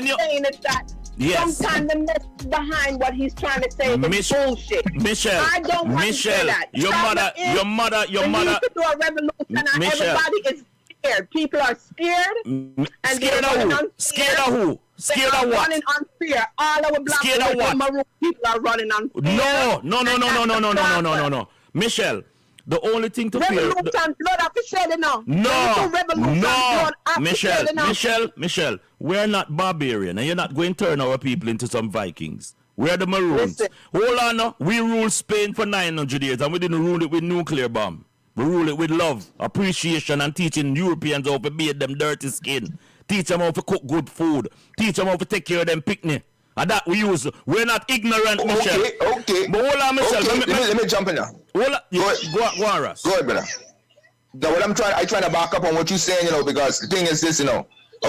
saying is that sometimes the message behind what he's trying to say is bullshit. Michelle, I don't want to say that. Your mother. We need to do a revolution, and everybody is scared. People are scared, and scared of who? Scared of who? Scared of what? Running on fear. All our black and Maroon people are running on fear. No. Michelle, the only thing to fear. Revolution, blood after shedding now. Michelle, we're not barbarian, and you're not going to turn our people into some Vikings. We're the Maroons. Hold on now. We ruled Spain for 900 years, and we didn't rule it with nuclear bomb. We rule it with love, appreciation, and teaching Europeans how to bathe them dirty skin. Teach them how to cook good food. Teach them how to take care of them picnic. And that we use. We're not ignorant, Michelle. Okay. But hold on, Michelle. Okay. Let me jump in now. Hold on. Go on, Ross. Go ahead, brother. Now, what I'm trying to back up on what you're saying, because the thing is this,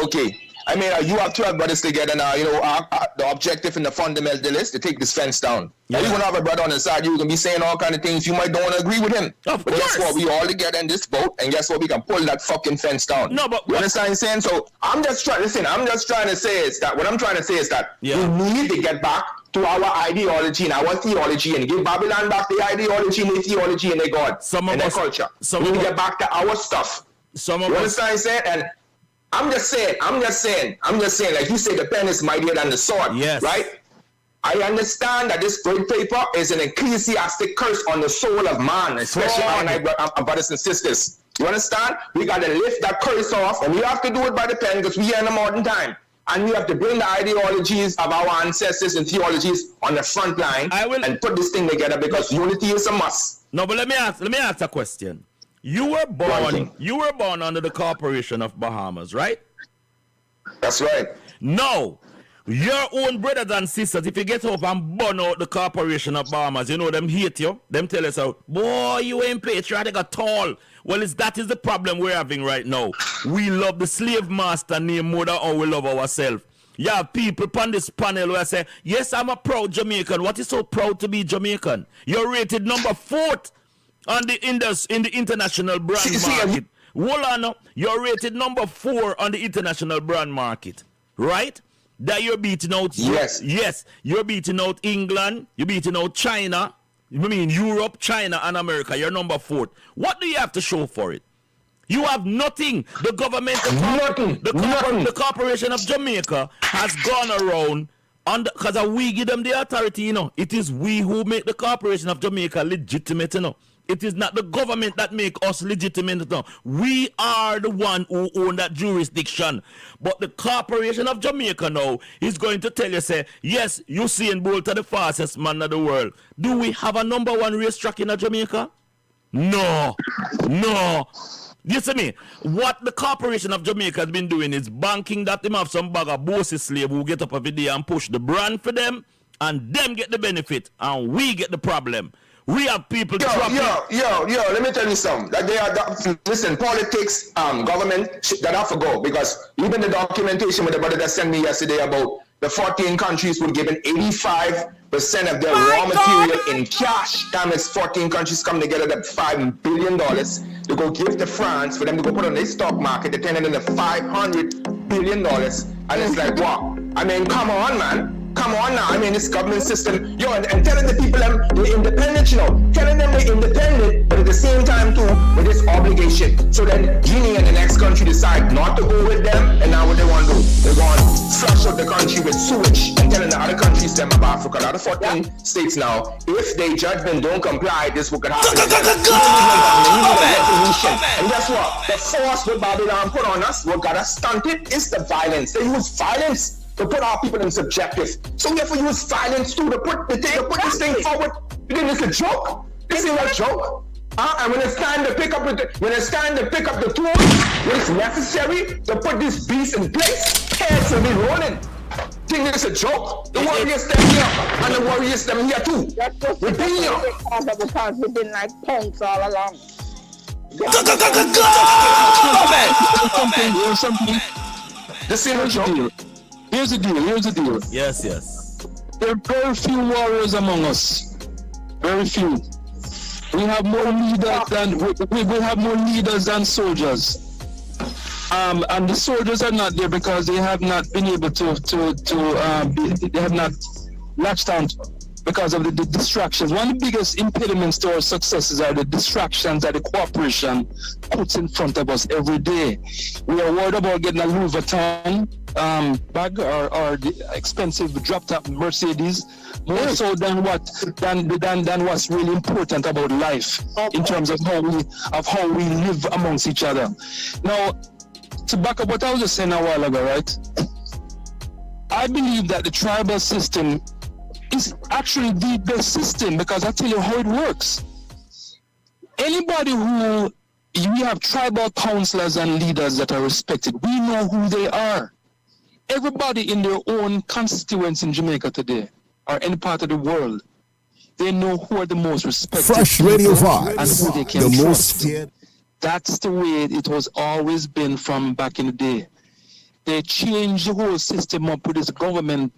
okay. I mean, you have 12 brothers together now, the objective and the fundamental is to take this fence down. Yeah. Now, you gonna have a brother on the side, you're gonna be saying all kind of things, you might don't want to agree with him. But guess what? We all together in this boat, and guess what? We can pull that fucking fence down. No, but you understand what I'm saying? So I'm just trying to say is that we need to get back to our ideology and our theology and give Babylon back the ideology and their theology and their God and their culture. We need to get back to our stuff. You understand what I'm saying? And I'm just saying, like you say, the pen is mightier than the sword, right? I understand that this great paper is an ecclesiastic curse on the soul of man, especially on our brothers and sisters. You understand? We got to lift that curse off, and we have to do it by the pen because we are in a modern time. And we have to bring the ideologies of our ancestors and theologies on the front line and put this thing together because unity is a must. No, but let me ask a question. You were born under the Corporation of Bahamas, right? That's right. No. Your own brothers and sisters, if you get up and burn out the Corporation of Bahamas, them hate you. Them tell us, boy, you ain't patriotic at all. Well, that is the problem we're having right now. We love the slave master name more than how we love ourselves. You have people on this panel who say, yes, I'm a proud Jamaican. What is so proud to be Jamaican? You're rated number 4th on the in the international brand market. Hold on now. You're rated number 4 on the international brand market. Right? That you're beating out. Yes. You're beating out England. You're beating out China. I mean Europe, China, and America. You're number 4. What do you have to show for it? You have nothing. The government, the Corporation of Jamaica has gone around because we give them the authority, It is we who make the Corporation of Jamaica legitimate, It is not the government that make us legitimate. No. We are the one who own that jurisdiction. But the Corporation of Jamaica now is going to tell you, say, yes, Usain Bolt are the fastest man of the world. Do we have a number 1 racetrack in Jamaica? No. You see me? What the Corporation of Jamaica has been doing is banking that them have some bag of bossy slave who get up every day and push the brand for them, and them get the benefit, and we get the problem. We have people dropping. Let me tell you something. Listen, politics, government, that have to go because even the documentation with the brother that sent me yesterday about the 14 countries were given 85% of their raw material in cash. Damn, it's 14 countries come together that $5 billion to go give to France for them to go put on their stock market. They're turning into $500 billion. And it's like, wow. I mean, come on, man. Come on now, I mean, this government system, and telling the people they're independent, telling them they're independent, but at the same time too, with this obligation. So then Guinea and the next country decide not to go with them, and now what they want to do, they want to flush out the country with sewage, and telling the other countries, them of Africa, the other 14 states now, if they judgment don't comply, this will could happen. And guess what? The force what Babylon put on us, what got us stunted, is the violence. They use violence to put our people in subjective. So we have to use violence too to put this thing forward. You think it's a joke? This ain't a joke. And when it's time to pick up the tools, when it's necessary to put this beast in place, heads will be rolling. Think it's a joke? The warriors them here, and the warriors them here too. We've been here. Because we've been like punks all along. This ain't a joke. Here's the deal. Yes. There are very few warriors among us. Very few. We have more leaders than soldiers. And the soldiers are not there because they have not been able they have not latched on because of the distractions. One of the biggest impediments to our successes are the distractions that the corporation puts in front of us every day. We are worried about getting a Louis Vuitton bag or the expensive drop-top Mercedes, more so than what's really important about life in terms of how we live amongst each other. Now, to back up what I was just saying a while ago, right? I believe that the tribal system is actually the best system because I tell you how it works. Anybody we have tribal counselors and leaders that are respected. We know who they are. Everybody in their own constituents in Jamaica today, or any part of the world, they know who are the most respected. Freshradiovybz, and who they can the trust. most feared. That's the way it has always been from back in the day. They changed the whole system up with this government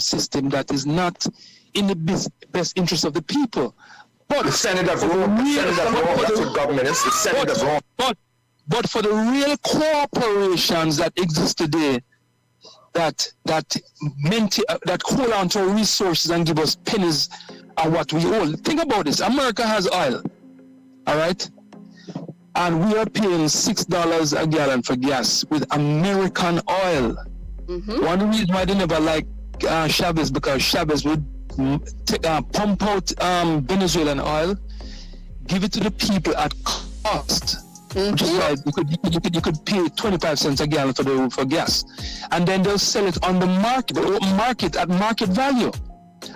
system that is not in the best interest of the people. But The Senate of Rome, that's what government is. The Senate of Rome. But for the real corporations that exist today, that hold on to our resources and give us pennies on what we owe. Think about this. America has oil, all right? And we are paying $6 a gallon for gas with American oil. Mm-hmm. One reason why they never like Chavez, because Chavez would pump out Venezuelan oil, give it to the people at cost. Mm-hmm. Which is why you could pay 25 cents a gallon for gas, and then they'll sell it on the market, at market value.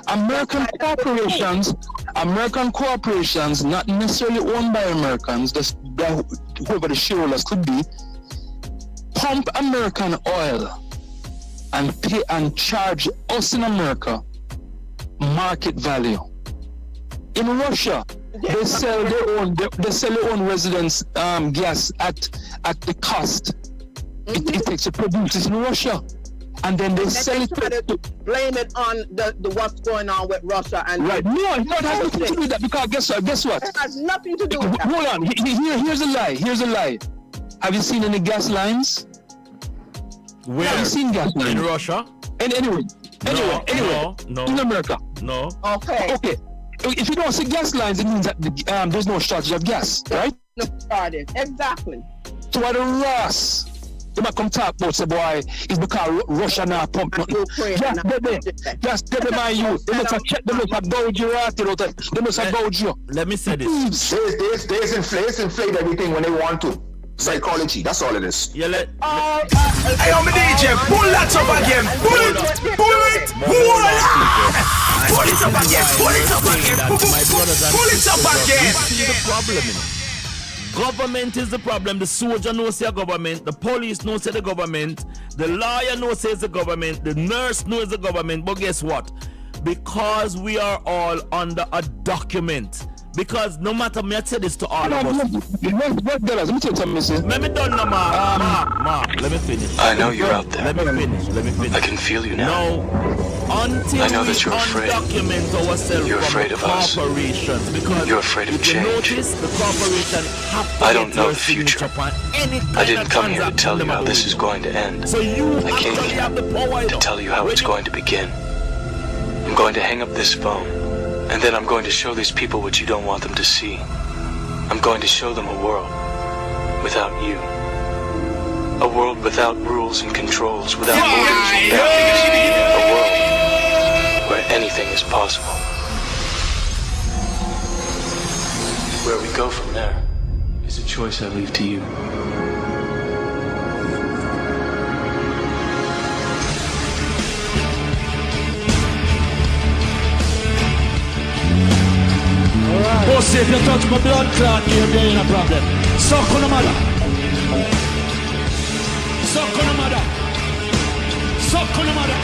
American corporations, not necessarily owned by Americans, whoever the shareholders could be, pump American oil and pay and charge us in America market value. In Russia, they sell their own residents gas at the cost it takes to produce it in Russia. And then they sell it to blame it on the what's going on with Russia and right. No, it has nothing to do with that because guess what? It has nothing to do with that. Hold on. Here's a lie. Have you seen any gas lines? Where? Have you seen gas lines? In Russia? Anyway. No. In America. No. Okay. If you don't see gas lines, it means that there's no shortage of gas, right? No started. Exactly. So what the Ross? They might come talk about say boy, it's because Russia now pump nothing. Just they mind you. They must have checked, they must have gouge you out. They must have gouge you. Let me say this. They inflate everything when they want to. Psychology, that's all it is. Yeah, Hey, I'm a DJ. Pull that up again. Pull it. Pull it up again. Pull it up again. See the problem, you know? Government is the problem. The soldier knows the government. The police knows the government. The lawyer knows it's the government. The nurse knows the government. But guess what? Because we are all under a document. Because no matter me, I say this to all of us. Let me tell you something. Let me done now, Ma. Let me finish. I know you're out there. Let me finish. I can feel you now. No, until I know we that you're afraid. undocument ourselves You're from afraid the of us. corporations, because You're afraid of if you change. notice, the corporation have to I don't get know your the future. signature upon any kind I didn't of come here to transaction tell you them how are this doing. is going to end. So you I came actually here have the power, you to know. tell you how When it's going to begin. I'm going to hang up this phone, and then I'm going to show these people what you don't want them to see. I'm going to show them a world without you. A world without rules and controls, without borders and boundaries. A world where anything is possible. Where we go from there is a choice I leave to you. Pussy, if you touch my blood clot, you're in a problem. Suck on the mother. Suck on the mother. Suck on the mother.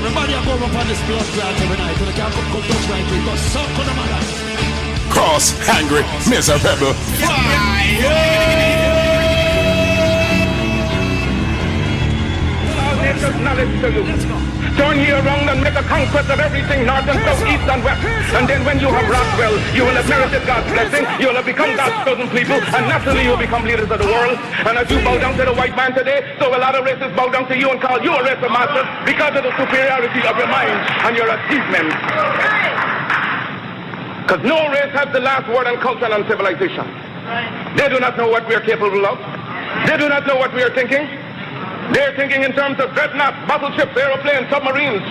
Everybody are going up on this blood clot every night. So they can't come touch my feet, but suck on the mother. Cross, angry, miserable. Fire! knowledge to you. Turn ye around and make a conquest of everything north and south, east and west. And then when you have wrought well, you will have merited God's blessing. You will have become God's chosen people. And naturally you will become leaders of the world. And as you bow down to the white man today, so will other races bow down to you and call you a race of masters because of the superiority of your mind and your achievements. Because no race has the last word on culture and on civilization. They do not know what we are capable of. They do not know what we are thinking. They're thinking in terms of dreadnoughts, battleships, aeroplanes, submarines.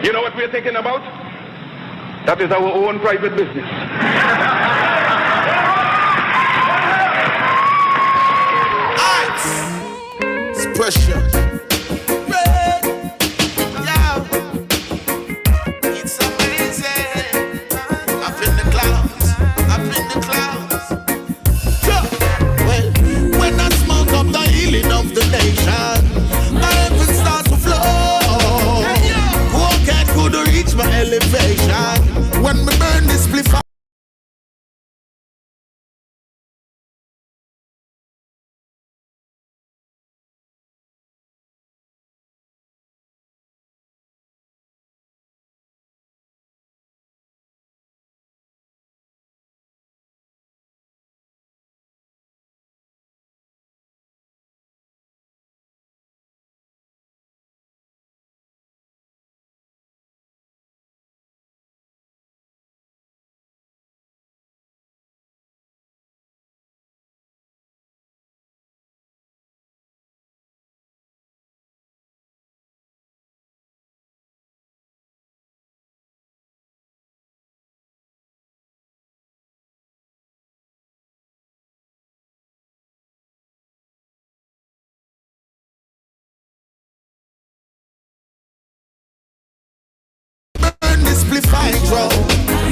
You know what we're thinking about? That is our own private business. It's pressure. It's amazing. Up in the clouds. Up in the clouds. Well, when I smoke up the healing of the nation, my heaven starts to flow. Walk could reach my elevation. When we burn this spliff.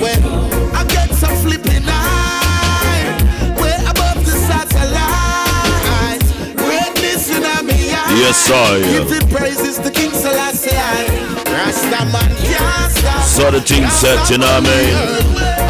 When I get some flipping eye, way above the satellite, greatness in me eye. Yes, sir. Giving praises to King Selassie. Rasta man can't stop. So the thing set, you know what I mean?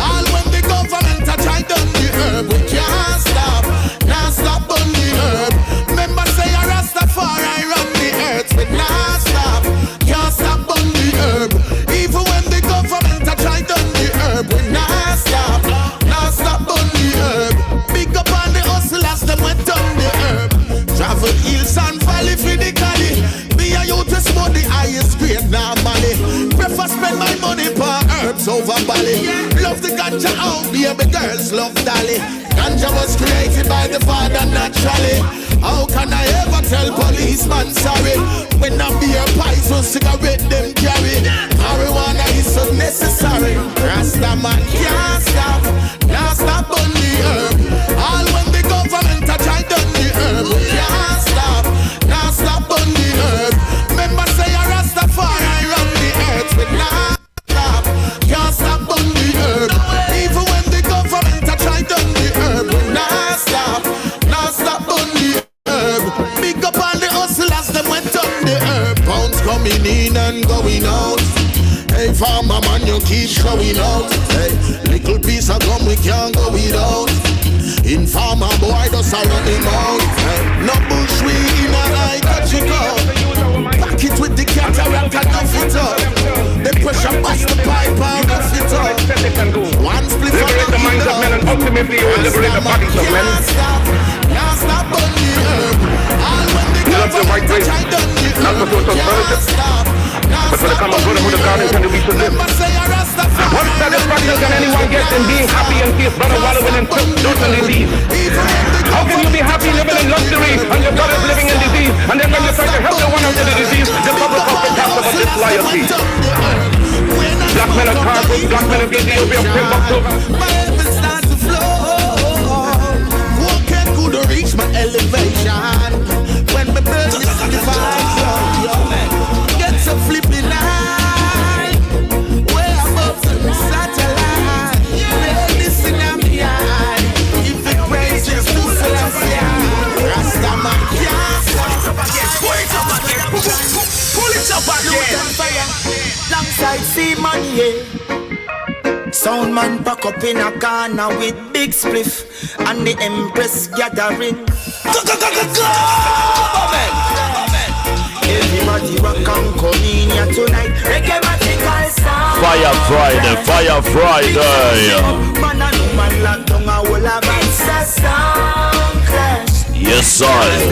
All when the government a try down the herb, we can't stop. Now stop on the herb. Remember say a Rastafari run the earth, we not stop. Can't stop on the herb. Even when the government a try down the herb, we not stop. Now stop on the herb. Big up on the hustlers, them went down the herb. Travel hills and valley for the galley. Me and you to smoke the highest grade normally. Prefer spend my money for herbs over Bali. Love the ganja out, baby girls love Dolly. Ganja was created by the Father naturally. How can I ever tell policeman sorry when a beer pies or cigarette them carry? Marijuana is so necessary. Rasta man can't stop. Now stop on the herb. All when the government a try down the herb, we can't stop. Now stop on the herb. Remember say a Rastafari run the earth, we not stop. Can't stop on the herb. Even when the government a try down the herb, we not stop. Now stop on the herb. Big up on the hustlers, them went on the herb. Pounds coming in and going out. Hey farmer man, you keep showing out. Hey, little piece of gum we can't go without. In farmer boy does a run him out. Hey, no bush we in a I touch it up. Pack it with the cataract and nuff it up. The pressure bust the pipe and nuff it up. One split on liberate the minds of men and ultimately you will liberate the bodies of men. Can't stop on the herb. All when the You love the right way, not for social fellowship, but for the common good of the gardens and the we should live. What satisfaction can anyone get in being happy and see his brother wallowing in filth, dirt and disease? How can you be happy living in luxury and your brother's living in disease? And then when you try to help the one out of the disease, the public also talks about disloyalty. Black men are carpet, black men are guilty of being Timbuktu. My heaven starts to flow. Walking could reach my elevation. When my bird is divine, get some flipping eye. Way above the satellite. Listen to me, if it praises to Selassie, Rasta man can't stop. Pull it up again. Pull it up again. Alongside C-Man, yeah. Sound man pack up in a corner with big spliff and the Empress gathering. Everybody rock and come in here tonight. Reggae magical sound. Fire Friday, Fire Friday. Man and woman locked down a whole of us. Sound clash. Yes, sir.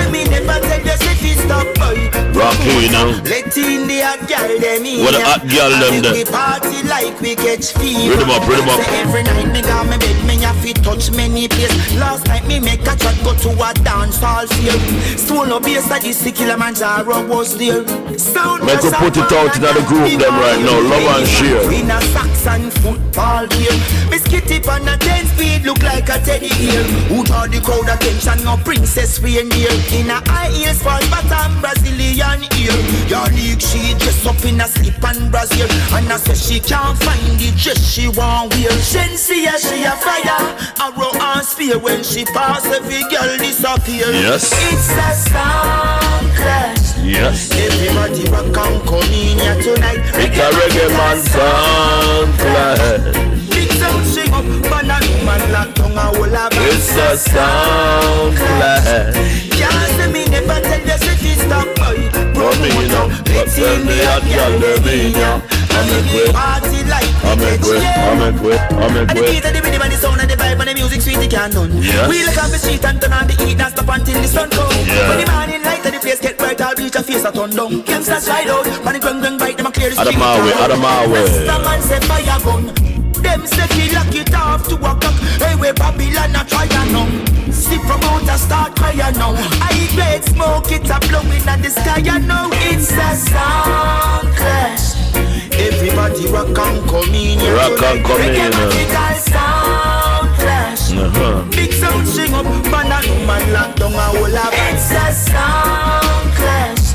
Me never tell you city stop, boy. Rocky, you know. Let in the hot girl them in. What the hot girl them there? We party like we catch fever. Read them up, read them up. So every night me got me bed, me have to touch many places. Last night me make a chat go to a dance hall field. Solo bass at the Kilimanjaro was there. Sound make we put it out in the group them right now. Love and share. In a Saxon football game. Miss Kitty on a 10 speed look like a teddy bear. Who draw the crowd attention? No princess reindeer. In a high heels for bottom Brazilian ear. Your league she dress up in a slip and Brazil. And I say she can't find the dress she want wear. Shensia she a fire. Arrow and spear when she pass every girl disappear. Yes. It's a sound clash. Yes. Everybody rock and come in here tonight. It's a reggae man sound clash. Big sound sing up, man and woman locked down a whole of us. It's a sound clash. Can't say me never tell you city stop, boy. But me know, but tell me I can't live in ya. I'm a quit, party like I'm a quit, I'm a quit, I'm a and the quit. beat and the rhythm and the sound and the vibe and the music sweet it can't done. Yes. We look off the street and turn on the heat and stop until the sun comes. Yeah. When the morning light and the place get bright, I'll bleach a face a turn down. Gangsters slide out, when the gung bite them a clear the street. Out of my way. Rasta man say fire gun. Them say we lock it off to a clock. Hey, we Babylon a try now. See promoter start crying now. I grade smoke it a blowing at the sky now. It's a sound clash. Everybody rock and come in. Rock and come in. Sound clash. Big sound sing up, man and woman lock down a whole of it. It's a sound clash.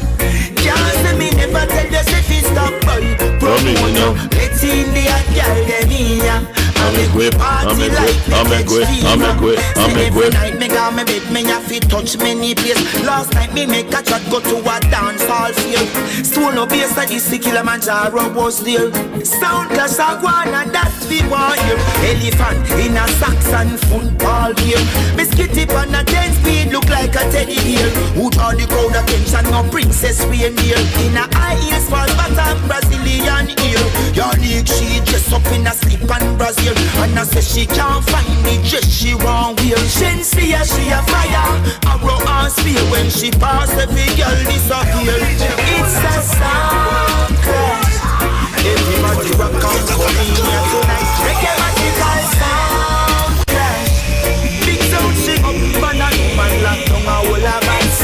Can't say me never tell you city stop, boy. Promoter, let's in the hot girl them here. I'm a quit, I'm a quit, I'm a quit, I'm a quit, I'm a every quit. night me got me bed, me have to touch many places. Last night me make a chat go to a dance hall field. Solo bass at the Kilimanjaro was there. Sound clash a one and that we want here. Elephant in a Saxon football game. Miss Kitty on a 10 speed look like a teddy bear. Who draw the crowd attention? No princess reindeer. In a high heels for bottom Brazilian ear. Your league she dress up in a slip and Brazil. And I say she can't find the dress she want wear. Shensia she a fire. Arrow and spear when she pass every girl disappear. It's a sound clash. Everybody rock and come in here tonight. Reggae magical sound clash. Big sound sing up, man and woman lock down a whole of us.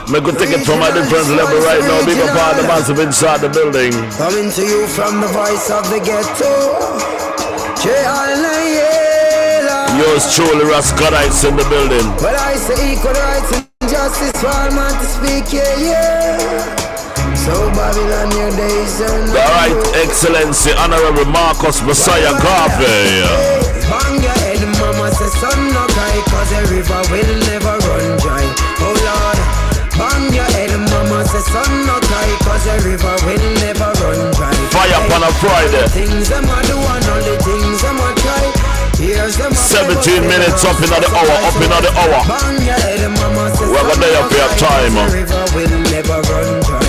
Me go take it from a different level right now. Big up all the massive inside the building. Coming to you from the voice of the ghetto. Yours truly, Rascalites in the building. Well, I say equal rights and justice for all man to speak, yeah. So Babylon, your days are not. Alright, Excellency, Honorable Marcus Messiah Garvey. Bang your head, mama say son no cry, cause the river will never run dry. Oh Lord, bang your head, mama say son no cry, cause the river will never run dry. Fire upon a Friday. Things I'm a do and all the things I'm a try. 17 minutes up in the hour, up in the hour. We're gonna day up your time.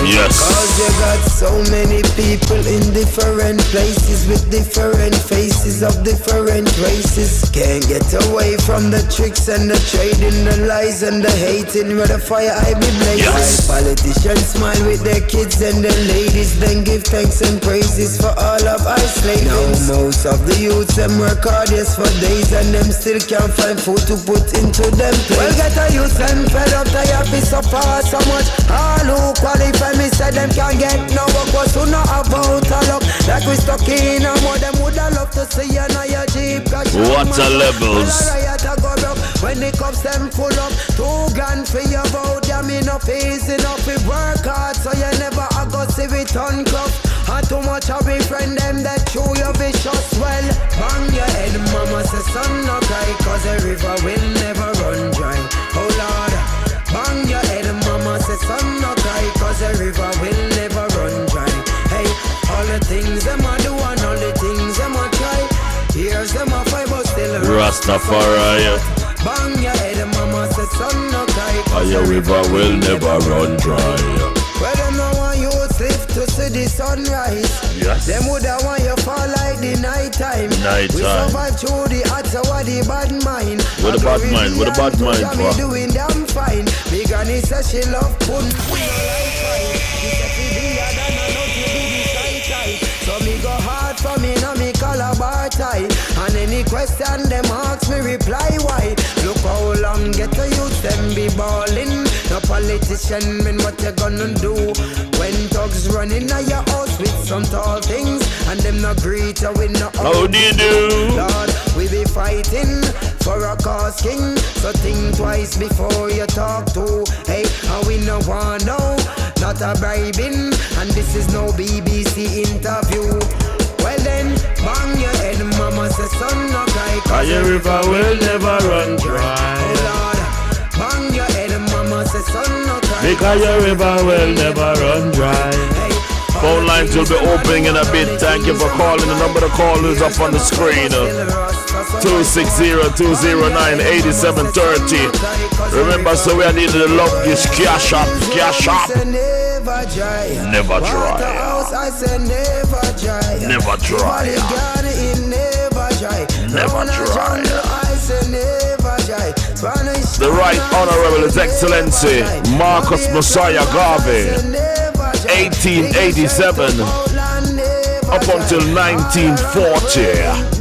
Yes. Cause you got so many people in different places with different faces of different races. Can't get away from the tricks and the trading, the lies and the hating where the fire I be blazing. Yes. Politicians smile with their kids and their ladies, then give thanks and praises for all of our slaves. Now most of the youths them work hard yes for days and them still can't find food to put into them plates. Well get a youth and fed up, tired be so far so much. All who qualify me said them can't get no work, was who not about a luck. Like we stuck in a mud, them woulda love to see you know your Jeep. What a levels. When the cups them full up, $2 grand for your vote. Yeah, me no fees enough, we work hard so you never a go see it uncuffed. And too much of a friend them that chew your vicious well. Bang your head, mama say son no cry, cause the river will never run dry. Oh Lord, bang your head, mama say son no cry, cause the river will never run dry. Hey, all the things them a do and all the things them a try. Here's them a fight but still Rastafari. Bang your head, mama say son no cry, Your river will never run dry. to see the sunrise. Yes. Them woulda want you fall like the night time. Night We time. survive through the hot, so what the bad mind? What the bad mind? What the bad mind Me for? doing damn fine. Big Annie says she love pun. So me go hard for me, now me calabar tie. And any question them ask me reply why. Look how long get the youth them be ballin'. No politician mean what you gonna do when thugs running at your house with some tall things and them no greet you with no. How do you do? Lord, we be fighting for a cause king. So think twice before you talk to. Hey, and we no want no, not a bribing. And this is no BBC interview. Well then, bang your head, mama says son no cry. Cause your river will never run dry. Oh Lord, bang your head, mama says son no cry. Because your river will never run dry. Phone lines will be opening in a bit. Thank you for calling. The number to call is up on the screen. 260-209-8730. Remember, so we need to love this cash up. Cash up. Never dry. Never dry. I say never dry. Never dry. Never dry. Never dry. I say never dry. The Right Honorable His Excellency Marcus Messiah Garvey, 1887 up until 1940.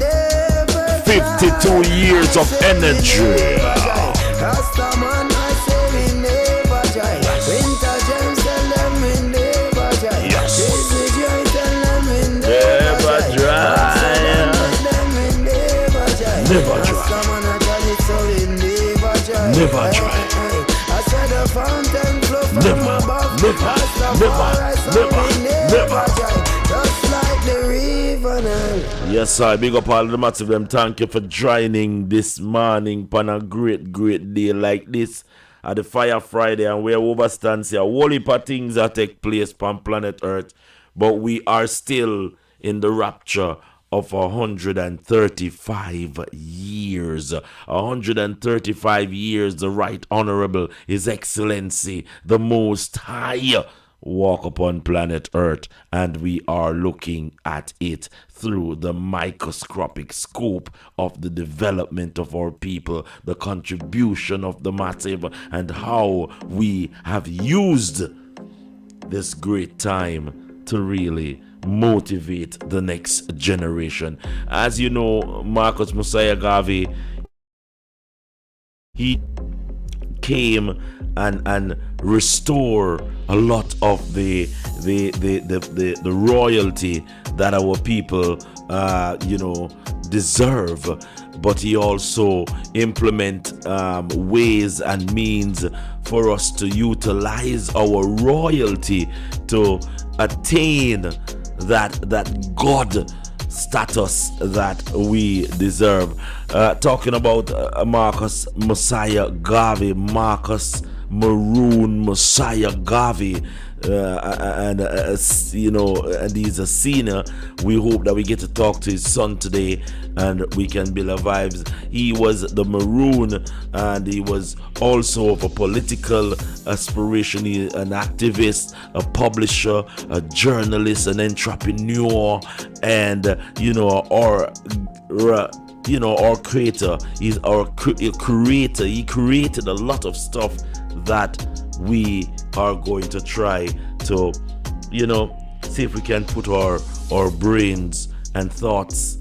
52 years of energy. Yes. Never dry. Never dry. Never dry. Never, never. Yes, I big up all the massive them. Thank you for joining this morning on a great day like this at the Fire Friday, and where overstands here. Whole heap of things that take place on planet Earth, but we are still in the rapture of 135 years. 135 years, the Right Honorable His Excellency, the Most High, walk upon planet Earth, and we are looking at it through the microscopic scope of the development of our people, the contribution of the massive, and how we have used this great time to really motivate the next generation. As you know, Marcus Messiah Garvey, he came and restore a lot of the royalty that our people deserve, but he also implement ways and means for us to utilize our royalty to attain that God status that we deserve. Talking about Marcus Messiah Garvey, Marcus Maroon Messiah Garvey, and he's a senior. We hope that we get to talk to his son today and we can build our vibes. He was the Maroon, and he was also of a political aspiration. He an activist, a publisher, a journalist, an entrepreneur, and our creator. He's our creator. He created a lot of stuff that we are going to try to see if we can put our brains and thoughts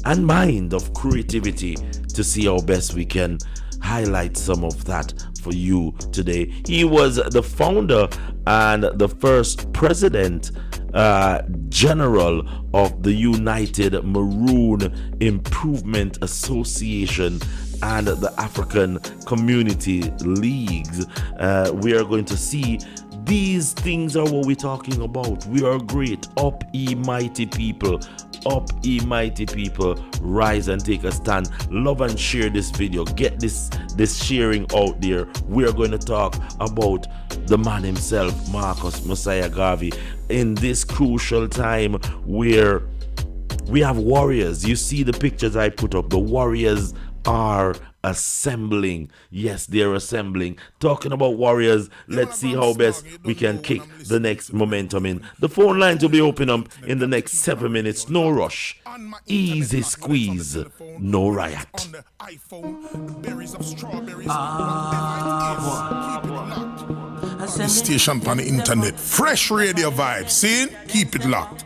and mind of creativity to see how best we can highlight some of that for you today. He was the founder and the first president general of the United Maroon Improvement Association and the African Community Leagues. We are going to see these things are what we're talking about. We are great. Up, ye mighty people. Up, ye mighty people. Rise and take a stand. Love and share this video. Get this sharing out there. We are going to talk about the man himself, Marcus Messiah Garvey, in this crucial time where we have warriors. You see the pictures I put up. The warriors are assembling. Yes, they're assembling. Talking about Warriors, let's see how best we can kick the next momentum in. The phone lines will be open up in the next 7 minutes. No rush. Easy squeeze. No riot. The station on the internet. Freshradiovybz. See? Keep it locked.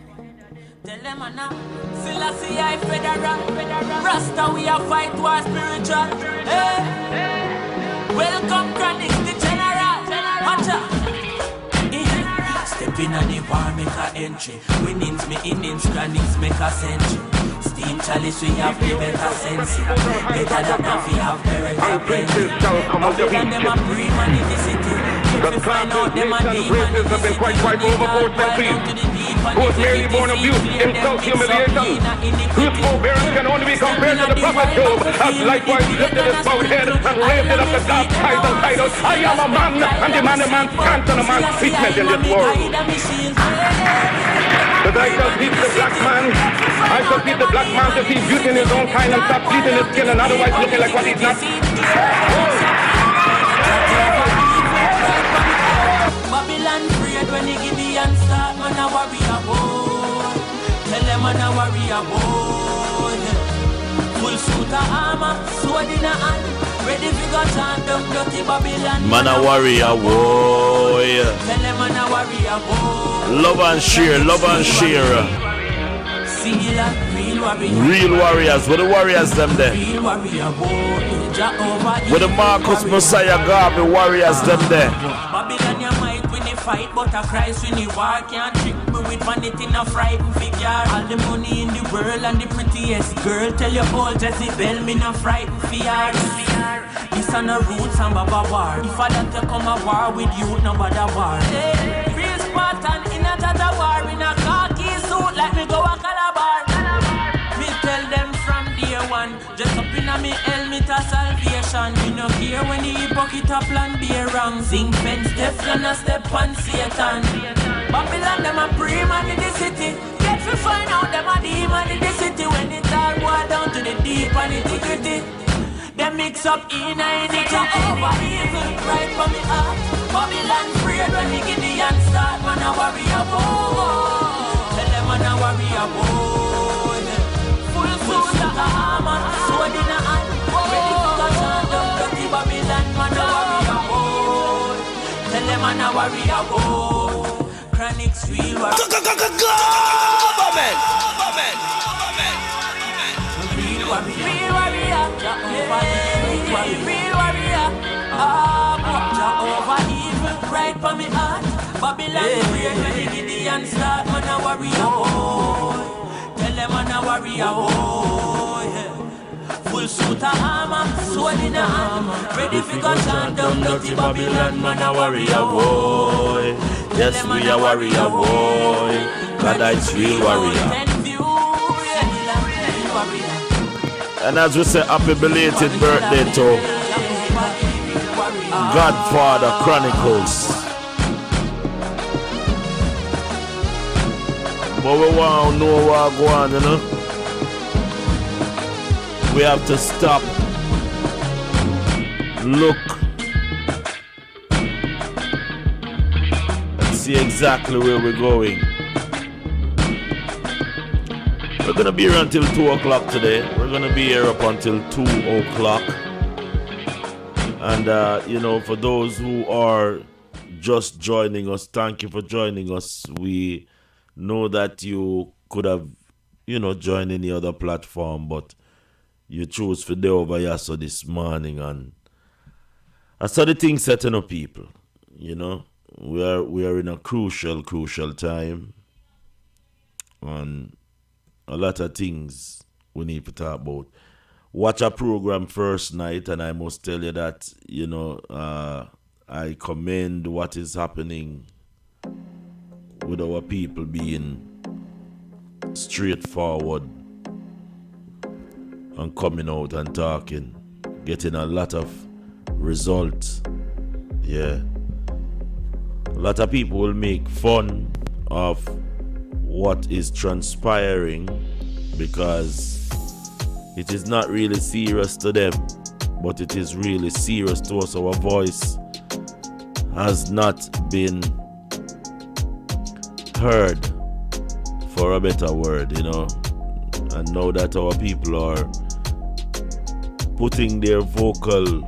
Selassie I federal, Rasta we a fight war spiritual. Welcome Chronics the general. Watch out. Step in on the war make a entry. Winnings me innings, Chronics make a century. Steam chalice we have the better sense. Better than if we have better princes shall come out of Egypt. The classes, nations, races have been quite overboard centuries. Who was merely born of youth, insult, humiliation. Whose forbearance can only be compared to the prophet Job, as likewise lifted his bowed head and raised it up the dark skies and titles. I am a man, and demand a man's chance and a man's sweetness in this world. But I shall teach the black man, I shall teach the black man to see beauty in his own kind and stop bleaching his skin and otherwise looking like what he's not. Babylon prayed when he give the answer, man a warrior boy. Tell them man a warrior boy. Full suit of armor, sword in a hand, ready to go chant down dirty Babylon. Man a warrior boy. Tell them man a warrior boy. Love and share, love and share. Real warriors, what the warriors them there? Real warrior boy. Jehovah. With the Marcus Messiah Garvey warriors them there. Babylon you might win the fight, but a Christ win the war. Can't trick me with vanity, no frightened figure. All the money in the world and the prettiest girl. Tell your old Jezebel, me no frightened fear. This on the roots and Baba war. If I don't come a war with you, no bother war. Real Spartan in a Tata war, in a khaki suit like me go a Calabar. Me tell them from day one, just up in a me helmet a salvation. Me no care when the hypocrite a plan be wrong. Zinc fence, Teflon a step on Satan. Babylon them a pre-man in the city. Get to find out them a demon in the city. When it all go down to the deep and integrity. Them mix up in a iniquity. Over evil, right from the heart. Babylon prayed when the Gideon start. Man a warrior boy. Tell them man a warrior boy. Full suit of armor, sword in a hand. Ready to go chant down dirty Babylon. Man a warrior boy. Tell them man a warrior boy. Chronics real warrior. Real warrior. Real warrior. Jehovah evil, right for me heart. Babylon prayed when the Gideon start. Man a warrior boy. Tell them man a warrior boy. Full suit of armor, sword in a hand. Ready for go chant down dirty Babylon. Man a warrior boy. Yes, we are warrior boy. God, it's real warrior. And as we say, happy belated birthday to Godfather Chronicles. But we want to know what's going on, you know. We have to stop, look, and see exactly where we're going. We're going to be here until 2 o'clock today. We're going to be here up until 2 o'clock. And, you know, for those who are just joining us, thank you for joining us. We know that you could have, you know, joined any other platform, but you chose for day over here so this morning. And I saw the thing setting up people, you know. We are in a crucial time. And a lot of things we need to talk about. Watch a program first night, and I must tell you that, you know, I commend what is happening with our people being straightforward and coming out and talking, getting a lot of results. Yeah. A lot of people will make fun of what is transpiring because it is not really serious to them. but it is really serious to us. Our voice has not been heard, for a better word, you know. And now that our people are putting their vocal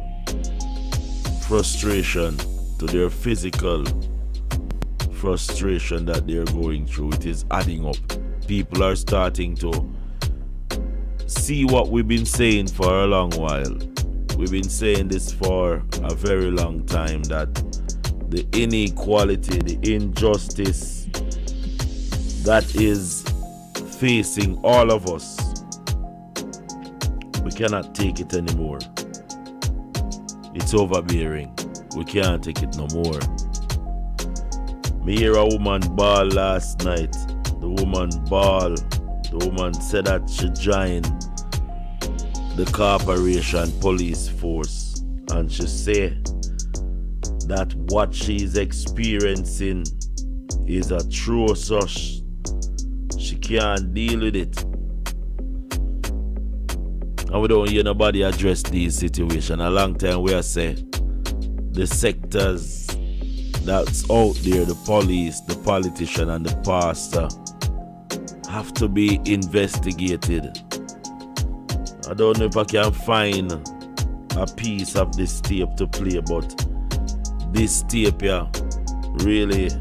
frustration to their physical frustration that they're going through, it is adding up. People are starting to see what we've been saying for a long while. We've been saying this for a very long time, that the inequality, the injustice that is facing all of us, we cannot take it anymore. It's overbearing. We can't take it no more. Me hear a woman bawl last night. The woman bawl. The woman said that she joined the corporation police force, and she said that what she's experiencing is atrocious. She can't deal with it. And we don't hear nobody address these situations. A long time we have said the sectors that's out there, the police, the politician and the pastor, have to be investigated. I don't know if I can find a piece of this tape to play, but this tape here really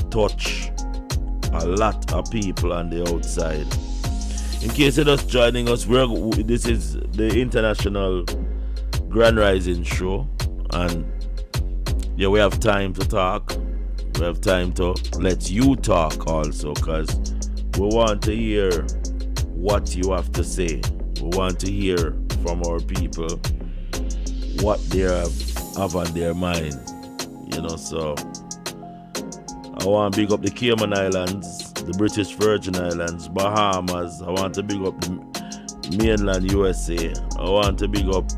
touch a lot of people on the outside. In case you're just joining us, this is the International Grand Rising Show, and yeah, we have time to talk. We have time to let you talk also, because we want to hear what you have to say. We want to hear from our people what they have on their mind, you know. So I want to big up the Cayman Islands, the British Virgin Islands, Bahamas. I want to big up the mainland USA. I want to big up,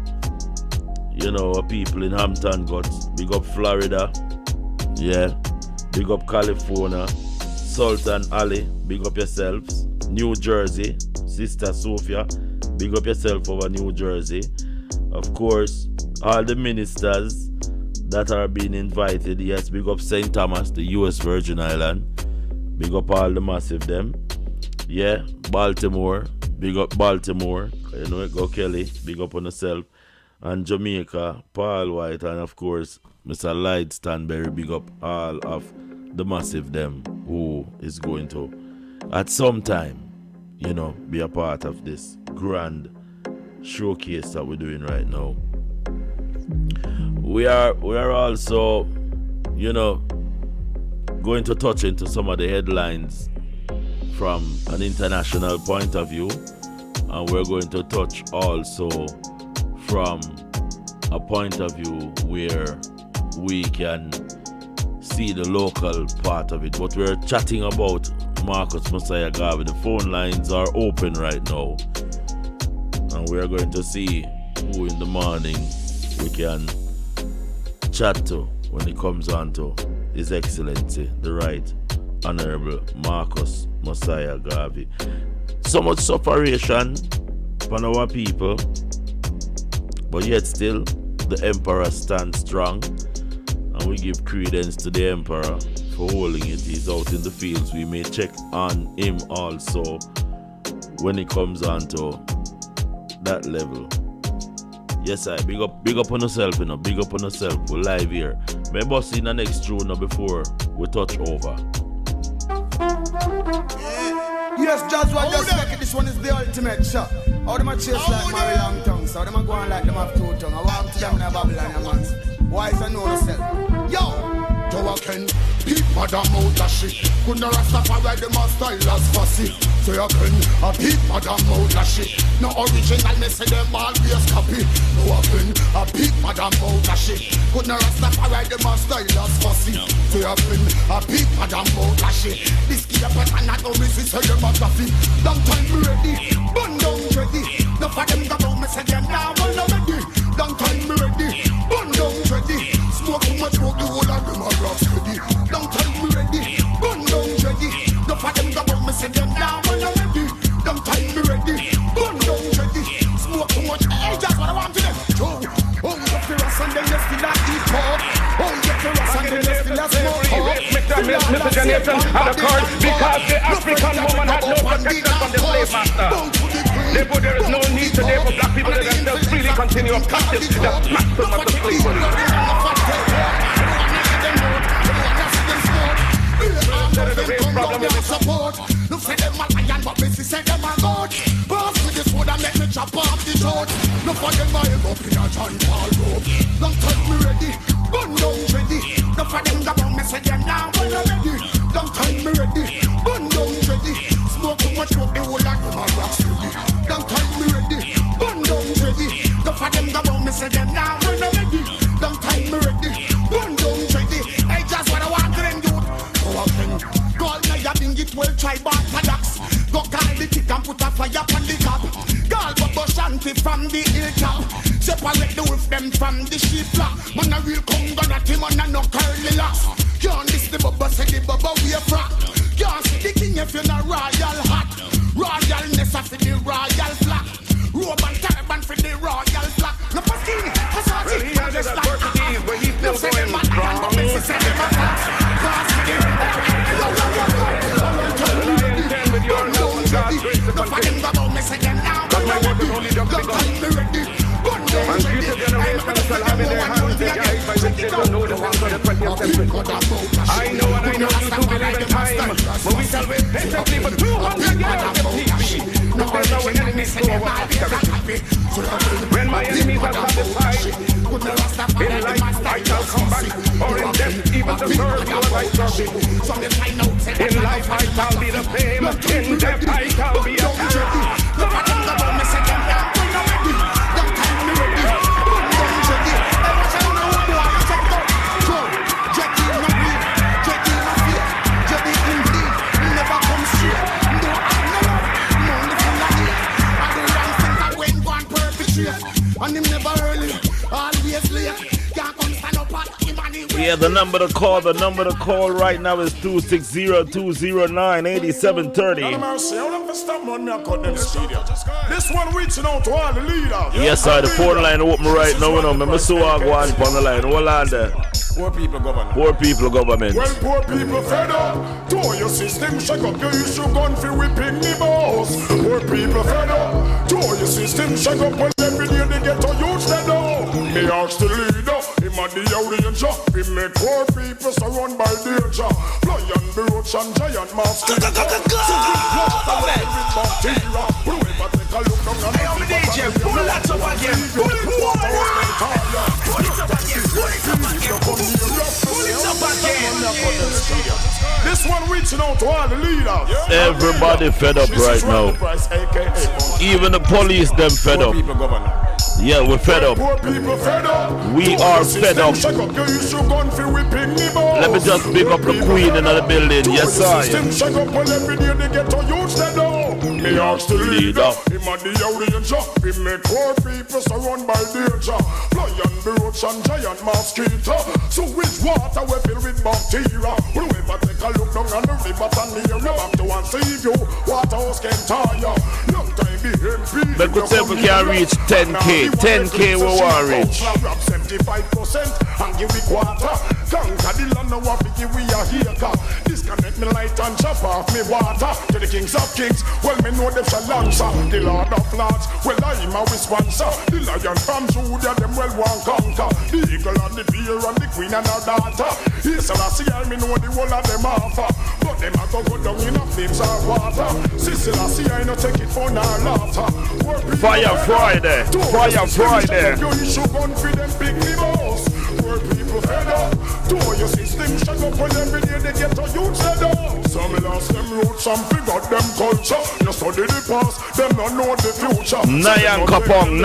you know, our people in Hampton Guts. Big up Florida, yeah. Big up California, Sultan Ali. Big up yourselves. New Jersey, Sister Sophia. Big up yourself over New Jersey. Of course, all the ministers that are being invited. Yes, big up St. Thomas, the US Virgin Island. Big up all the massive them. Yeah, Baltimore. Big up Baltimore. You know, go Kelly. Big up on yourself. And Jamaica, Paul White, and of course, Mr. Light Stanberry. Big up all of the massive them who is going to, at some time, you know, be a part of this grand showcase that we're doing right now. We are also, you know, going to touch into some of the headlines from an international point of view, and we're going to touch also from a point of view where we can see the local part of it. But we're chatting about Marcus Messiah Garvey. The phone lines are open right now, and we're going to see who in the morning we can chat to when it comes on to His Excellency, the Right Honorable Marcus Messiah Garvey. So much separation from our people, but yet still the Emperor stands strong, and we give credence to the Emperor for holding it. He's out in the fields. We may check on him also when it comes on to that level. Yes, I big up on yourself, you know. Big up on yourself. We're live here. May boss in the next tune before we touch over. Yes, just what just like this one is the ultimate shot. All them a chase like Maroon tongues, so them a go on like them have two tongues. I want to them in a Babylon, man. Why is I know yourself? Yo! To a Ken, peep madam out of shit. Couldn't Rastafari the most style as fussy. So you can, a peep madam out of shit. No original, me say them always copy. To a Ken, a peep madam out of shit. Couldn't Rastafari the most style as fussy. So you can, a peep madam out of shit. This key up and not only see so you must have it. Long time ready, bun down ready. No for them go down, me say them now ready. Long time ready, bun down ready. Smoke too much smoke, the whole of them are rocks ready. Long time we ready, bun down ready. No for them go down, me say them now ready. Long time we ready, bun down ready. Smoke too much, hey, that's what I want to them. miscegenation had occurred because the African woman had no protection from the slave master. Therefore, there is no need today for black people to themselves freely continue up captive to the maximum of the slavery. Look for them a lion, but me say them a goat. Pass me this food and let me chop off the throat. Look for them a go up in a John Paul robe. Don't take me ready, gun down ready. Look for them go me say them now when I'm ready. Don't take me ready, gun down ready. Smoke too much smoke, the whole lot of my rocks ready. Don't take me ready, gun down ready. Look for them go me say them now when I'm ready. Don't take me ready, gun down ready. Hey, just what I want to them do. Call me a bring it well, try back products. Go call the tick and put a fire on the top. Call Bubba Shanty from the hilltop. Separate the wolf them from the sheep flock. Man a real Congo natty, man a no curly locks. Can't miss the Bubba, say the Bubba we a frack. Can't see the king if you're not royal hat. Royalness for the royal flag. Robe and turban for the royal flag. No Pastini, Passati, he has a Portuguese, but he's still going strong. And future generations shall have in their hands the guide by which they will know the ones of the 20th century. I know and I know you do believe in time, but we shall wait patiently for 200 years if need be. No matter when enemies go our prosperity. When my enemies are satisfied, in life I shall come back, or in death even to serve you as I serve you. In life I shall be the same, in death I shall be a Yeah, the number to call right now is 260-209-8730. This one reaching out to all the leaders. Yes, sir, the phone line open right now. Remember, so I go on the line. Hold on there. Poor people government. Poor people government. Well, poor people fed up. To your system, shake up your issue gun for whipping the boss. Poor people fed up. To your system, shake up when every day they get to use the door. Me ask the leader, him and the audience, we make poor people surrounded by danger. Fly and brooch and giant mask. Hey, I'm a DJ, pull that up again. Pull it up again. This one reaching out to all the leaders. Everybody fed up right now. Even the police, them fed up. Yeah, we're fed up. We are fed up. Let me just pick up the queen in the building. Yes, sir. Me ask the leader, him and the audience, we make poor people surrounded by danger. Fly and brooch and giant mosquito. So which water we fill with bacteria? Whoever take a look down on the river and near you back to one save you. Waterhouse can tire. Long time the MP. But good say we can reach 10K. 10K we want to reach. 75% and give me quarter. Conquer the land now we give we a hater. Disconnect me light and chop off me water. To the kings of kings, well me know them shall answer. The Lord of Lords, well I'm a sponsor. The lion from Judah, them well one conquer. The eagle and the bear and the queen and her daughter. Yes, I see I me know the whole of them offer. But them a go down in a flames of water. Sister, I see I no take it for no laughter. Fire Friday. Fire Friday. You should gun for them big boss. Poor people fed up. To your system shut up when every day they get to use the door. Some lost them roots, some figured them culture. You study the past, them don't know the future. Nayan Kapong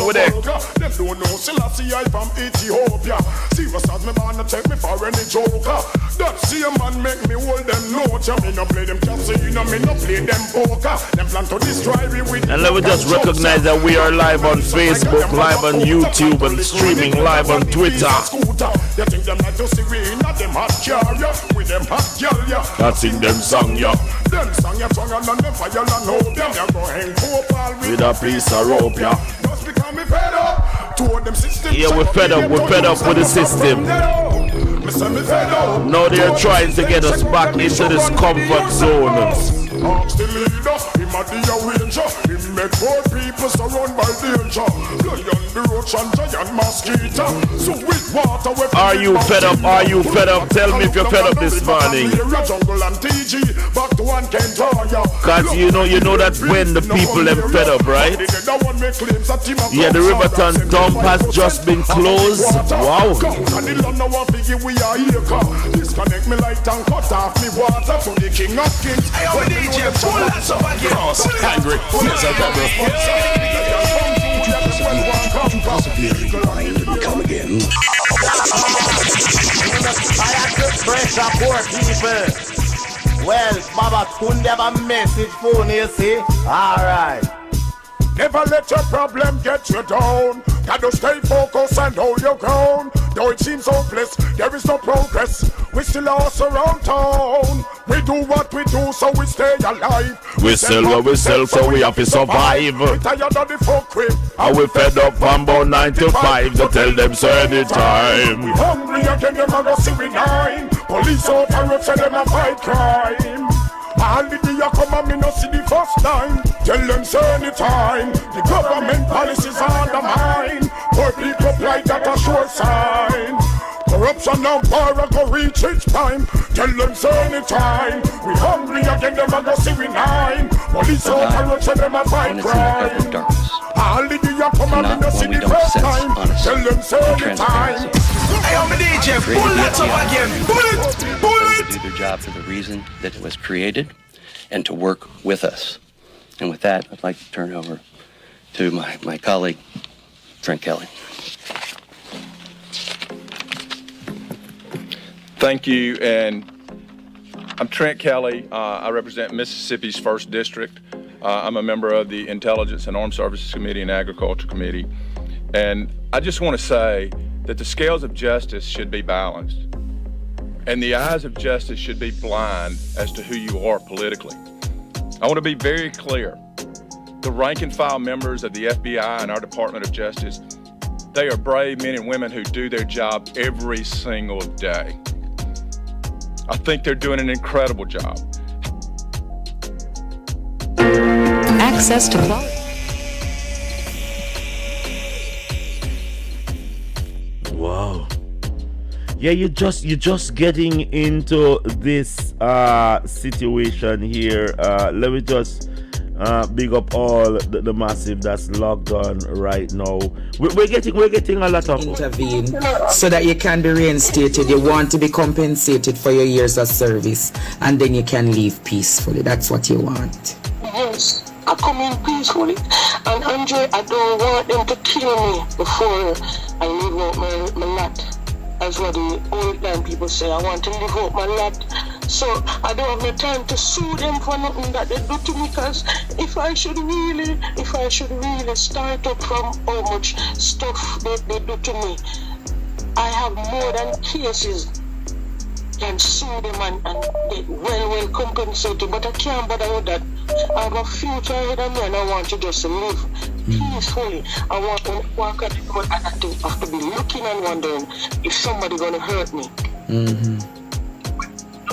with it. Them don't know Selassie I from Ethiopia. Serious as me man to take me for any joker. That same man make me hold them notes. Me no play them casino, me no play them poker. Them plan to destroy me with. And let me just recognize that we are live on Facebook, live on YouTube, and streaming live on Twitter. You think them like to see we in them hot carrier with them hot girl, yeah. I sing them song, yeah. Them song you song and them fire and hope them. You go hang football with a piece of rope, yeah. Just become me fed up. To them system. Yeah, we're fed up with the system. Me say me fed up. Now they're trying to get us back into this comfort zone. Ask the leader, him a the arranger. Him make poor people surround by danger. Lion, the roach and giant mosquito. So with water we Are you fed up? Are you fed up? Tell me if you're fed up this morning. Cause you know that when the people them fed up, right? Yeah, the Riverton dump has just been closed. Wow. Disconnect me light and cut off me water to the king of kings. Hey, I'm a DJ, pull that up again. Cross, Hungry, Mr. Pepper. Come again. I have to press support people. Well, Baba couldn't have a message phone, you see? Alright. Never let your problem get you down. Gotta stay focused and hold your ground. Though it seems hopeless, there is no progress. We still lost around town. We do what we do, so we stay alive. We sell what we sell, so we have to survive. We tired of the folk crib. And we fed up from about 9 to 5 to tell them so anytime. We hungry again, them a go see we nine. Police out and road say them a fight crime. All the day come and me no see the first time. Tell them so anytime. The government policies are undermined. Poor people like that a sure sign. Corruption and power go reach its time. Tell them so anytime. We hungry again, them a go see we nine. Police out and road say them a fight crime. All the day come and me no see the first time. Tell them so anytime. Hey, I'm a DJ, pull that up again. Pull it. To do their job for the reason that it was created and to work with us. And with that, I'd like to turn over to my colleague, Trent Kelly. Thank you, and I'm Trent Kelly. I represent Mississippi's 1st District. I'm a member of the Intelligence and Armed Services Committee and Agriculture Committee. And I just want to say that the scales of justice should be balanced, and the eyes of justice should be blind as to who you are politically. I want to be very clear. The rank and file members of the FBI and our Department of Justice, they are brave men and women who do their job every single day. I think they're doing an incredible job. Access to quality. Wow. Yeah, you're just getting into this situation here. Let me just big up all the massive that's logged on right now. We're getting a lot of intervene so that you can be reinstated. You want to be compensated for your years of service, and then you can leave peacefully. That's what you want. Yes, I come in peacefully, and Andre, I don't want them to kill me before I leave out my lot. That's what the old time people say. I want to live out my lot. So I don't have no time to sue them for nothing that they do to me, because if I should really start up from how much stuff they do to me, I have more than cases can sue them and get well compensated, but I can't bother with that. I have a future ahead of me, and I want to just live peacefully. I want to walk at the road, and I have to be looking and wondering if somebody gonna hurt me.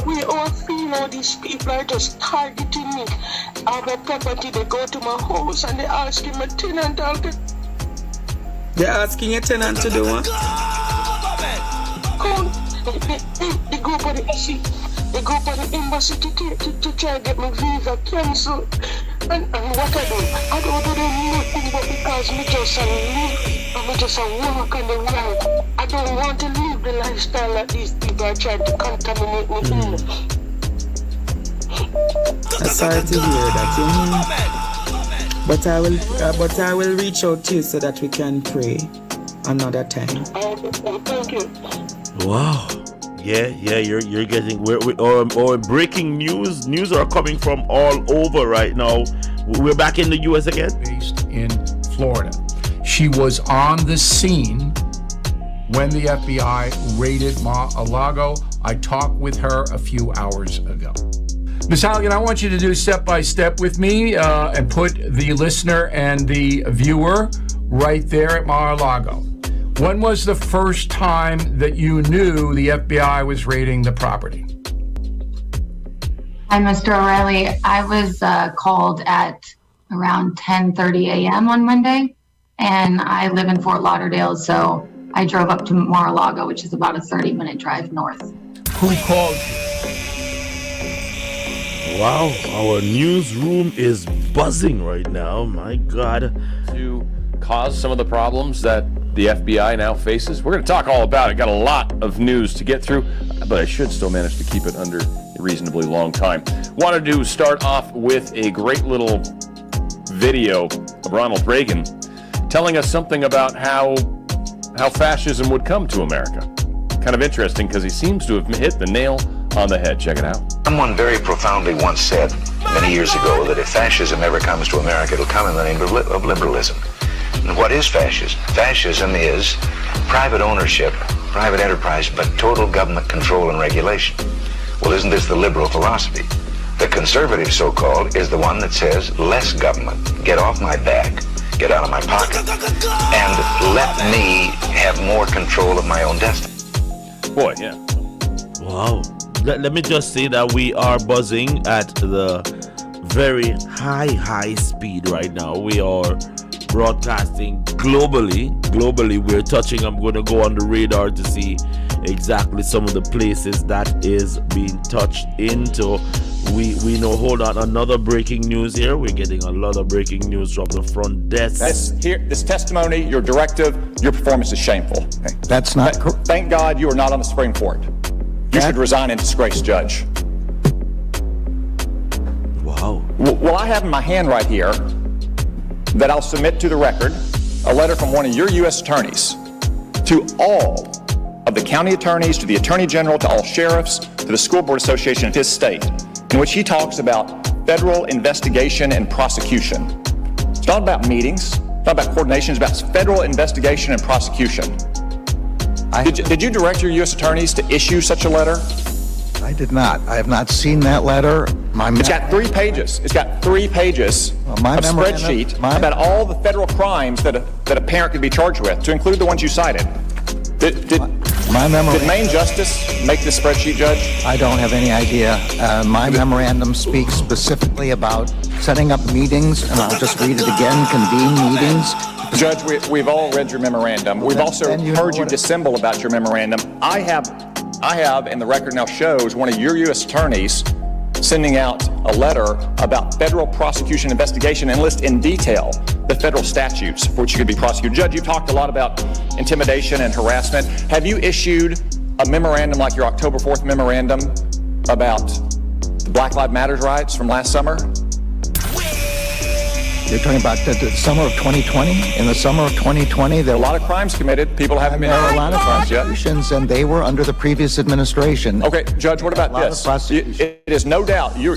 We all feel how these people are just targeting me. I have a property, they go to my house and they asking my tenant. They're asking a tenant to do what? They go for the They go for the embassy to try and get my visa cancelled. And what I don't do nothing but because me just live and me just walk on the road. I don't want to live the lifestyle that these people are trying to contaminate me in. I'm sorry to hear that, But I will reach out to you so that we can pray another time. Thank you. Wow. Yeah, you're getting we're breaking news. News are coming from all over right now. We're back in the US again. Based in Florida. She was on the scene when the FBI raided Mar-a-Lago. I talked with her a few hours ago. Ms. Halligan, I want you to do step by step with me and put the listener and the viewer right there at Mar-a-Lago. When was the first time that you knew the FBI was raiding the property? Hi, Mr. O'Reilly. I was called at around 10:30 a.m. on Monday, and I live in Fort Lauderdale, so I drove up to Mar-a-Lago, which is about a 30-minute drive north. Who called you? Wow, our newsroom is buzzing right now. My God. To cause some of the problems that the FBI now faces. We're going to talk all about it. Got a lot of news to get through, but I should still manage to keep it under a reasonably long time. Wanted to start off with a great little video of Ronald Reagan telling us something about how fascism would come to America. Kind of interesting because he seems to have hit the nail on the head. Check it out. Someone very profoundly once said many years ago that if fascism ever comes to America, it'll come in the name of liberalism. And what is fascism? Fascism is private ownership, private enterprise, but total government control and regulation. Well, isn't this the liberal philosophy? The conservative, so-called, is the one that says less government. Get off my back, get out of my pocket, and let me have more control of my own destiny. Boy, yeah. Wow. Let me just say that we are buzzing at the very high speed right now. We are broadcasting globally. We're touching. I'm going to go on the radar to see exactly some of the places that is being touched into. We know. Hold on, another breaking news here. We're getting a lot of breaking news from the front desk. This testimony, your directive, your performance is shameful. That's not. Thank God you are not on the Supreme Court. You should resign in disgrace, Judge. Wow. Well, I have in my hand right here that I'll submit to the record a letter from one of your U.S. attorneys to all of the county attorneys, to the Attorney General, to all sheriffs, to the School Board Association of his state, in which he talks about federal investigation and prosecution. It's not about meetings, it's not about coordination, it's about federal investigation and prosecution. Did you direct your U.S. attorneys to issue such a letter? I did not. I have not seen that letter. It's got 3 pages. It's got 3 pages of spreadsheet about all the federal crimes that a parent could be charged with, to include the ones you cited. Did Maine Justice make this spreadsheet, Judge? I don't have any idea. My memorandum speaks specifically about setting up meetings, and I'll just read it again, convene meetings. Judge, we've all read your memorandum. We've also heard you dissemble about your memorandum. I have, and the record now shows, one of your U.S. attorneys sending out a letter about federal prosecution investigation and list in detail the federal statutes for which you could be prosecuted. Judge, you've talked a lot about intimidation and harassment. Have you issued a memorandum like your October 4th memorandum about the Black Lives Matter riots from last summer? You're talking about the summer of 2020? In the summer of 2020, there were a lot of crimes committed. People haven't been a lot of prosecutions, and they were under the previous administration. Okay, Judge, what about this? It is no doubt you're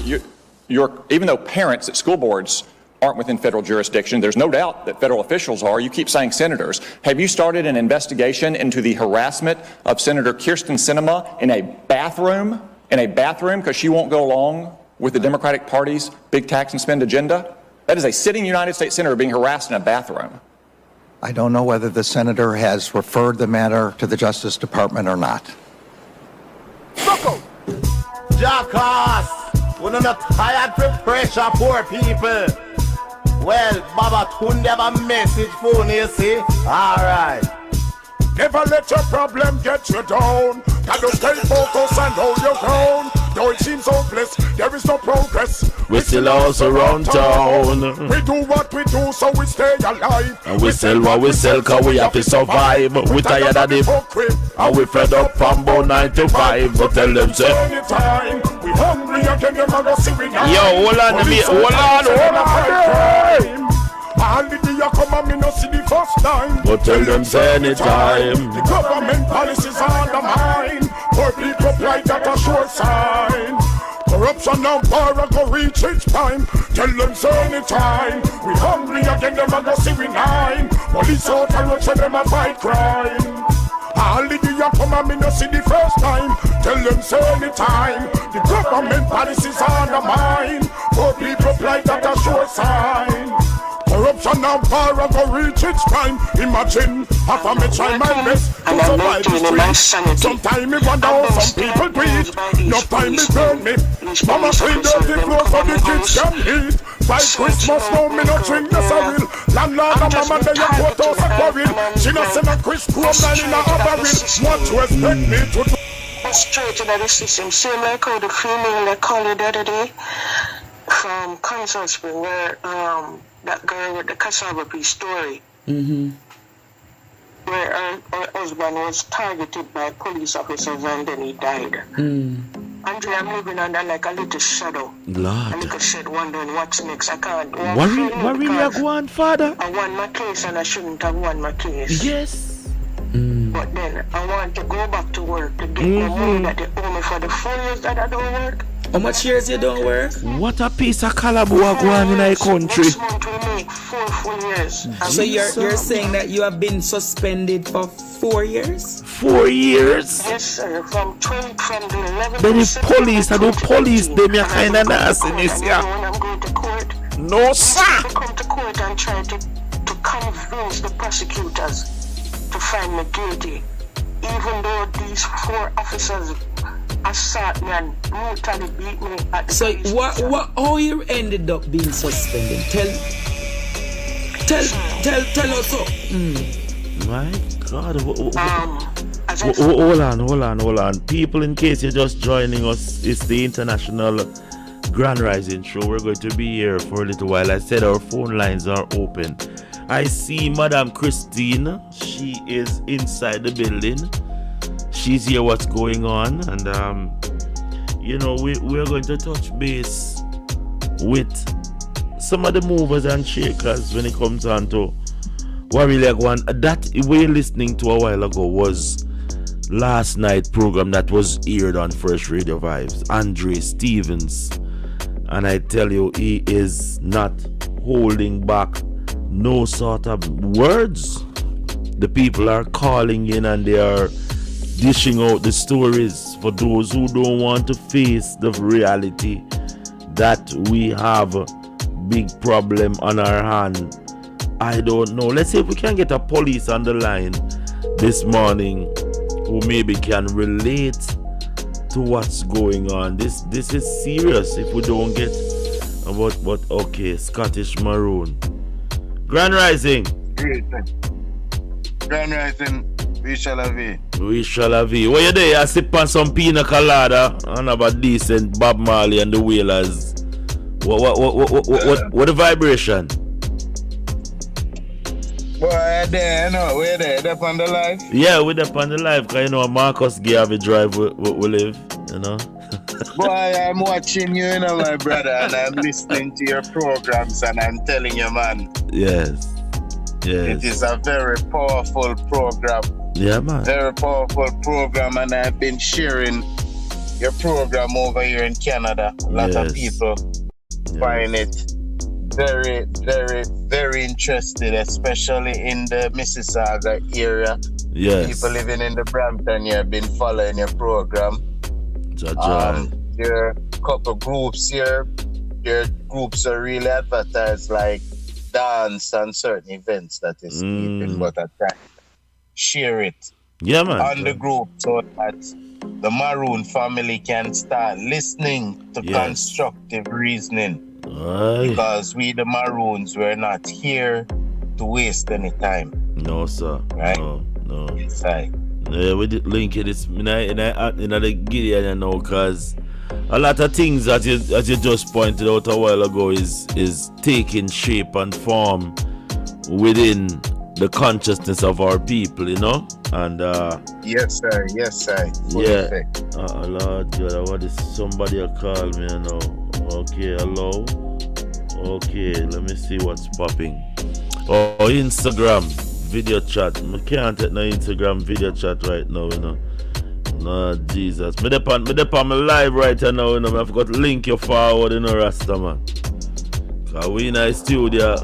even though parents at school boards aren't within federal jurisdiction, there's no doubt that federal officials are. You keep saying senators. Have you started an investigation into the harassment of Senator Kyrsten Sinema in a bathroom because she won't go along with the Democratic Party's big tax and spend agenda? That is a sitting United States senator being harassed in a bathroom. I don't know whether the senator has referred the matter to the Justice Department or not. Jackass! We're not tired to pressure poor people. Well, Baba Tunde have a message for you, see? Alright. Never let your problem get you down. Gotta stay focused and hold your ground. Though it seems hopeless, there is no progress. We still also around town. We do what we do so we stay alive. And we sell what we sell cause we have to survive. We tired of the and we fed up from about 9 to 5. But tell them say we hungry again, them gonna see we now. Yo, hold on. All the day come and me no see the first time. But tell them say anytime. The government policies are the mine. Poor people like that a sure sign. Corruption and power go reach its prime. Tell them say anytime. We hungry again, them a go see we nine. Police out and road say them a fight crime. All the day come and me no see the first time. Tell them say anytime. The government policies are the mine. Poor people like that a sure sign. Corruption and power go reach its prime. Imagine, after me try my best to survive the street. Sometimes me wonder how some people do it. No time me burn me. Mama clean dirty clothes so the kids can eat. By Christmas now me no drink the sorrel. Landlord and mama they a courthouse a quarrel. She no send a Chris Chrome line in a barrel. Much respect me to do. Straight into the system, same like how the female they called it the other day from Consol Spring, where that girl with the cassava pea story, where her husband was targeted by police officers and then he died. Andrea, I'm living under like a little shadow. Lord. A little shed wondering what's next. I can't. What really you want, Father? I won my case and I shouldn't have won my case. Yes. But then I want to go back to work to get the money that they owe me for the 4 years that I don't work. How much years you don't work? What a piece of calaboose going in our country. Next month will make 4 full years. So you're saying that you have been suspended for 4 years? 4 years? Yes, sir. From the 11th. Then the police, I do police, they me a kind of nastiness, yeah. When I'm going to court. No, sir. I come to court and try to convince the prosecutors to find me guilty, even though these 4 officers assault me and brutally beat me at the police station. How you ended up being suspended? Tell us so. My God. Hold on. People, in case you're just joining us, it's the International Grand Rising Show. We're going to be here for a little while. I said our phone lines are open. I see Madam Christine. She is inside the building. She's here. What's going on? And we're going to touch base with some of the movers and shakers when it comes on to what really one. That we're listening to a while ago was last night program that was aired on Freshradiovybz. Andre Stevens, and I tell you, he is not holding back no sort of words. The people are calling in and they are dishing out the stories for those who don't want to face the reality that we have a big problem on our hand. I don't know. Let's see if we can get a police on the line this morning who maybe can relate to what's going on. This is serious if we don't get but okay, Scottish Maroon. Grand Rising. Grand Rising, we shall have it. We shall have it. What you there? I sip on some pina colada and have a decent Bob Marley and the Wailers. What the vibration? Boy, there, we're there. They're on the live? Yeah, we're up on the live because Marcus Garvey drive we live, Boy, I'm watching you, my brother, and I'm listening to your programs, and I'm telling you, man. Yes. It is a very powerful program. Yeah, man. Very powerful program, and I've been sharing your program over here in Canada. A lot of people find it very, very, very interesting, especially in the Mississauga area. Yes. People living in the Brampton here have been following your program. There are a couple groups here. Your groups are really advertised like dance and certain events that is keeping, but I try to share it on the group so that the Maroon family can start listening to constructive reasoning. Because we the Maroons, we're not here to waste any time. No, sir. Right? No. Yes, I. Yeah, we did link it. It's in the Gideon, because a lot of things as you just pointed out a while ago is taking shape and form within the consciousness of our people, and yes, sir. Lord God, what is somebody a call me now? Okay, hello. Okay, let me see what's popping. Oh, Instagram video chat. I can't take no Instagram video chat right now, No, Jesus. Me dep on my live right now, I've got to link you forward, Rasta, man. Cause we in a studio,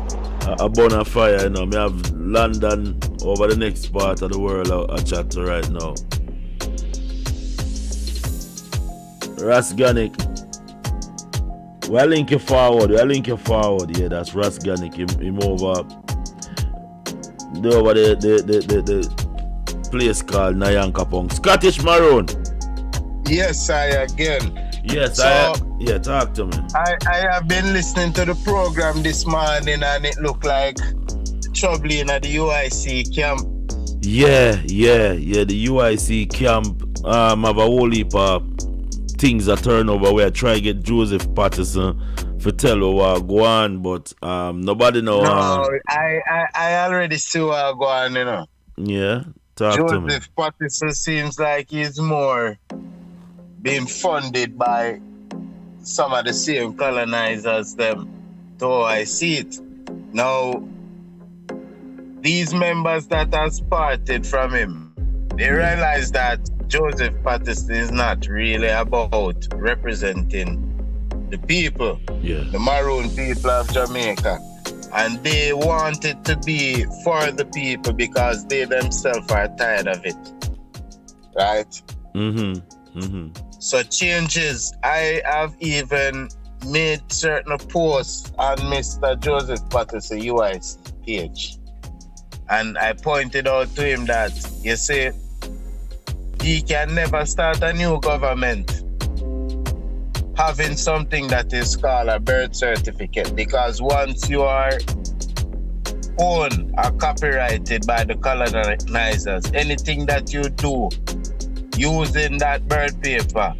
a bonfire, Me have London over the next part of the world I chat to right now. Rasganic. We'll link you forward. Yeah, that's Rasganic. Him over the place called Nyankapong. Scottish Maroon. Yes, again. Yes, talk to me. I have been listening to the program this morning and it looked like trouble in the UIC camp. Yeah, the UIC camp have a whole heap of things that turn over where I try to get Joseph Patterson for tell what go on, but nobody know. No, I already see what go on, you know. Yeah, talk to me. Joseph Patterson seems like he's more being funded by some of the same colonizers them. So I see it. Now, these members that have parted from him, they realize that Joseph Patterson is not really about representing the people, the Maroon people of Jamaica. And they want it to be for the people because they themselves are tired of it. Right? So changes. I have even made certain posts on Mr. Joseph Patterson UIC page. And I pointed out to him that, you see, he can never start a new government having something that is called a birth certificate, because once you are owned or copyrighted by the colonizers, anything that you do using that birth paper,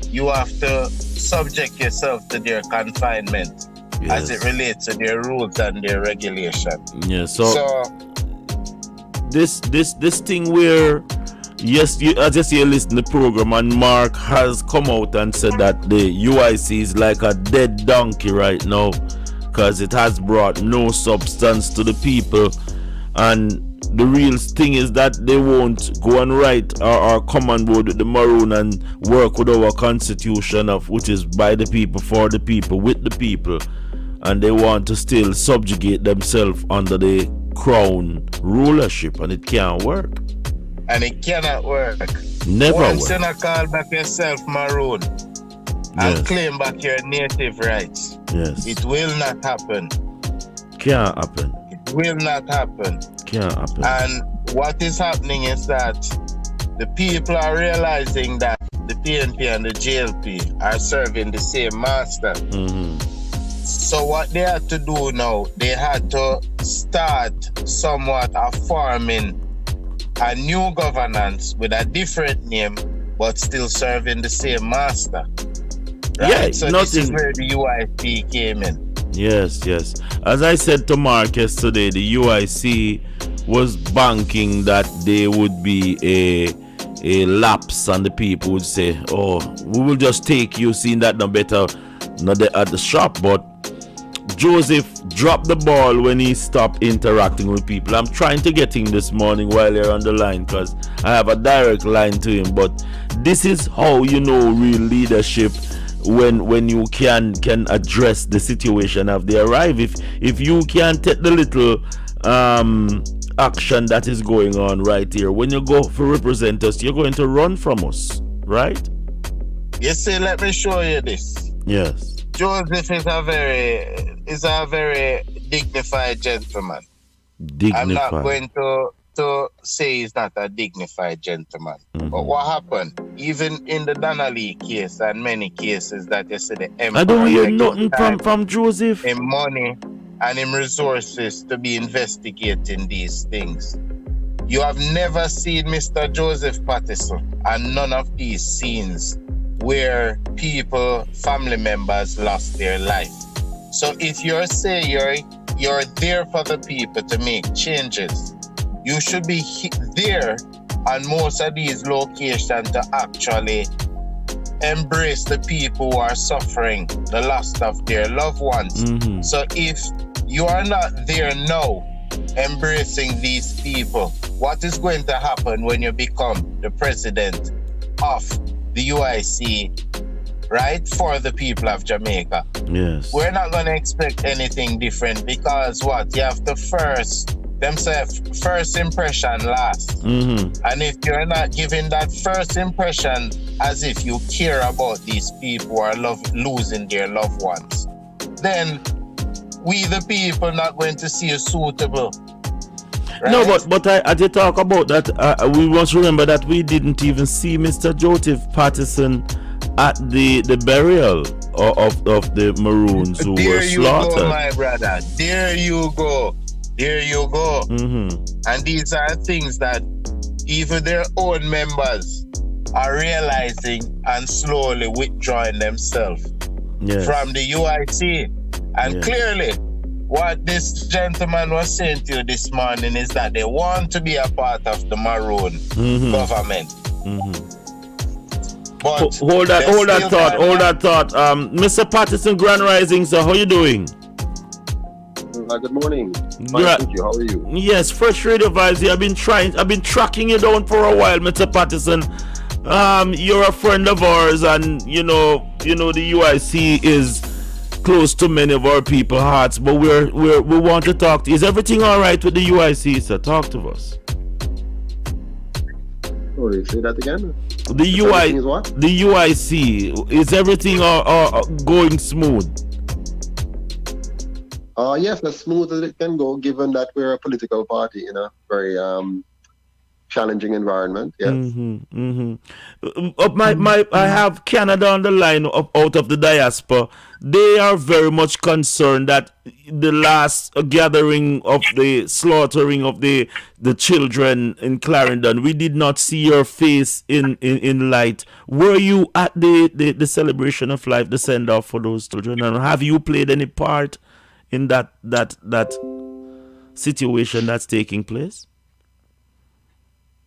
you have to subject yourself to their confinement as it relates to their rules and their regulation. Yeah, so this thing where as you listen to the program, and Mark has come out and said that the UIC is like a dead donkey right now because it has brought no substance to the people, and the real thing is that they won't go and write or come on board with the Maroon and work with our constitution of which is by the people, for the people, with the people, and they want to still subjugate themselves under the crown rulership, and it can't work. And it cannot work. Never Once work. you not call back yourself Maroon and claim back your native rights, it will not happen. Can't happen. It will not happen. Can't happen. And what is happening is that the people are realizing that the PNP and the JLP are serving the same master. So what they had to do now, they had to start somewhat of forming a new governance with a different name, but still serving the same master. Right? Yeah, so this is where the UIC came in. Yes. As I said to Mark yesterday, the UIC was banking that there would be a lapse, and the people would say, "Oh, we will just take you," seeing that no better, not at the shop. But Joseph dropped the ball when he stopped interacting with people. I'm trying to get him this morning while you're on the line because I have a direct line to him. But this is how you know real leadership, when you can address the situation as they arrive. If you can take the little action that is going on right here, when you go for represent us, you're going to run from us, right? You see, let me show you this. Yes. Joseph is a very dignified gentleman. I'm not going to say he's not a dignified gentleman. But what happened? Even in the Donnelly case and many cases that you see the empire, I don't hear nothing from Joseph. In money and in resources to be investigating these things. You have never seen Mr. Joseph Patterson and none of these scenes where people, family members lost their life. So if you're saying you're there for the people to make changes, you should be there on most of these locations to actually embrace the people who are suffering the loss of their loved ones. So if you are not there now embracing these people, what is going to happen when you become the president of the UIC, right, for the people of Jamaica? Yes. We're not going to expect anything different because what? You have to first impression last. And if you're not giving that first impression as if you care about these people who are losing their loved ones, then we the people not going to see you suitable. Right? No, but I did talk about that. We must remember that we didn't even see Mr. Joseph Patterson at the burial of the Maroons who were slaughtered. There you go, my brother. There you go. There you go. And these are things that even their own members are realizing and slowly withdrawing themselves from the UIC. And clearly, what this gentleman was saying to you this morning is that they want to be a part of the Maroon government. But hold that thought. Mr. Patterson, Grand Rising, sir, how you doing? Good morning. Fine, thank you. How are you? Yes, Freshradiovybz. I've been tracking you down for a while, Mr. Patterson. You're a friend of ours, and you know the UIC is close to many of our people's hearts. But we want to talk to you. Is everything all right with the UIC, sir? Talk to us. Sorry, say that again. The UIC, is everything going smooth? Yes, as smooth as it can go, given that we're a political party in a very challenging environment. Yes. I have Canada on the line out of the diaspora. They are very much concerned that the last gathering of the slaughtering of the children in Clarendon, we did not see your face in light. Were you at the celebration of life, the send off for those children, and have you played any part in that situation that's taking place?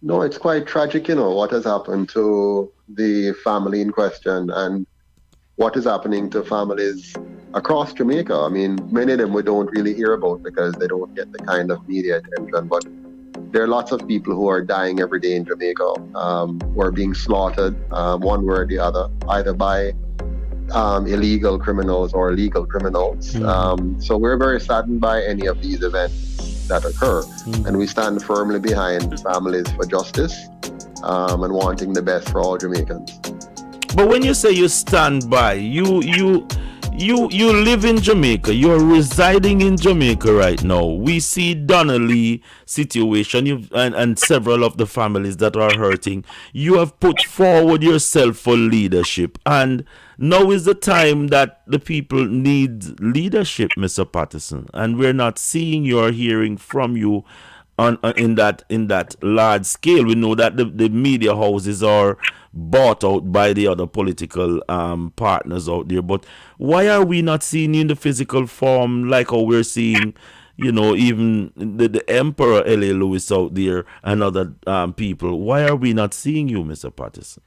No, it's quite tragic, what has happened to the family in question and what is happening to families across Jamaica. I mean, many of them we don't really hear about because they don't get the kind of media attention, but there are lots of people who are dying every day in Jamaica, who are being slaughtered one way or the other, either by illegal criminals or legal criminals. So we're very saddened by any of these events that occur, and we stand firmly behind families for justice and wanting the best for all Jamaicans. But when you say you stand by, you live in Jamaica, you're residing in Jamaica right now. We see Donnelly situation and several of the families that are hurting. You have put forward yourself for leadership, and now is the time that the people need leadership, Mr. Patterson, and we're not seeing you or hearing from you in that large scale. We know that the media houses are bought out by the other political partners out there, but why are we not seeing you in the physical form like how we're seeing, even the Emperor L.A. Lewis out there and other people? Why are we not seeing you, Mr. Patterson?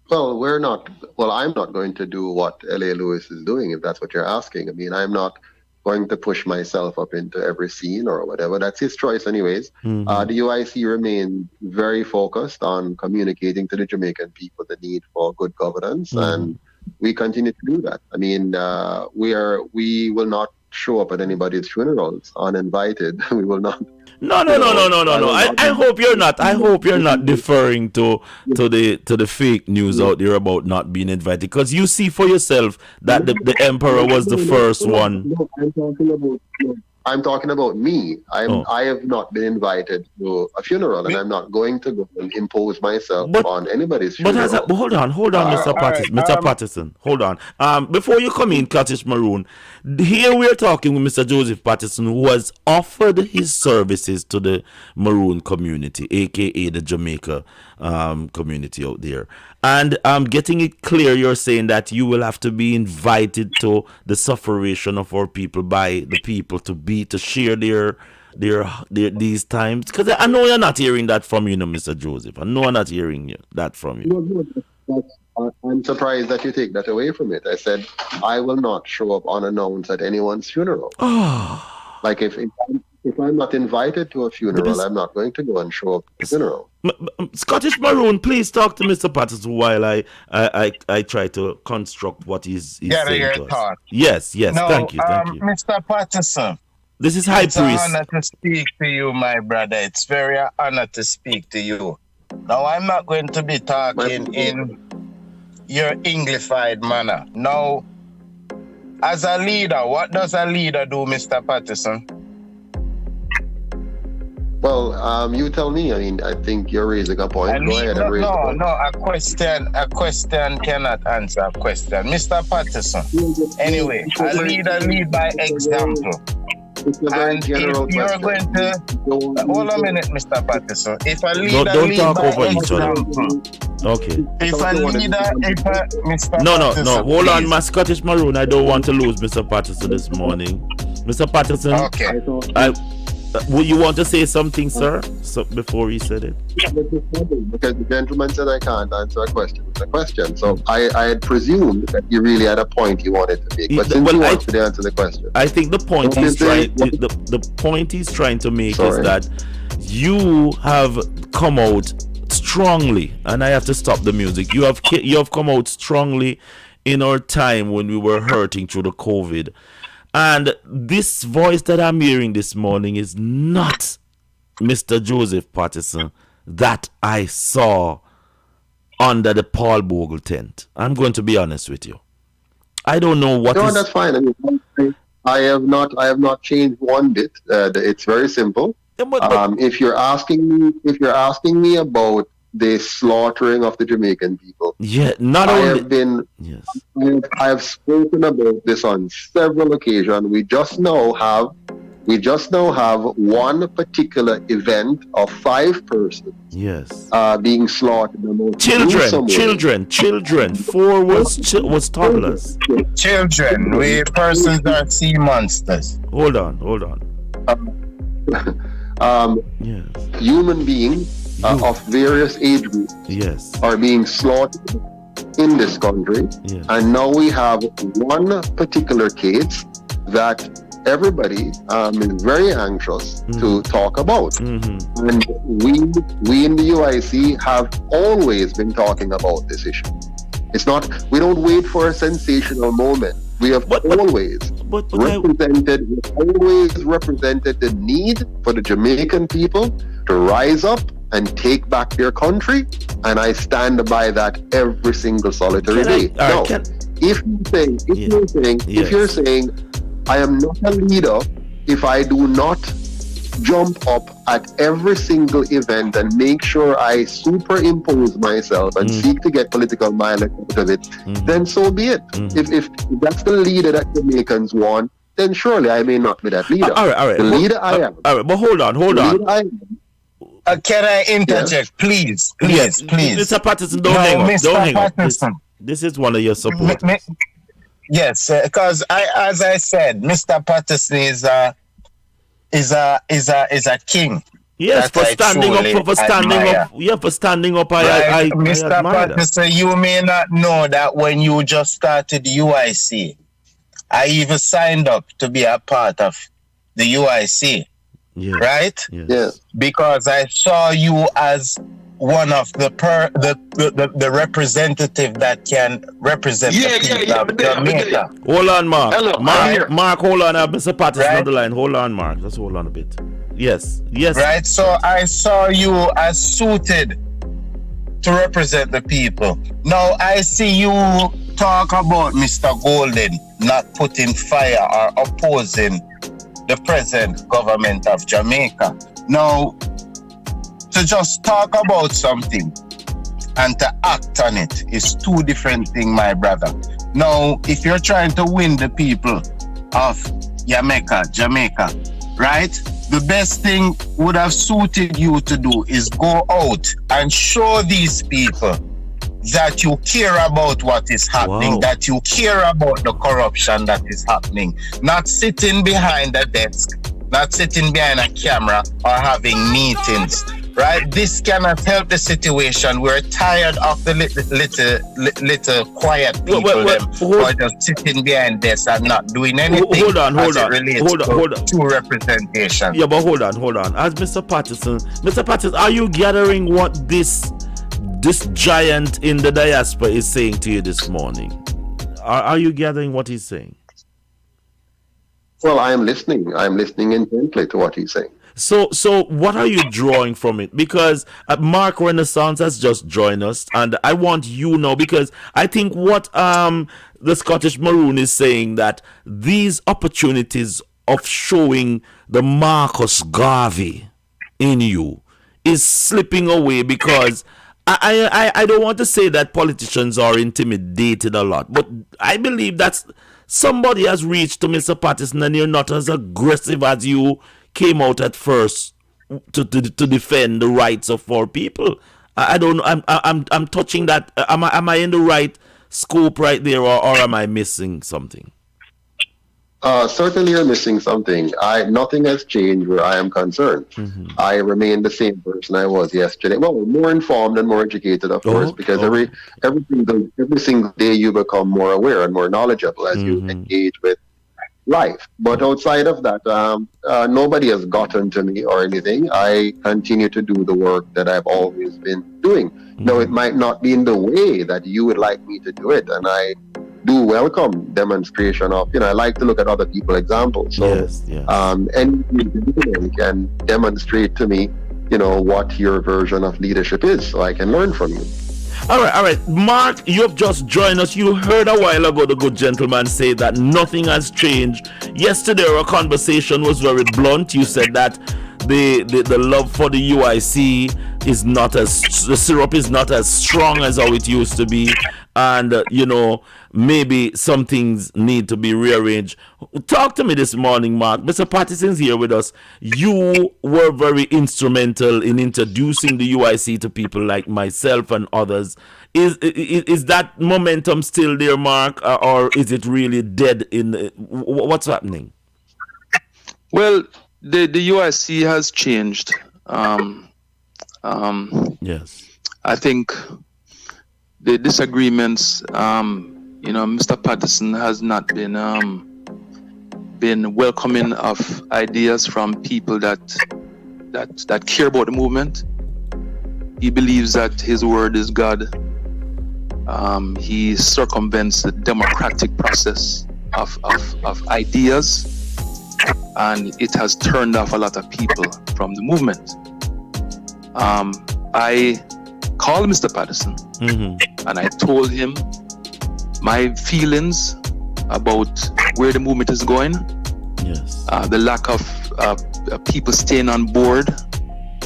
Well, I'm not going to do what L.A. Lewis is doing, if that's what you're asking. I mean, I'm not going to push myself up into every scene or whatever. That's his choice anyways. The UIC remains very focused on communicating to the Jamaican people the need for good governance, and we continue to do that. I mean, we will not show up at anybody's funerals uninvited. We will not. No. I hope you're not. I hope you're not deferring to the fake news out there about not being invited, because you see for yourself that the Emperor was the first one. I'm talking about me. I have not been invited to a funeral, and I'm not going to go and impose myself on anybody's funeral. But hold on, Mr. Patterson. Mr. Patterson, hold on. Before you come in, Curtis Maroon, here we're talking with Mr. Joseph Patterson, who has offered his services to the Maroon community, aka the Jamaica community out there. And getting it clear, you're saying that you will have to be invited to the sufferation of our people by the people to share their these times. Because I know you're not hearing that from you, Mr. Joseph. I know I'm not hearing that from you. I'm surprised that you take that away from it. I said I will not show up unannounced at anyone's funeral. Like if I'm not invited to a funeral, I'm not going to go and show up at the funeral. Scottish Maroon, please talk to Mr. Patterson while I try to construct what he's saying to us. Yes, thank you. Mr. Patterson, this is High Priest. It's an honor to speak to you, my brother. It's very honor to speak to you. Now, I'm not going to be talking in your Englified manner. Now, as a leader, what does a leader do, Mr. Patterson? Well, you tell me. I mean, I think you're raising a point. Go ahead and raise the point. No, a question cannot answer a question. Mr. Patterson, anyway, a leader lead by example. And if you're going to, hold a minute, Mr. Patterson. If a leader don't talk by over each other. example, Okay. Mr. No, Patterson, hold on, please. my Scottish Maroon. I don't want to lose Mr. Patterson this morning. Mr. Patterson. Okay. Would you want to say something, sir? So before he said it. Because the gentleman said I can't answer a question. It's a question. So I had presumed that you really had a point you wanted to make. But since you want to answer the question. I think the point the point he's trying to make is that you have come out strongly, and I have to stop the music. You have come out strongly in our time when we were hurting through the COVID. And this voice that I'm hearing this morning is not Mr. Joseph Patterson that I saw under the Paul Bogle tent. I'm going to be honest with you. I don't know what No, that's fine. I mean, I have not changed one bit. It's very simple. If you're asking me about the slaughtering of the Jamaican people, I have spoken about this on several occasions. We just now have one particular event of 5 persons. Yes. Being slaughtered. Children. 4 was toddlers. Children. We persons are sea monsters. Hold on. Human beings of various age groups are being slaughtered in this country, and now we have one particular case that everybody is very anxious to talk about, and we in the UIC have always been talking about this issue. It's not, we don't wait for a sensational moment. We have always represented the need for the Jamaican people to rise up and take back their country, and I stand by that every single solitary day. Now, if you're saying I am not a leader if I do not jump up at every single event and make sure I superimpose myself and seek to get political mileage out of it, then so be it. If that's the leader that Jamaicans want, then surely I may not be that leader. All right. The leader I am. All right, but hold on. Can I interject, please? Mr. Patterson, don't hang up. This is one of your support. Yes, because as I said, Mr. Patterson is a king. Yes, for standing up. I Mr. Patterson, you may not know that when you just started the UIC, I even signed up to be a part of the UIC. Right? Yes. Because I saw you as one of the representative that can represent the people of Jamaica. Hold on, Mark. Hello, Mark, hold on. Mr. Patterson on the line. Hold on, Mark. Just hold on a bit. Yes. Right. So I saw you as suited to represent the people. Now I see you talk about Mr. Golden not putting fire or opposing the present government of Jamaica. Now, to just talk about something and to act on it is 2 different things, my brother. Now, if you're trying to win the people of Jamaica, right? The best thing would have suited you to do is go out and show these people that you care about what is happening, that you care about the corruption that is happening, not sitting behind a desk, not sitting behind a camera or having meetings, right? This cannot help the situation. We're tired of the little quiet people who are just sitting behind desks and not doing anything. Hold on. To representation. Yeah, but hold on. As Mr. Patterson, are you gathering what this giant in the diaspora is saying to you this morning? Are you gathering what he's saying? Well, I am listening. I'm listening intently to what he's saying. So what are you drawing from it? Because Mark Renaissance has just joined us, and I want you know, because I think what the Scottish Maroon is saying that these opportunities of showing the Marcus Garvey in you is slipping away, because I don't want to say that politicians are intimidated a lot, but I believe that's somebody has reached to Mr. Patterson and you're not as aggressive as you came out at first to defend the rights of our people. I don't know. I'm touching that. Am I in the right scope right there, or am I missing something? Certainly you're missing something. Nothing has changed where I am concerned. I remain the same person I was yesterday. Well, more informed and more educated, of course, because every single day you become more aware and more knowledgeable as you engage with life. But outside of that, nobody has gotten to me or anything. I continue to do the work that I've always been doing. Now, it might not be in the way that you would like me to do it, and I do welcome demonstration of, I like to look at other people's examples. So, anyone can demonstrate to me, what your version of leadership is, so I can learn from you. All right. Mark, you've just joined us. You heard a while ago the good gentleman say that nothing has changed. Yesterday, our conversation was very blunt. You said that the love for the UIC is not the syrup is not as strong as how it used to be. And, maybe some things need to be rearranged. Talk to me this morning, Mark. Mr. Patterson's here with us. You were very instrumental in introducing the UIC to people like myself and others. Is that momentum still there, Mark, or is it really dead? What's happening? Well, the UIC has changed. Yes. I think the disagreements, Mr. Patterson has not been welcoming of ideas from people that care about the movement. He believes that his word is God. He circumvents the democratic process of ideas, and it has turned off a lot of people from the movement. I called Mr. Patterson and I told him my feelings about where the movement is going. Yes. The lack of people staying on board,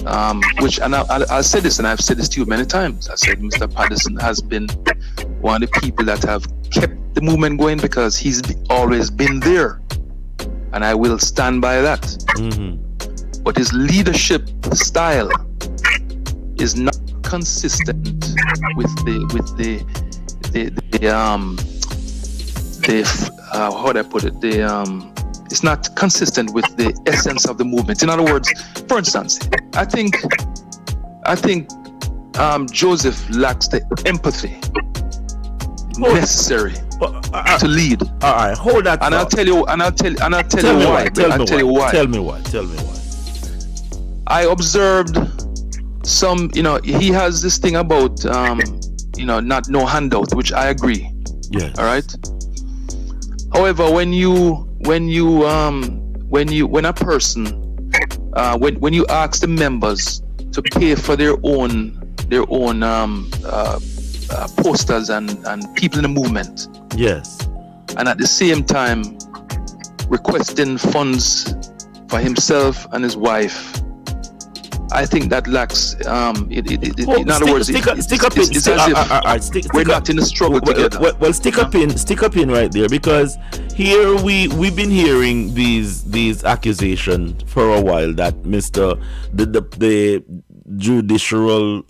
I said this, and I've said this to you many times. I said Mr. Patterson has been one of the people that have kept the movement going because he's always been there, and I will stand by that. But his leadership style is not consistent with how do I put it? It's not consistent with the essence of the movement. In other words, for instance, I think Joseph lacks the empathy necessary to lead. All right, hold that. And I'll tell you why. Tell me why. I observed some, he has this thing about, no handout, which I agree. Yeah. All right. However, when a person, when you ask the members to pay for their own posters and people in the movement. Yes. And at the same time, requesting funds for himself and his wife. I think that lacks. In other words, it's as if we're not in a struggle together. Well, stick a pin right there, because here we've been hearing these accusations for a while that the judicial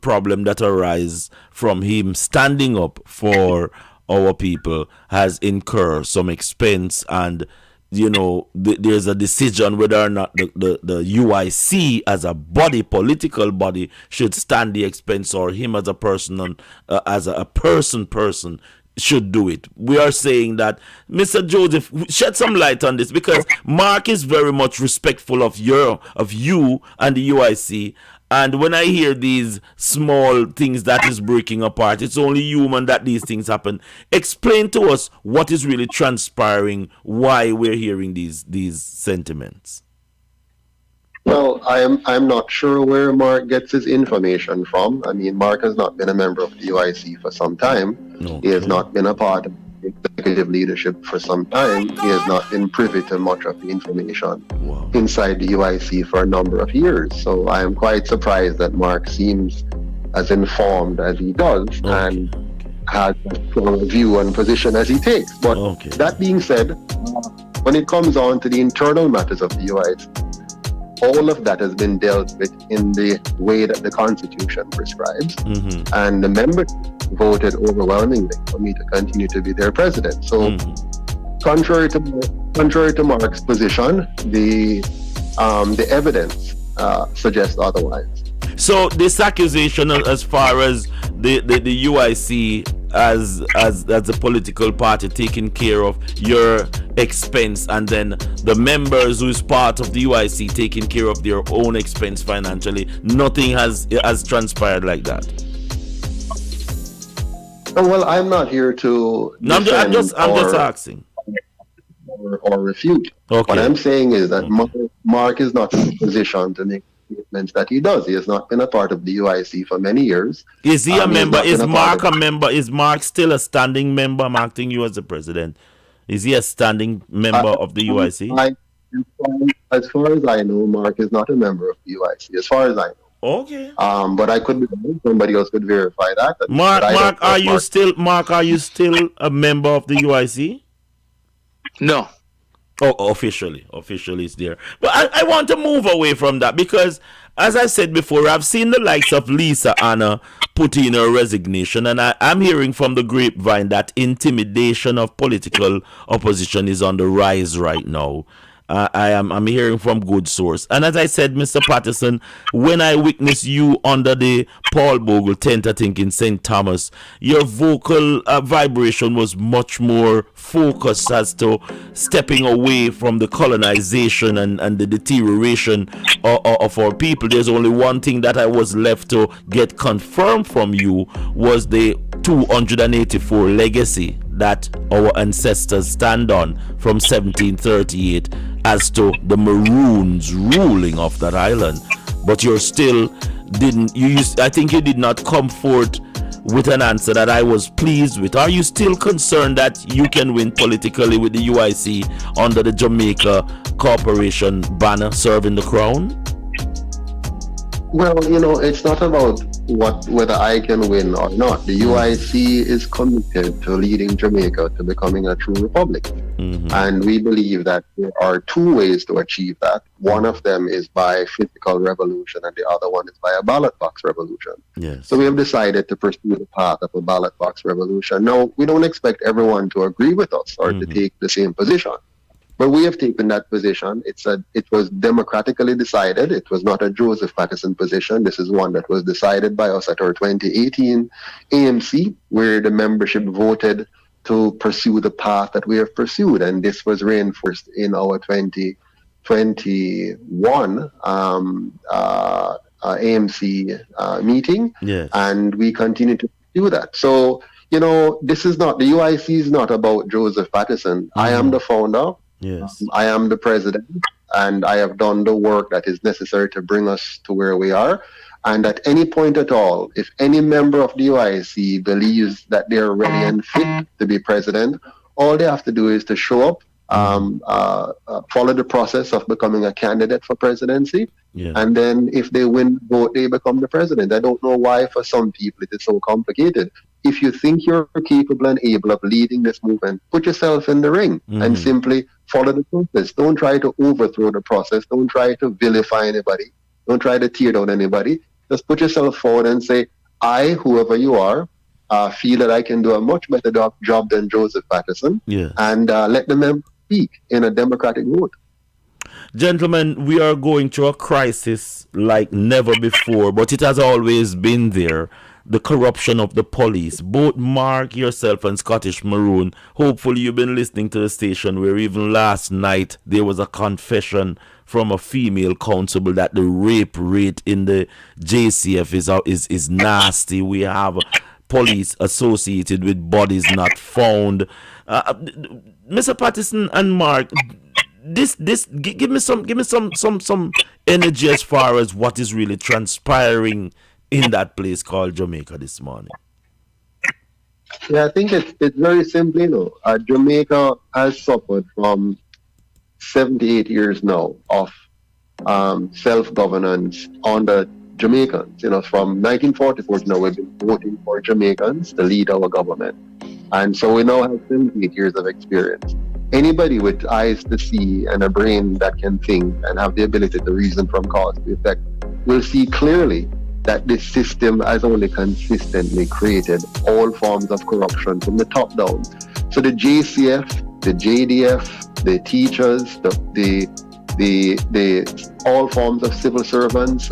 problem that arise from him standing up for our people has incurred some expense, and there's a decision whether or not the UIC as a body, political body, should stand the expense, or him as a person, as a person should do it. We are saying that, Mr. Joseph, shed some light on this, because Mark is very much respectful of you and the UIC. And when I hear these small things that is breaking apart, it's only human that these things happen. Explain to us what is really transpiring, why we're hearing these sentiments. Well, I'm not sure where Mark gets his information from. I mean, Mark has not been a member of the UIC for some time. Okay. He has not been a part of the executive leadership for some time, he has not been privy to much of the information inside the UIC for a number of years. So I am quite surprised that Mark seems as informed as he does and has a strong view and position as he takes. But that being said, when it comes on to the internal matters of the UIC, all of that has been dealt with in the way that the Constitution prescribes, and the members voted overwhelmingly for me to continue to be their president. So, contrary to Mark's position, the evidence suggests otherwise. So, this accusation, as far as the UIC as a political party taking care of your expense, and then the members who is part of the UIC taking care of their own expense financially, nothing has transpired like that. Well, I'm not here to I'm just asking or refute. What I'm saying is that Mark is not in a position to make statements that he does. He has not been a part of the UIC for many years. Is he a member? Is Mark a member? Is Mark still a standing member? I'm asking you as the president. Is he a standing member of the UIC? As far as I know, Mark is not a member of the UIC. As far as I know. Okay. But I could be wrong. Somebody else could verify that. Mark, are you still a member of the UIC? No. Oh, officially it's there. But I want to move away from that because, as I said before, I've seen the likes of Lisa Anna put in her resignation, and I'm hearing from the grapevine that intimidation of political opposition is on the rise right now. I'm hearing from good source. And as I said, Mr. Patterson, when I witnessed you under the Paul Bogle tent, I think in St. Thomas, your vocal vibration was much more focused as to stepping away from the colonization and the deterioration of our people. There's only one thing that I was left to get confirmed from you was the 284 legacy that our ancestors stand on from 1738 as to the Maroons ruling of that island. But you're still I think you did not come forth with an answer that I was pleased with. Are you still concerned that you can win politically with the UIC under the Jamaica Corporation banner serving the crown? Well, it's not about whether I can win or not. The UIC is committed to leading Jamaica to becoming a true republic. And we believe that there are two ways to achieve that. One of them is by physical revolution, and the other one is by a ballot box revolution. Yes. So we have decided to pursue the path of a ballot box revolution. Now, we don't expect everyone to agree with us or to take the same position. But we have taken that position. It was democratically decided. It was not a Joseph Patterson position. This is one that was decided by us at our 2018 AMC, where the membership voted to pursue the path that we have pursued. And this was reinforced in our 2021 AMC meeting. Yes. And we continue to do that. So, the UIC is not about Joseph Patterson. I am the founder. Yes. I am the president, and I have done the work that is necessary to bring us to where we are. And at any point at all, if any member of the UIC believes that they're ready and fit to be president, all they have to do is to show up, follow the process of becoming a candidate for presidency, and then if they win the vote, they become the president. I don't know why for some people it is so complicated. If you think you're capable and able of leading this movement, put yourself in the ring and simply follow the process. Don't try to overthrow the process. Don't try to vilify anybody. Don't try to tear down anybody. Just put yourself forward and say, I, whoever you are, feel that I can do a much better job than Joseph Patterson, and let the members speak in a democratic vote. Gentlemen, we are going through a crisis like never before, but it has always been there. The corruption of the police. Both Mark, yourself, and Scottish Maroon, hopefully you've been listening to the station where even last night there was a confession from a female constable that the rape rate in the JCF is nasty. We have police associated with bodies not found. Mr. Patterson and Mark, give me some energy as far as what is really transpiring in that place called Jamaica this morning. Yeah, I think it's very simple, you know. Jamaica has suffered from 78 years now of self-governance under Jamaicans. You know, from 1944 to now, we've been voting for Jamaicans to lead our government. And so we now have 78 years of experience. Anybody with eyes to see and a brain that can think and have the ability to reason from cause to effect will see clearly that this system has only consistently created all forms of corruption from the top down. So the JCF, the JDF, the teachers, the all forms of civil servants,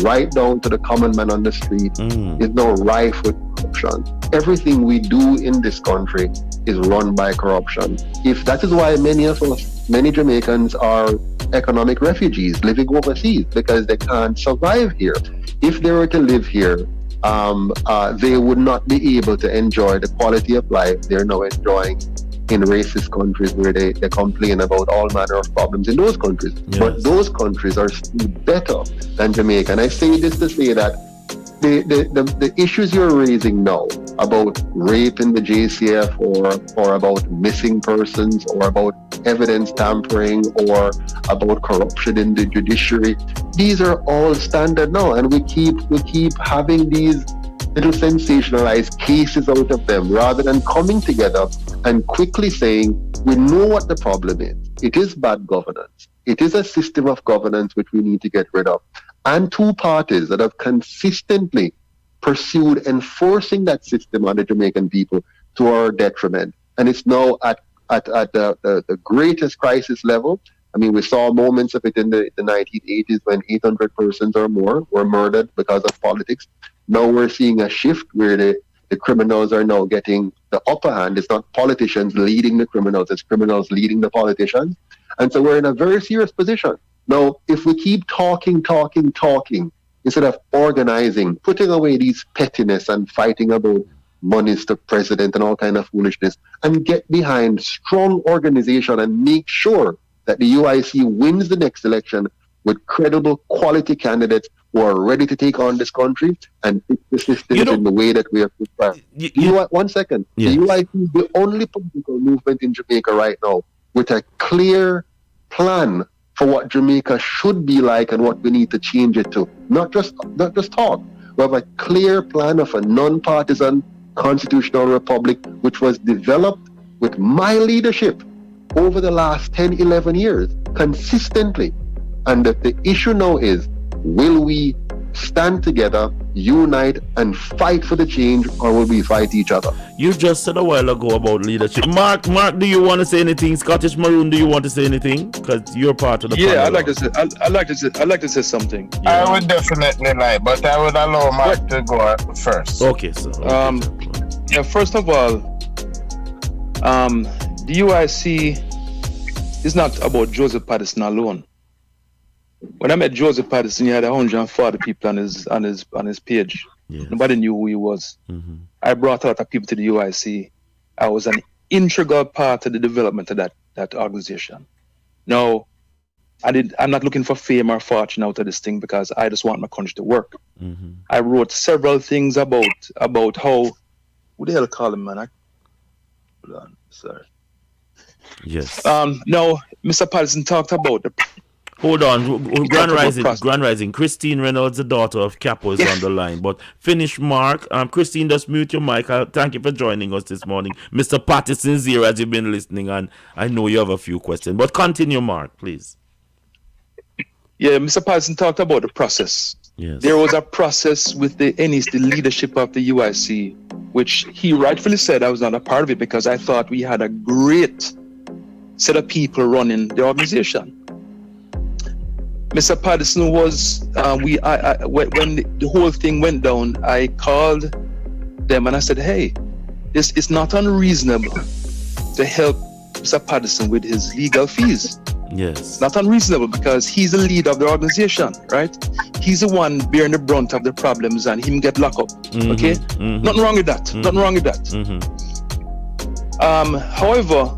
right down to the common man on the street, is now rife with corruption. Everything we do in this country is run by corruption. If that is why many of us, many Jamaicans are economic refugees living overseas because they can't survive here. If they were to live here, they would not be able to enjoy the quality of life they're now enjoying in racist countries where they complain about all manner of problems in those countries. Yes. But those countries are still better than Jamaica. And I say this to say that the issues you're raising now about rape in the JCF or about missing persons or about evidence tampering or about corruption in the judiciary, these are all standard now, and we keep having these little sensationalized cases out of them rather than coming together and quickly saying, we know what the problem is. It is bad governance. It is a system of governance which we need to get rid of. And two parties that have consistently pursued enforcing that system on the Jamaican people to our detriment. And it's now at the greatest crisis level. I mean, we saw moments of it in the 1980s when 800 persons or more were murdered because of politics. Now we're seeing a shift where the criminals are now getting the upper hand. It's not politicians leading the criminals, it's criminals leading the politicians. And so we're in a very serious position. Now, if we keep talking, instead of organizing, putting away these pettiness and fighting about monies to president and all kind of foolishness, and get behind strong organization and make sure that the UIC wins the next election with credible, quality candidates who are ready to take on this country and fix the system in the way that we have prescribed. One second. Yes. The UIC is the only political movement in Jamaica right now with a clear plan for what Jamaica should be like and what we need to change it to. Not just talk. We have a clear plan of a non-partisan constitutional republic which was developed with my leadership over the last 10, 11 years, consistently. And the issue now is, will we stand together, unite, and fight for the change, or will we fight each other? You just said a while ago about leadership. Mark, do you want to say anything? Scottish Maroon, do you want to say anything? Because you're part of the panel. I'd like to say something. Yeah. I would definitely like, but I would allow Mark to go first. Okay, so. First of all, the UIC is not about Joseph Patterson alone. When I met Joseph Patterson, he had 140 people on his page. Yes. Nobody knew who he was. Mm-hmm. I brought a lot of people to the UIC. I was an integral part of the development of that organization. No, I'm not looking for fame or fortune out of this thing because I just want my country to work. Mm-hmm. I wrote several things about how, who the hell call him, man? Hold on, sorry. Yes. No, Mr. Patterson talked about the. Hold on, Grand Rising. Christine Reynolds, the daughter of Capo, is on the line. But finish, Mark. Christine, just mute your mic. Thank you for joining us this morning. Mr. Patterson's here as you've been listening, and I know you have a few questions. But continue, Mark, please. Yeah, Mr. Patterson talked about the process. Yes. There was a process with the NEC, the leadership of the UIC, which he rightfully said I was not a part of it because I thought we had a great set of people running the organization. Mr. Patterson was, when the whole thing went down, I called them and I said, hey, this is not unreasonable to help Mr. Patterson with his legal fees. Yes. It's not unreasonable because he's the leader of the organization, right? He's the one bearing the brunt of the problems and him get locked up, okay? Mm-hmm. Nothing wrong with that, nothing wrong with that. Mm-hmm. However,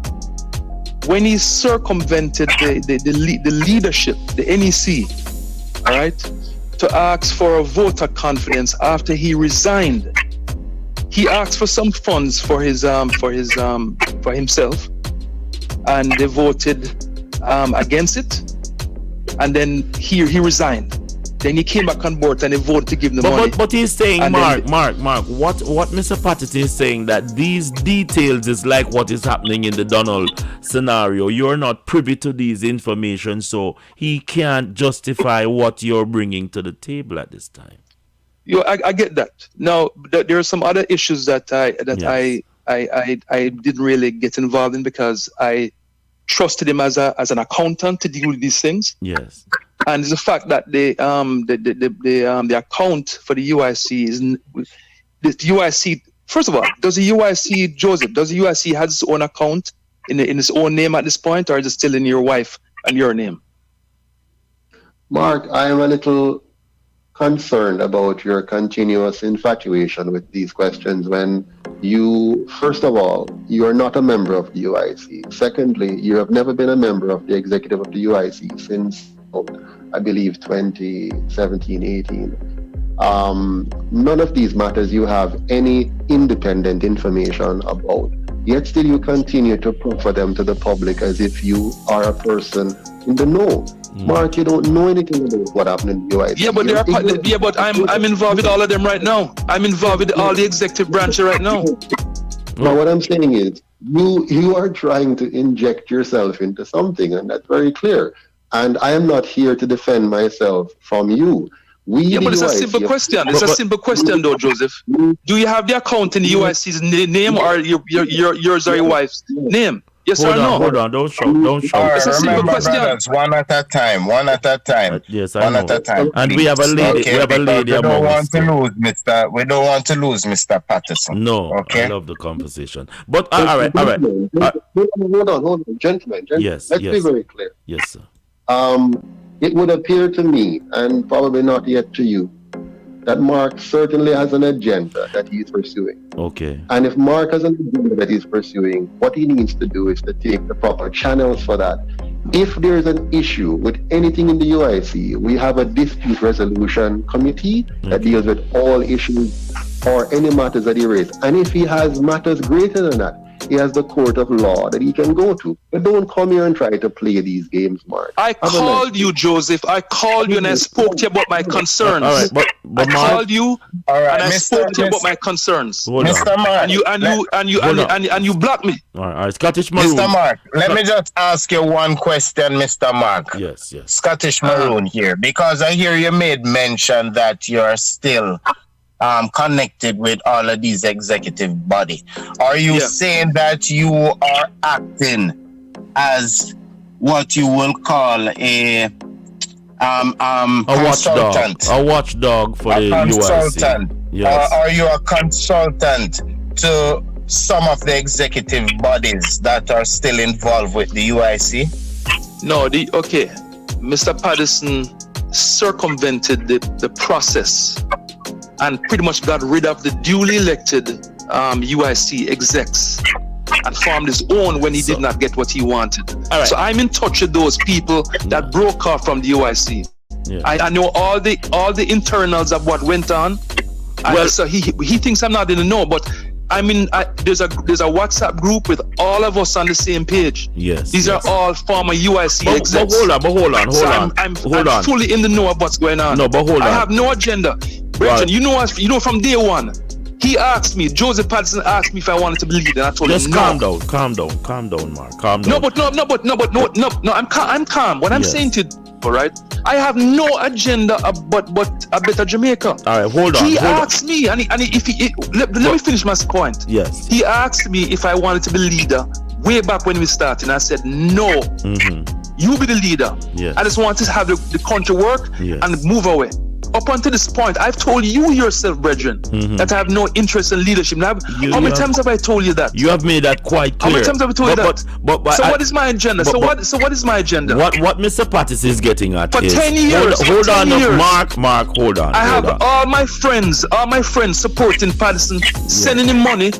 when he circumvented the leadership, the NEC, all right, to ask for a vote of confidence after he resigned, he asked for some funds for himself, and they voted against it, and then he resigned. Then he came back on board and he voted to give the money. But he's saying, and Mark, what Mr. Patterson is saying, that these details is like what is happening in the Donald scenario. You're not privy to these information, so he can't justify what you're bringing to the table at this time. I get that. Now, there are some other issues that I didn't really get involved in because I trusted him as an accountant to deal with these things. Yes. And it's the fact that the account for the UIC is the UIC. First of all, does the UIC, Joseph? Does the UIC has its own account in its own name at this point, or is it still in your wife and your name? Mark, I am a little concerned about your continuous infatuation with these questions when you, first of all, you are not a member of the UIC. Secondly, you have never been a member of the executive of the UIC since, I believe, 2017-18. None of these matters you have any independent information about. Yet still you continue to proffer them to the public as if you are a person in the know. Mark, you don't know anything about what happened in the UIC. Yeah, but I'm involved with all of them right now. I'm involved with all the executive branches right now. Now, what I'm saying is, you are trying to inject yourself into something, and that's very clear. And I am not here to defend myself from you. But it's a simple question. It's a simple question, though, Joseph. Do you have the account in the UIC's name, or yours or your wife's name? Yes or no? Hold on, don't shout. It's a simple question. Brothers, one at a time. Yes, I know. At a time. And we have a lady. Okay, we have a lady among us. We don't want to lose Mr. Patterson. No, okay. I love the conversation. But all right. Hold on, gentlemen. Yes, Let's be very clear. Yes, sir. It would appear to me, and probably not yet to you, that Mark certainly has an agenda that he's pursuing. Okay. And if Mark has an agenda that he's pursuing, what he needs to do is to take the proper channels for that. If there's an issue with anything in the UIC, we have a dispute resolution committee that deals with all issues or any matters that he raised. And if he has matters greater than that, he has the court of law that he can go to. But don't come here and try to play these games, Mark. I called you, Joseph. I called you and I spoke to you about my concerns. All right, but I Mark, called you and I spoke to you about my concerns. Mr. Mark, and you blocked me. All right, Scottish Maroon. Mr. Mark, let me just ask you one question, Mr. Mark. Yes. Scottish Maroon here, because I hear you made mention that you're still connected with all of these executive body. Are you saying that you are acting as what you will call a consultant? A watchdog for the consultant. UIC. Yes. Or are you a consultant to some of the executive bodies that are still involved with the UIC? No, Mr. Patterson circumvented the process and pretty much got rid of the duly elected UIC execs and formed his own when he did not get what he wanted. Right. So I'm in touch with those people that broke off from the UIC. Yeah. I know all the internals of what went on. Well, so he thinks I'm not in the know, but I mean, there's a WhatsApp group with all of us on the same page. Yes. These are all former UIC execs. But hold on. I'm fully in the know of what's going on. No, but hold on. I have no agenda. Brethren, you know from day one. He asked me, Joseph Patterson asked me if I wanted to be leader, and I told him no. Calm down, Mark. Calm down. No, I'm calm. What I'm saying to you, all right? I have no agenda but a better Jamaica. All right, hold on. He asked me, and let me finish my point. Yes. He asked me if I wanted to be leader way back when we started, and I said no. Mm-hmm. You be the leader. Yes. I just want to have the country work and move away. Up until this point, I've told you yourself, brethren, that I have no interest in leadership. Now, how many times have I told you that? You have made that quite clear. How many times have I told you that? So what is my agenda? So what is my agenda? What Mr. Patterson is getting at for is 10 years. Hold on, Mark, hold on. I have all my friends supporting Patterson, sending him money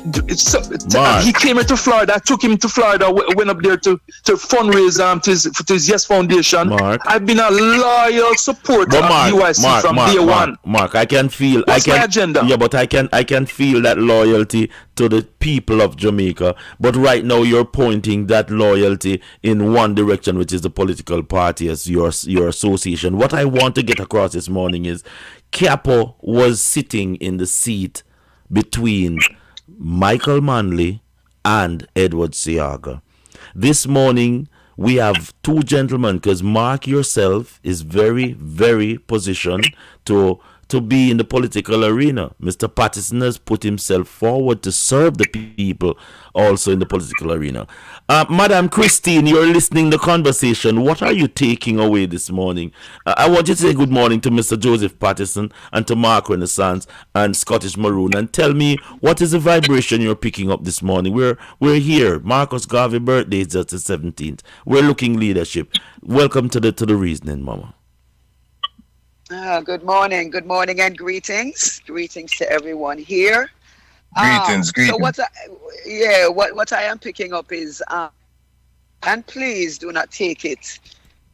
He came here to Florida. I took him to Florida. Went up there to fundraise to his Yes Foundation. Mark, I've been a loyal supporter of UIC from day one. Mark, I can feel. What's my agenda? Yeah, but I can feel that loyalty to the people of Jamaica. But right now, you're pointing that loyalty in one direction, which is the political party as your association. What I want to get across this morning is, Capo was sitting in the seat between Michael Manley and Edward Siaga. This morning we have two gentlemen, because Mark yourself is very, very positioned to be in the political arena. Mr. Patterson has put himself forward to serve the people also in the political arena. Madam Christine, you're listening to the conversation. What are you taking away this morning? I want you to say good morning to Mr. Joseph Patterson and to Mark Renaissance and Scottish Maroon, and tell me what is the vibration you're picking up this morning. We're here. Marcus Garvey birthday is just the 17th. We're looking leadership. Welcome to the reasoning, Mama. Good morning, and greetings to everyone here. Greetings. So what I am picking up is, and please do not take it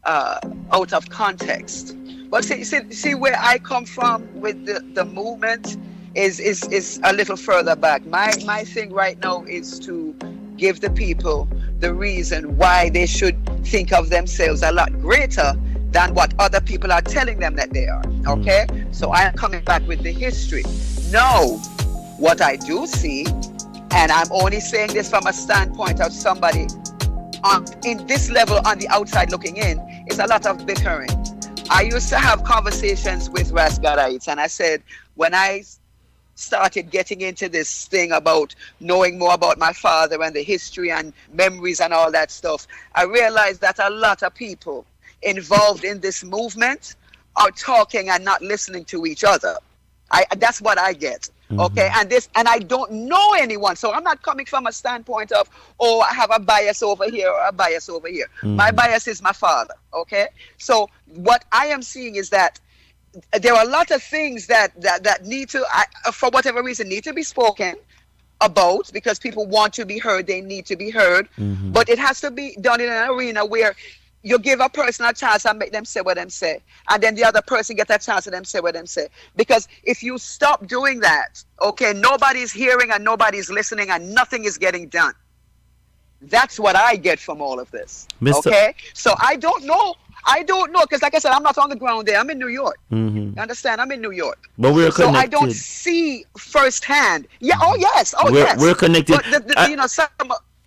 out of context. But see where I come from with the movement is a little further back. My thing right now is to give the people the reason why they should think of themselves a lot greater than what other people are telling them that they are. Okay? So I am coming back with the history. No, what I do see, and I'm only saying this from a standpoint of somebody in this level on the outside looking in, is a lot of bickering. I used to have conversations with Rasgarites, and I said, when I started getting into this thing about knowing more about my father and the history and memories and all that stuff, I realized that a lot of people involved in this movement are talking and not listening to each other. That's what I get. Okay, and I don't know anyone, so I'm not coming from a standpoint of, oh, I have a bias over here or a bias over here. My bias is my father. Okay, so what I am seeing is that there are a lot of things that need to, for whatever reason, need to be spoken about, because people want to be heard. They need to be heard, but it has to be done in an arena where you give a person a chance and make them say what them say, and then the other person get a chance and them say what them say. Because if you stop doing that, okay, nobody's hearing and nobody's listening and nothing is getting done. That's what I get from all of this. Okay, so I don't know, because like I said, I'm not on the ground there. I'm in New York. You understand? I'm in New York. But we're so connected. I don't see firsthand. Yeah. Oh yes. We're connected. But some.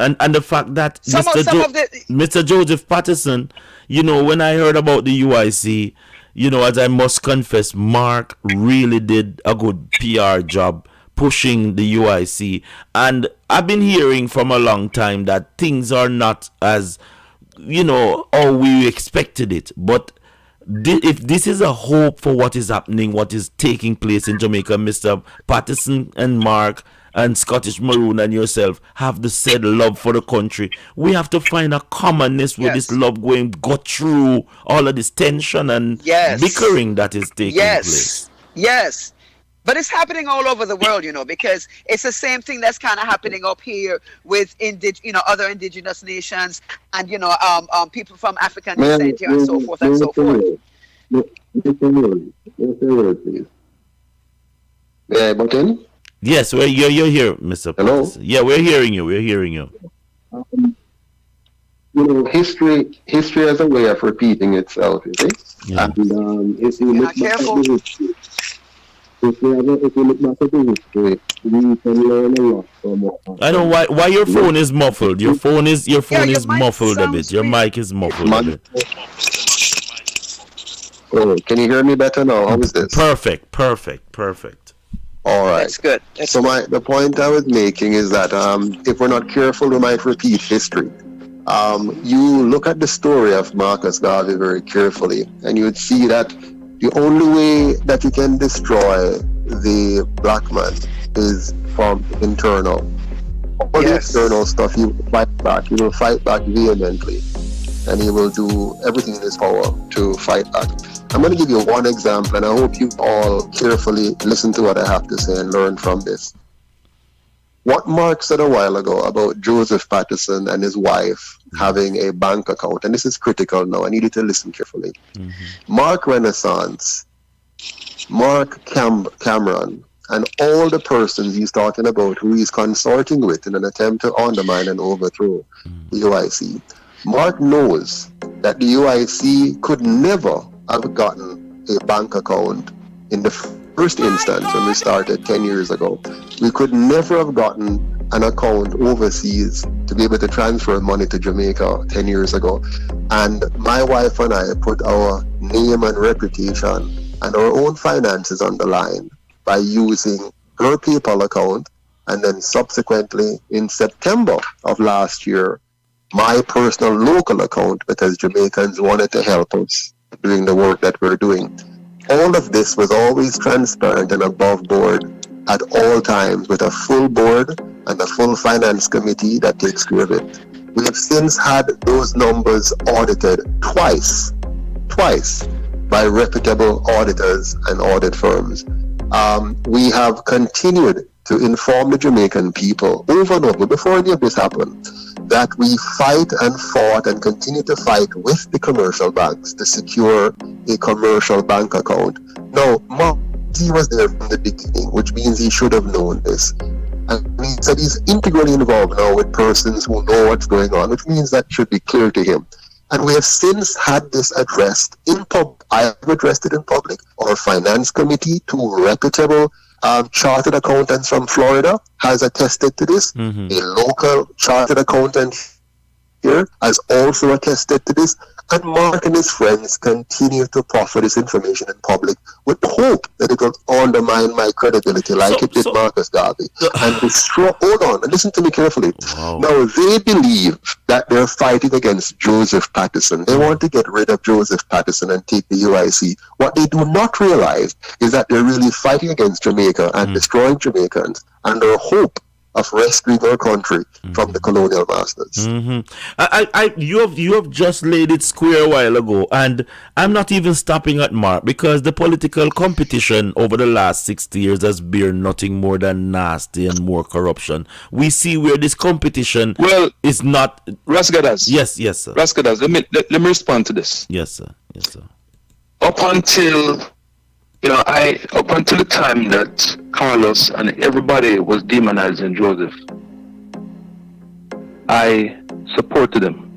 And the fact that Mr. Joseph Patterson, when I heard about the UIC, as I must confess, Mark really did a good PR job pushing the UIC. And I've been hearing from a long time that things are not as, how we expected it. But if this is a hope for what is happening, what is taking place in Jamaica, Mr. Patterson and Mark and Scottish Maroon and yourself have the said love for the country. We have to find a commonness with this love go through all of this tension and bickering that is taking place. Yes. But it's happening all over the world, because it's the same thing that's kind of happening up here with other indigenous nations and people from African descent here and so forth and so forth. May I button? Yes, you're here, Mr. Hello? Patterson. Yeah, we're hearing you. History has a way of repeating itself, you see? Yeah. And if you look back at the history, if you look back at the history, we can learn a lot from what happened. I know why your phone is muffled. Your phone is muffled a bit. Your mic is muffled a bit. Oh, can you hear me better now? How is this? Perfect. All right. That's good. The point I was making is that if we're not careful, we might repeat history. You look at the story of Marcus Garvey very carefully, and you would see that the only way that you can destroy the black man is from internal. All the external stuff, he will fight back. He will fight back vehemently, and he will do everything in his power to fight back. I'm going to give you one example, and I hope you all carefully listen to what I have to say and learn from this. what Mark said a while ago about Joseph Patterson and his wife having a bank account, and this is critical now, I need you to listen carefully. Mark Renaissance, Mark Cameron, and all the persons he's talking about who he's consorting with in an attempt to undermine and overthrow the UIC. Mark knows that the UIC could never have gotten a bank account in the first instance when we started 10 years ago. We could never have gotten an account overseas to be able to transfer money to Jamaica 10 years ago. And my wife and I put our name and reputation and our own finances on the line by using her PayPal account, and then subsequently in September of last year, my personal local account, because Jamaicans wanted to help us doing the work that we're doing. All of this was always transparent and above board at all times, with a full board and a full finance committee that takes care of it. We have since had those numbers audited twice by reputable auditors and audit firms. We have continued to inform the Jamaican people over and over, before any of this happened, that we fight and fought and continue to fight with the commercial banks to secure a commercial bank account. Now, he was there from the beginning, which means he should have known this. And he said he's integrally involved now with persons who know what's going on, which means that should be clear to him. And we have since had this addressed in public. I have addressed it in public. Our finance committee, two reputable chartered accountants from Florida, has attested to this. A local chartered accountant here has also attested to this. And Mark and his friends continue to proffer this information in public with hope that it will undermine my credibility like it did Marcus Garvey. And destroy, hold on, and listen to me carefully. Wow. Now, they believe that they're fighting against Joseph Patterson. They want to get rid of Joseph Patterson and take the UIC. What they do not realize is that they're really fighting against Jamaica and destroying Jamaicans under hope of rescuing our country from the colonial masters. You have just laid it square a while ago, and I'm not even stopping at Mark, because the political competition over the last 60 years has bear nothing more than nasty and more corruption. We see where this competition is not. Rascadas. Yes, sir. Rascadas. Let me respond to this. Yes, sir. Up until the time that Carlos and everybody was demonizing Joseph, I supported him.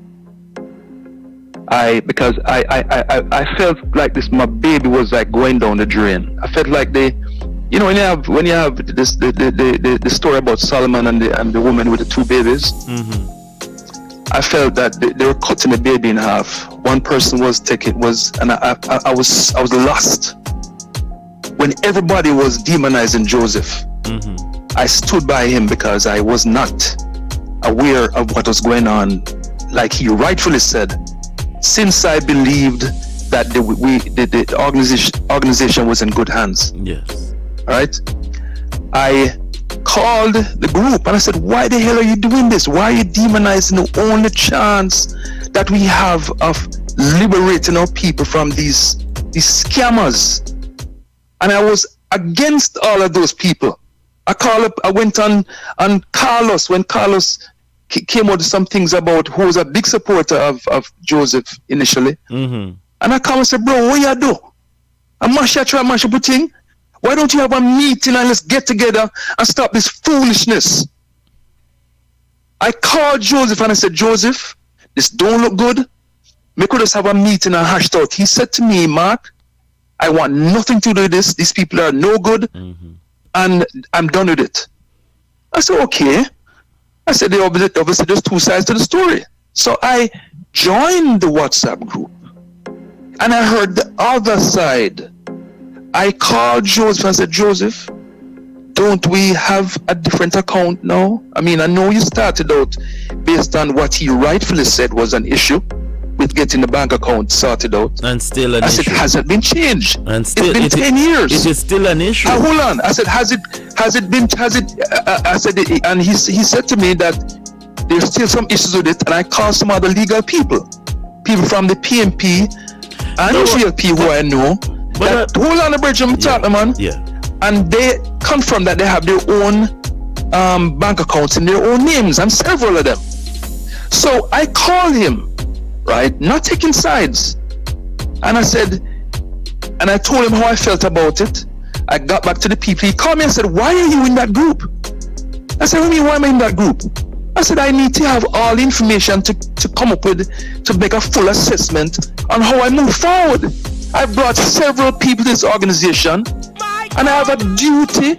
Because I felt like this, my baby was like going down the drain. I felt like when you have this the story about Solomon and the woman with the two babies. I felt that they were cutting the baby in half. One person was and I was lost. When everybody was demonizing Joseph, I stood by him because I was not aware of what was going on. Like he rightfully said, since I believed that the organization was in good hands. Yes. Right? I called the group and I said, why the hell are you doing this? Why are you demonizing the only chance that we have of liberating our people from these scammers? And I was against all of those people. I went on Carlos when Carlos came out with some things about who was a big supporter of Joseph initially. And I come and said, bro, what you do? I mash up a thing. Why don't you have a meeting and let's get together and stop this foolishness? I called Joseph and I said, Joseph, this don't look good. We could just have a meeting and hash out. He said to me, Mark, I want nothing to do with this. These people are no good, and I'm done with it. I said, okay. I said, obviously there's two sides to the story. So I joined the WhatsApp group, and I heard the other side. I called Joseph and said, Joseph, don't we have a different account now? I mean, I know you started out based on what he rightfully said was an issue with getting the bank account sorted out. And still an issue. I said, hasn't been changed. And still, it's been 10 years. It is still an issue. Hold on. I said, and he said to me that there's still some issues with it, and I called some other legal people from the PMP and GLP who I know. Hold on, the bridge, I'm talking, man. Yeah. And they confirm that they have their own bank accounts in their own names, and several of them. So I called him, right, not taking sides, and I said, and I told him how I felt about it. I got back to the people. He called me and said, "Why are you in that group?" I said, "What do you mean, why am I in that group?" I said, "I need to have all the information to come up with, to make a full assessment on how I move forward. I brought several people to this organization, and I have a duty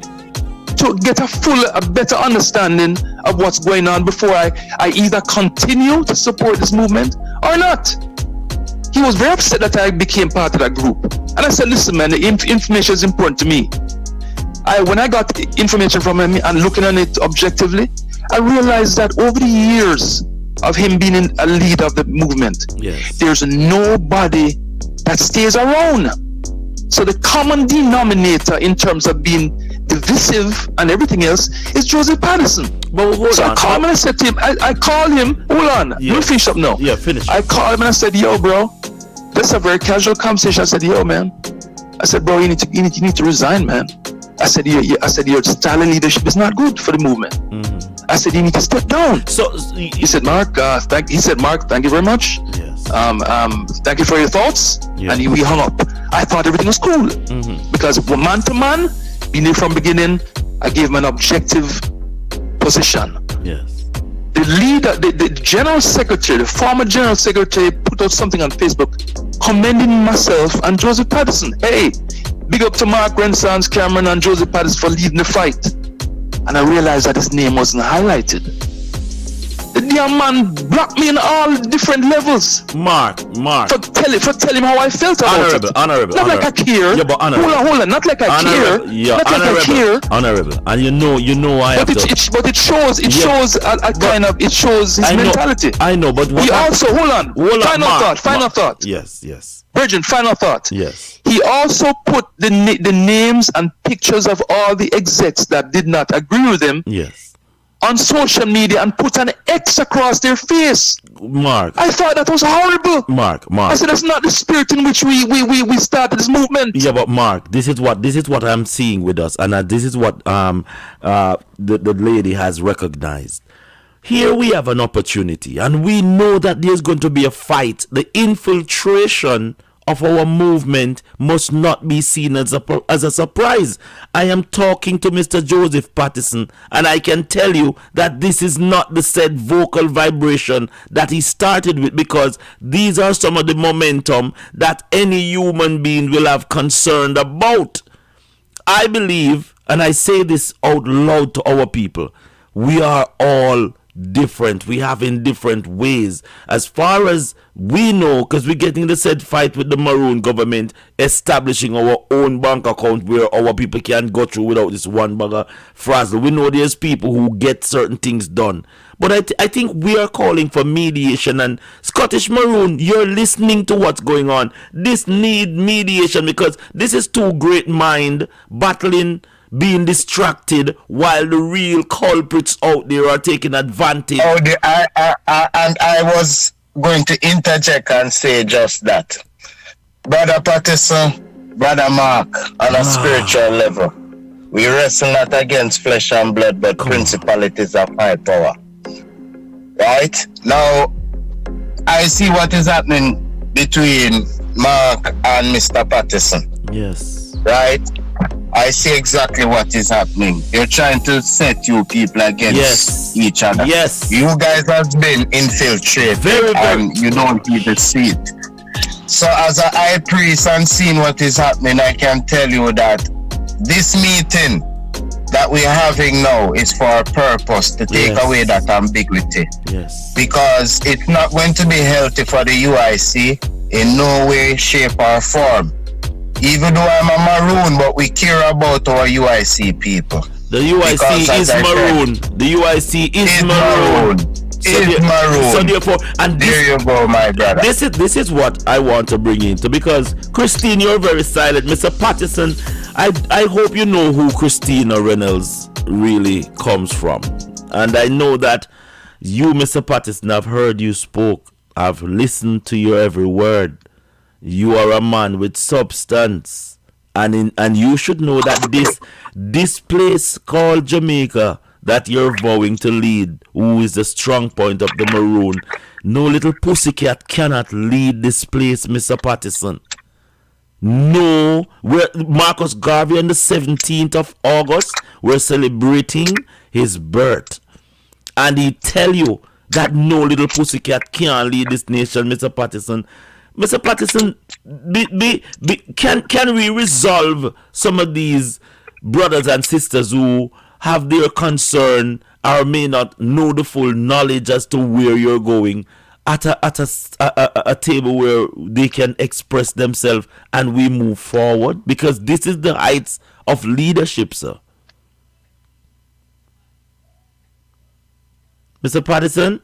to get a better understanding of what's going on before I either continue to support this movement or not." He was very upset that I became part of that group. And I said, "Listen, man, the information is important to me." When I got the information from him and looking on it objectively, I realized that over the years of him being a leader of the movement, there's nobody that stays around. So the common denominator in terms of being divisive and everything else is Joseph Patterson. So I called him and I said to him, I called him, hold on, let me finish up now. Yeah, finish. I called him and I said, "Yo, bro, that's a very casual conversation." I said, "Yo, man," I said, "Bro, you need to resign, man." I said, "Your style of leadership is not good for the movement." I said, "You need to step down." So he said, "Mark, thank you very much. Yes. Thank you for your thoughts." Yeah. And we hung up. I thought everything was cool because man to man, being there from beginning, I gave him an objective position. Yes. The leader, the general secretary, the former general secretary, put out something on Facebook commending myself and Joseph Patterson. Hey, big up to Mark Renaissance Cameron and Joseph Patterson for leading the fight. And I realized that his name wasn't highlighted. The damn man blocked me in all different levels. Mark. For telling how I felt about it. Honorable. Not like I care. Yeah, but honorable. Hold on. Not like I care. Yeah, not honorable. like I care. Honorable. And you know I but have it, to. But it shows it shows his mentality. I know, but what he also final thought. Yes. Virgin, final thought. Yes. He also put the names and pictures of all the execs that did not agree with him. Yes. On social media and put an X across their face. Mark. I thought that was horrible. Mark. I said that's not the spirit in which we started this movement. Yeah, but Mark, this is what I'm seeing with us, and this is what the lady has recognized. Here we have an opportunity, and we know that there's going to be a fight. The infiltration of our movement must not be seen as a surprise. I am talking to Mr. Joseph Patterson, and I can tell you that this is not the said vocal vibration that he started with, because these are some of the momentum that any human being will have concerned about. I believe, and I say this out loud to our people, we are all different. We have in different ways. As far as we know, because we're getting the said fight with the Maroon government, establishing our own bank account where our people can go through without this one bugger frazzle. We know there's people who get certain things done. But I think we are calling for mediation, and Scottish Maroon, you're listening to what's going on. This need mediation, because this is two great mind battling, being distracted while the real culprits out there are taking advantage. I was going to interject and say just that. Brother Patterson, Brother Mark, on a spiritual level, we wrestle not against flesh and blood, but principalities of high power. Right? Now, I see what is happening between Mark and Mr. Patterson. Yes. Right? I see exactly what is happening. They're trying to set you people against each other. Yes. You guys have been infiltrated, and you don't even see it. So as a high priest and seeing what is happening, I can tell you that this meeting that we're having now is for a purpose, to take away that ambiguity. Yes. Because it's not going to be healthy for the UIC in no way, shape or form. Even though I'm a Maroon, but we care about our UIC people. The UIC is Maroon. The UIC is Maroon. Maroon. So therefore, and there you go, my brother. This is what I want to bring into, because Christine, you're very silent. Mr. Patterson, I hope you know who Christina Reynolds really comes from. And I know that you, Mr. Patterson, I've heard you spoke. I've listened to your every word. You are a man with substance, and you should know that this place called Jamaica, that you're vowing to lead, who is the strong point of the Maroon. No little pussycat cannot lead this place, Mr. Patterson. No, Marcus Garvey on the 17th of August, we're celebrating his birth. And he tell you that no little pussycat can lead this nation, Mr. Patterson. Mr. Patterson, can we resolve some of these brothers and sisters who have their concern or may not know the full knowledge as to where you're going at a table where they can express themselves and we move forward? Because this is the heights of leadership, sir. Mr. Patterson?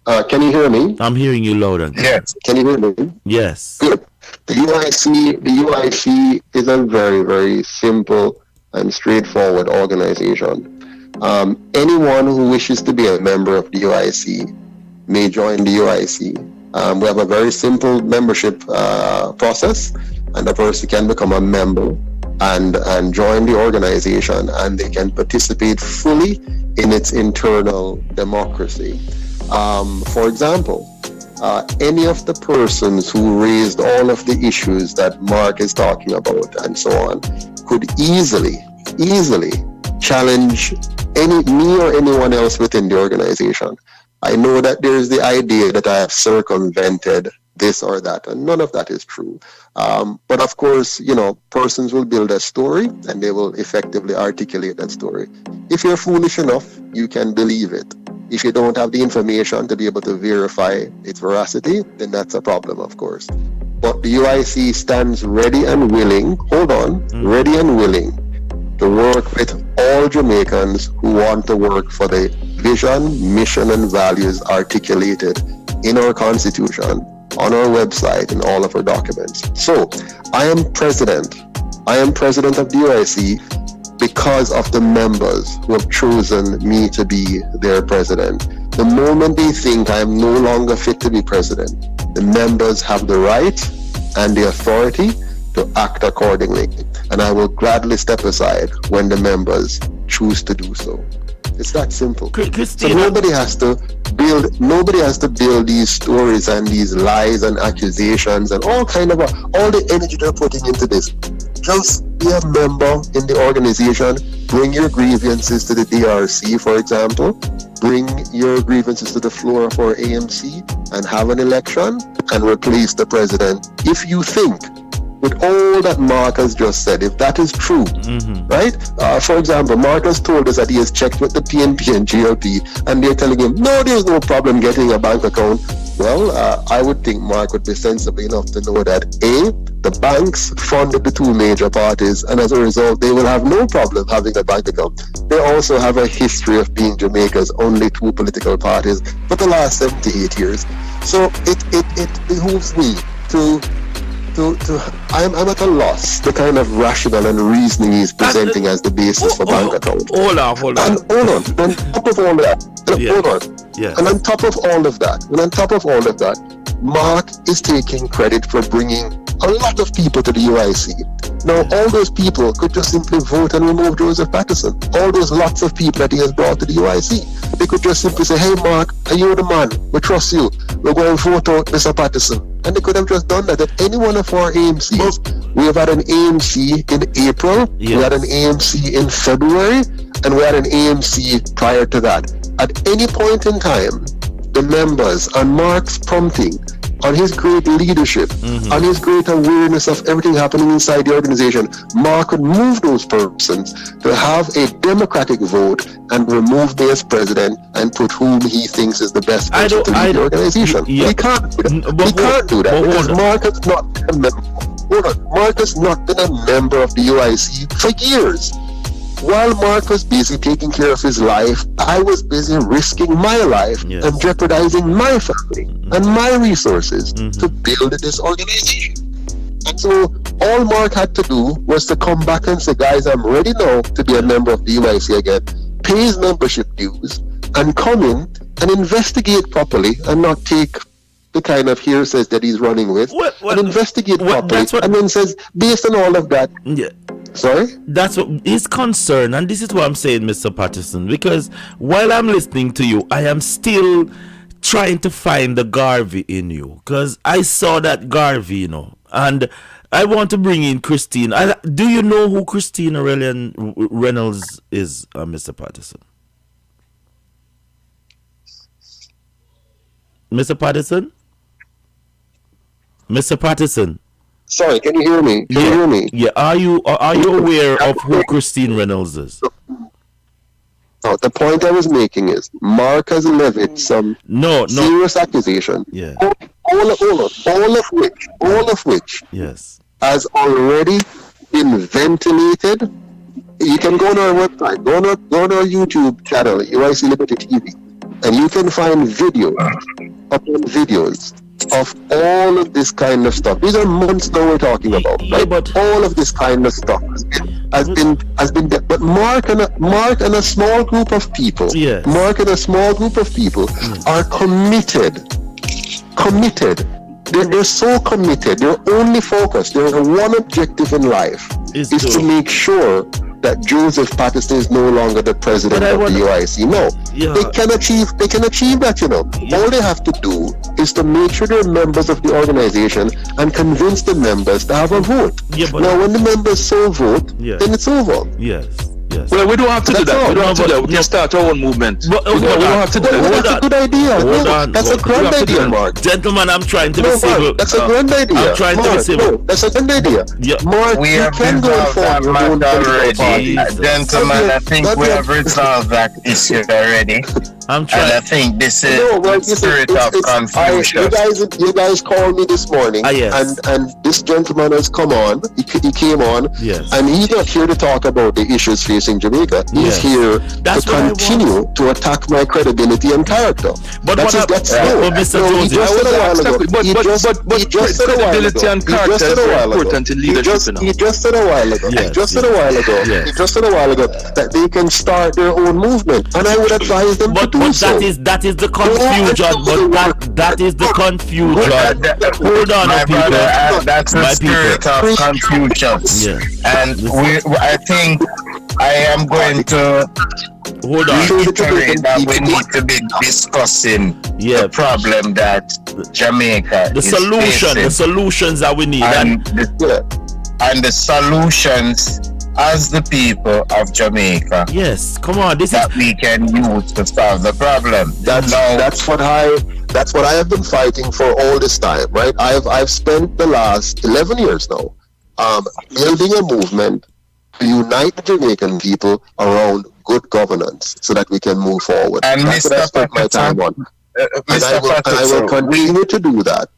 Can you hear me? I'm hearing you loud and clear. Yes. Can you hear me? Yes. Good. The UIC is a very, very simple and straightforward organization. Anyone who wishes to be a member of the UIC may join the UIC. We have a very simple membership process, and a person can become a member and join the organization, and they can participate fully in its internal democracy. For example, any of the persons who raised all of the issues that Mark is talking about and so on could easily challenge me or anyone else within the organization. I know that there's the idea that I have circumvented this or that, and none of that is true. But of course, persons will build a story and they will effectively articulate that story. If you're foolish enough, you can believe it. If you don't have the information to be able to verify its veracity, then that's a problem, of course. But the UIC stands ready and willing, ready and willing to work with all Jamaicans who want to work for the vision, mission, and values articulated in our Constitution, on our website, in all of our documents. So, I am president of the UIC because of the members who have chosen me to be their president. The moment they think I am no longer fit to be president, the members have the right and the authority to act accordingly. And I will gladly step aside when the members choose to do so. It's that simple. So nobody has to build these stories and these lies and accusations and all the energy they're putting into this. Just be a member in the organization. Bring your grievances to the DRC, for example. Bring your grievances to the floor of our AMC and have an election and replace the president. If you think, with all that Mark has just said, if that is true, right? For example, Mark has told us that he has checked with the PNP and GLP, and they're telling him, no, there's no problem getting a bank account. Well, I would think Mark would be sensible enough to know that A, the banks funded the two major parties, and as a result, they will have no problem having a bank account. They also have a history of being Jamaica's only two political parties for the last 78 years. So it behooves me I'm at a loss, the kind of rational and reasoning he's presenting as the basis for bank account. Hold on. And hold on, on top of all that, and on top of all of that, Mark is taking credit for bringing a lot of people to the UIC. Now, all those people could just simply vote and remove Joseph Patterson. All those lots of people that he has brought to the UIC, they could just simply say, hey Mark, are you the man? We trust you. We're going to vote out Mr. Patterson. And they could have just done that at any one of our AMCs. We have had an AMC in April, we had an AMC in February, and we had an AMC prior to that. At any point in time, the members, on Mark's prompting, on his great leadership, on his great awareness of everything happening inside the organization, Mark would move those persons to have a democratic vote and remove me as president and put whom he thinks is the best person to lead the organization. He can't do that. He can't do that because Mark has not been a member. Mark has not been a member of the UIC for years. While Mark was busy taking care of his life, I was busy risking my life and jeopardizing my family and my resources to build this organization. And so all Mark had to do was to come back and say, guys, I'm ready now to be a member of the UIC again, pay his membership dues, and come in and investigate properly and not take the kind of hearsays that he's running with, and investigate properly, and then says, based on all of that, Sorry? That's what is concerned, and this is what I'm saying, Mr. Patterson, because while I'm listening to you, I am still trying to find the Garvey in you, because I saw that Garvey, you know, and I want to bring in Christine. Do you know who Christine Reynolds is, Mr. Patterson? Mr. Patterson? Mr. Patterson? Sorry, can you hear me? Can you hear me? Yeah, are you aware of who Christine Reynolds is? No, the point I was making is Mark has levied some serious accusation. Yeah. All of which yes has already been ventilated. You can go on our website, go on our YouTube channel, UIC Liberty TV, and you can find videos upon videos of all of this kind of stuff. These are months now we're talking about, right? But all of this kind of stuff has been but Mark and a small group of people, Mark and a small group of people are committed. They're so committed. Their only focus, their one objective in life is to make sure that Joseph Patterson is no longer the president of the UIC. No, they can achieve that, you know. All they have to do is to make sure they're members of the organization and convince the members to have a vote. Now, when the members so vote, then it's over. Yes. Well, we don't have to do that. We don't have to do that. We can start our own movement. We don't have to do that. That's a good idea. That's a grand idea, Mark. Gentlemen, I'm trying to be civil. That's a grand idea. I'm trying to be civil. That's a grand idea. Mark, we have resolved that matter already. Gentlemen, I think we have resolved that issue already. I'm trying. And I think this is the spirit of confusion. You guys called me this morning, and this gentleman has come on. He came on, and he's not here to talk about the issues facing Jamaica. He's here to continue to attack my credibility and character. But he just said a while ago. Credibility and character is very important in leadership. He just said a while ago. That they can start their own movement, and I would advise them to do so. That is the confusion. That is the confusion. Hold on, people. That's the spirit of confusion. And I think I am going to reiterate that we need to be discussing the problem that Jamaica is facing. The solutions that we need. And the solutions as the people of Jamaica. Yes, come on. We can use to solve the problem. That's what I have been fighting for all this time, right? I've spent the last 11 years now building a movement to unite the Jamaican people around good governance so that we can move forward. And that's what I spent my time on. And I will continue to do that.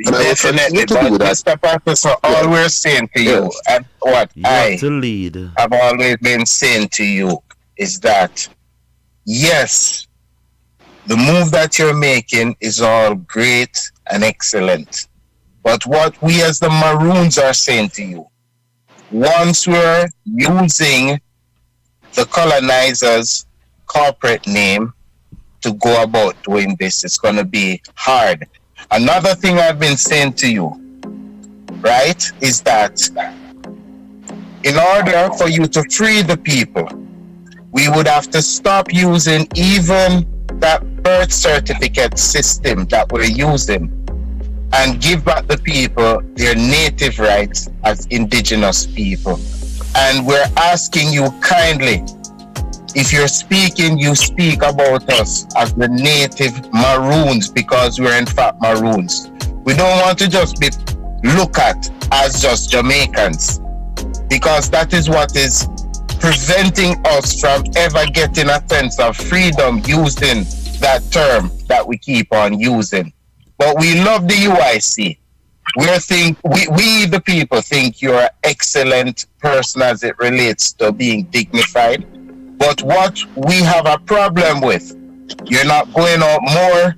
Definitely, but Mr. Professor, all we're saying to you, and what I have always been saying to you, is that yes, the move that you're making is all great and excellent. But what we as the Maroons are saying to you, once we're using the colonizers' corporate name to go about doing this, it's going to be hard. Another thing I've been saying to you, right, is that in order for you to free the people, we would have to stop using even that birth certificate system that we're using and give back the people their native rights as indigenous people. And we're asking you kindly, if you're speaking, you speak about us as the native Maroons, because we're in fact Maroons. We don't want to just be looked at as just Jamaicans, because that is what is preventing us from ever getting a sense of freedom using that term that we keep on using. But we love the UIC. We the people think you're an excellent person as it relates to being dignified. But what we have a problem with, you're not going out more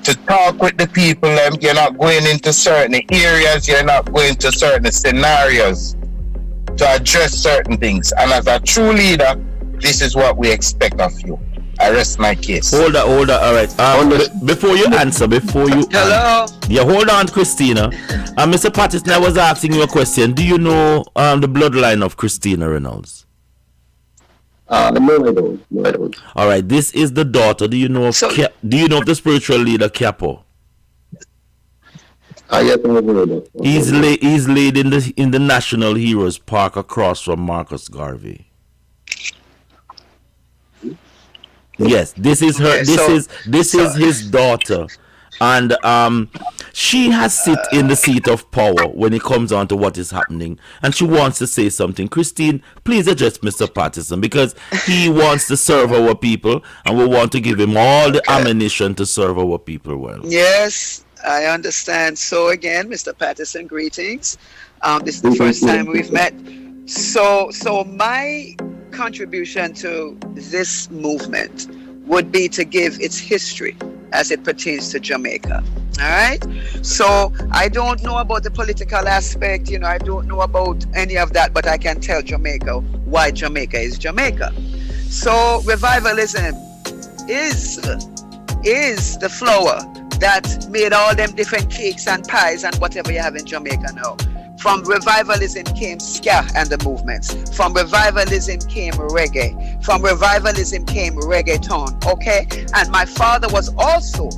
to talk with the people, you're not going into certain areas, you're not going to certain scenarios to address certain things. And as a true leader, this is what we expect of you. I rest my case. Hold on. All right. Before you answer, Hello. Yeah, hold on, Christina. Mr. Patterson, I was asking you a question. Do you know the bloodline of Christina Reynolds? No, I don't. All right. This is the daughter. Do you know of the spiritual leader Capo? Yes, I have heard of. He's laid in the National Heroes Park across from Marcus Garvey. Yes, this is her. This is his daughter, and she has sit in the seat of power when it comes on to what is happening, and she wants to say something. Christine, please address Mr. Patterson because he wants to serve our people, and we want to give him all the ammunition to serve our people well. Yes, I understand. So again, Mr. Patterson, greetings. This is the first time we've met. So my contribution to this movement would be to give its history as it pertains to Jamaica. All right. So I don't know about the political aspect, I don't know about any of that, but I can tell Jamaica why Jamaica is Jamaica. So revivalism is the flower that made all them different cakes and pies and whatever you have in Jamaica now. From revivalism came ska and the movements. From revivalism came reggae. From revivalism came reggaeton. Okay? And my father was also